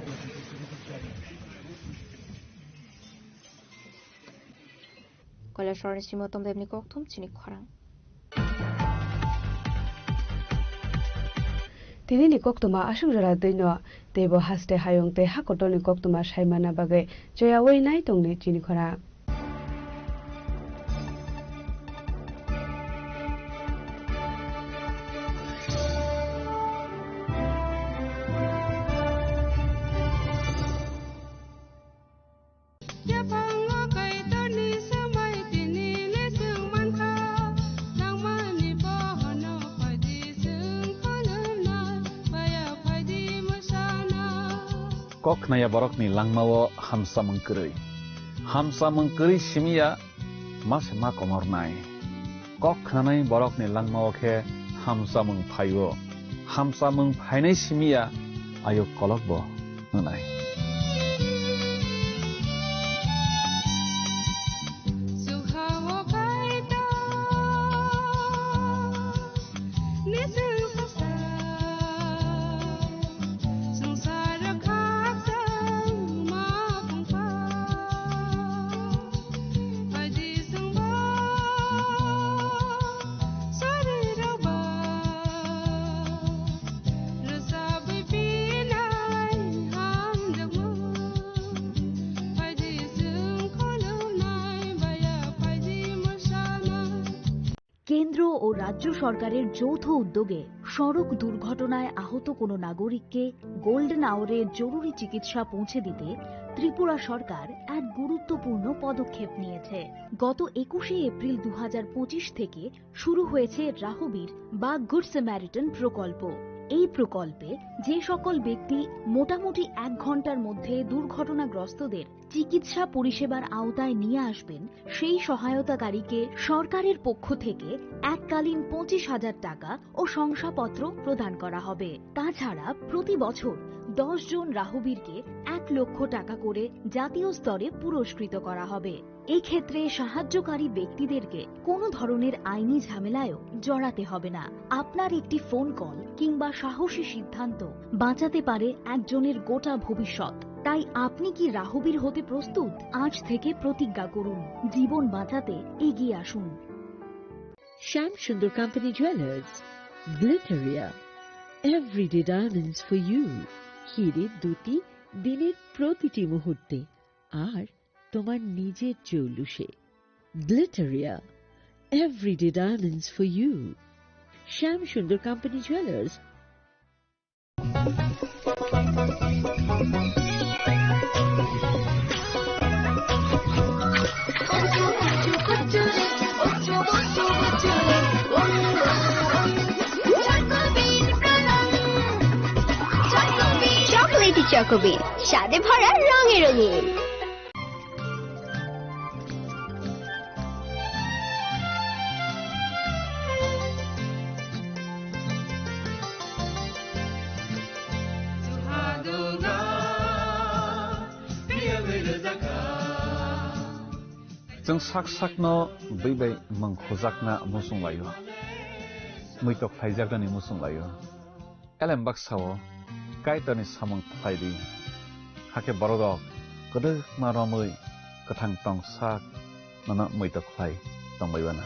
কৈলাসহরের শ্রীমতম দেবনী kokthum chini khorang Tini ni koktuma asung jara dino tebo haste hayong te hakotoni koktuma saimana bagai joya wei nai tongni chini khora Kok naya borok ni langmawo hamsa mengkeri simia mas ma komor nai. Kok nanai borok ni langmawo ke hamsa mengphainai simia ayo kolok bo nai. কেন্দ্র ও রাজ্য সরকারের যৌথ উদ্যোগে সড়ক দুর্ঘটনায় আহত কোনো নাগরিককে গোল্ডেন আওয়ারে জরুরি চিকিৎসা পৌঁছে দিতে ত্রিপুরা সরকার এক গুরুত্বপূর্ণ পদক্ষেপ নিয়েছে। গত 21শে এপ্রিল 2025 থেকে শুরু হয়েছে রাহবীর বা গুড স্যামারিটান প্রকল্প। এই প্রকল্পে যে সকল ব্যক্তি মোটামুটি 1 ঘন্টার মধ্যে দুর্ঘটনাগ্রস্তদের চিকিৎসা পরিষেবার আওতায় নিয়ে আসবেন, সেই সহায়তাকারীকে সরকারের পক্ষ থেকে এককালীন 25,000 টাকা ও শংসাপত্র প্রদান করা হবে। তাছাড়া প্রতি বছর 10 জন রাহুবীরকে 1 লক্ষ টাকা করে জাতীয় স্তরে পুরস্কৃত করা হবে। এক্ষেত্রে সাহায্যকারী ব্যক্তিদেরকে কোনো ধরনের আইনি ঝামেলায়ও জড়াতে হবে না। আপনার একটি ফোন কল কিংবা সাহসী সিদ্ধান্ত বাঁচাতে পারে একজনের গোটা ভবিষ্যৎ। তাই আপনি কি রাহুবীর হতে প্রস্তুত? আজ থেকে প্রতিজ্ঞা করুন, জীবন বাঁচাতে এগিয়ে আসুন। Shyam Sundar company jewellers, Glitteria, everyday diamonds for you. হিরে দুটি দিনের প্রতিটি মুহূর্তে আর তোমার নিজের জৌলুসে। Glitteria, everyday diamonds for you. Shyam Sundar company jewellers. Chocolatey চকোবিন, স্বাদে ভরা রঙে রঙিন। जों साक साकनो बैबाय मंखजाकना मुसुं लायो मैतक फाइजाकनि मुसुं लायो एलेम बाक्साओ काइटानि सामं फाइदि हाके बरदक गदो मारमै गोथां टं साक नना मैतक phi दंबायबाना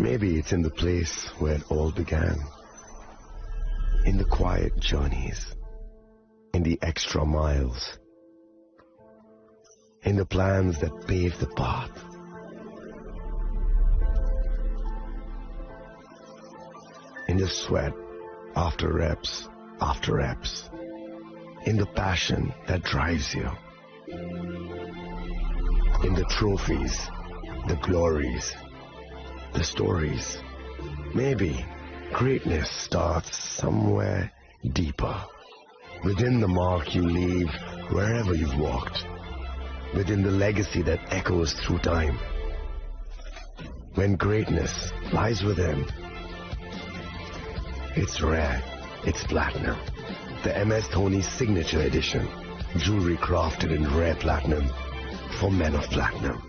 Maybe it's in the place where it all began, in the quiet journeys, in the extra miles, in the plans that pave the path. In the sweat after reps, in the passion that drives you, in the trophies, the glories, the stories. Maybe greatness starts somewhere deeper, within the mark you leave wherever you've walked, within the legacy that echoes through time. When greatness lies within, it's rare, it's platinum. The MS Dhoni Signature Edition, jewelry crafted in rare platinum for men of platinum.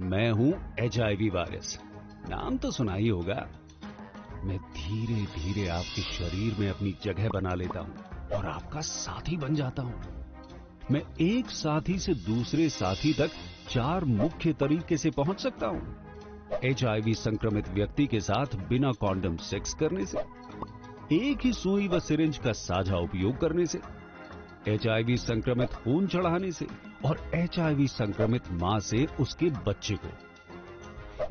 मैं हूं HIV virus, नाम तो सुना ही होगा। मैं धीरे धीरे आपके शरीर में अपनी जगह बना लेता हूं और आपका साथी बन जाता हूं। मैं एक साथी से दूसरे साथी तक 4 मुख्य तरीके से पहुंच सकता हूं। HIV संक्रमित व्यक्ति के साथ बिना कॉन्डम सेक्स करने से, एक ही सुई व सिरिंज का साझा उपयोग करने से, HIV संक्रमित खून चढ़ाने से और HIV संक्रमित मां से उसके बच्चे को।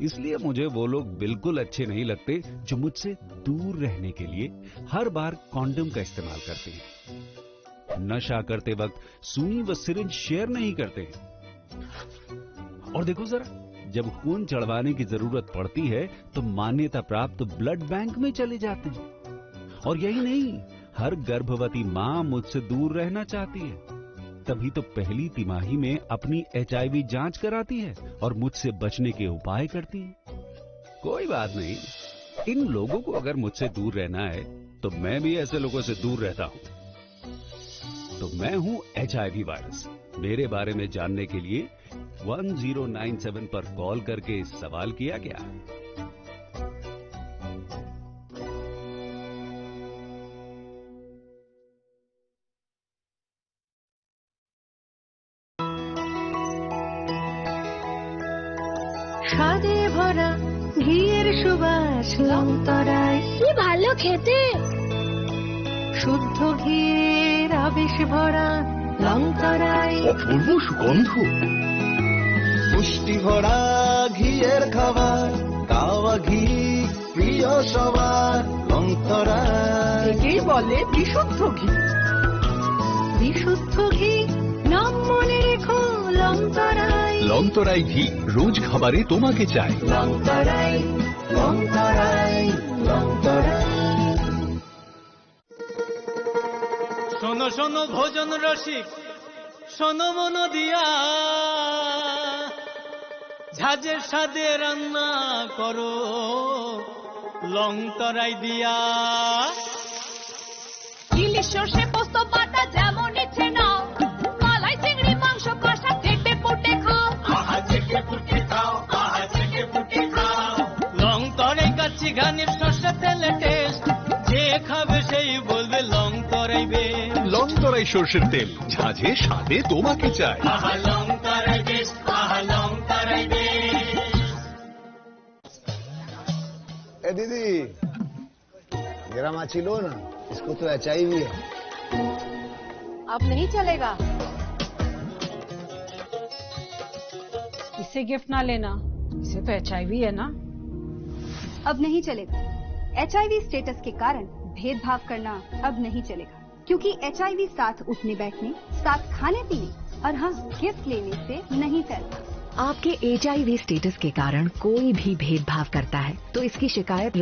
इसलिए मुझे वो लोग बिल्कुल अच्छे नहीं लगते जो मुझसे दूर रहने के लिए हर बार कॉन्डम का इस्तेमाल करते हैं, नशा करते वक्त सुई व सिरिंज शेयर नहीं करते हैं। और देखो जरा, जब खून चढ़वाने की जरूरत पड़ती है तो मान्यता प्राप्त ब्लड बैंक में चले जाते हैं। और यही नहीं, हर गर्भवती मां मुझसे दूर रहना चाहती है, तभी तो पहली तिमाही में अपनी HIV जांच कराती है और मुझसे बचने के उपाय करती है। कोई बात नहीं, इन लोगों को अगर मुझसे दूर रहना है तो मैं भी ऐसे लोगों से दूर रहता हूं। तो मैं हूं HIV वायरस। मेरे बारे में जानने के लिए 1097 पर कॉल करके सवाल किया गया। 1 স্বাদে ভরা ঘিয়ের সুবাস লংতরায় কি ভালো খেতে, শুদ্ধ ঘিয়ের আবেশ ভরা লংতরায় অপূর্ব সুগন্ধ, পুষ্টি ভরা ঘিয়ের খাবার, গাওয়া ঘি প্রিয় সবার লংতরায়। একেই বলে বিশুদ্ধ ঘি। বিশুদ্ধ ঘি নাম মনে রেখো লংতরায়। লংতরাই ঘি রোজ খাবারে তোমাকে চাই। লংতরায়, লংতরায়, লংতরায়। শোনো শোনো ভোজন রসিক, শোনো মন দিয়া, ঝাঁঝের স্বাদে রান্না করো লংতরাই দিয়া। ইলিশ সর্ষে পোস্ত বাটা যেমন ইচ্ছে নাও, মালাই চিংড়ি মাংস কষা চেটে পুটে খাও, আহা চেটে পুটে খাও, আহা চেটে পুটে খাও। লংতরাই কাচ্চি ঘানির সর্ষে তেলে টেস্ট, যে খাবে সেই বলবে লংতরাই বে। লংতরাই সর্ষের তেল, ঝাঁঝে স্বাদে তোমাকে চাই। আহা লংতরাই বেশ, আহা লংতরাই বেশ। ए दीदी जरा माछी लो ना, इसको तो HIV है। अब नहीं चलेगा, इसे गिफ्ट ना लेना, इसे तो HIV है ना। अब नहीं चलेगा। HIV स्टेटस के कारण भेदभाव करना अब नहीं चलेगा, क्योंकि HIV साथ उठने बैठने, साथ खाने पीने और हाँ गिफ्ट लेने से नहीं फैलता। आपके HIV स्टेटस के कारण कोई भी भेदभाव करता है तो इसकी शिकायत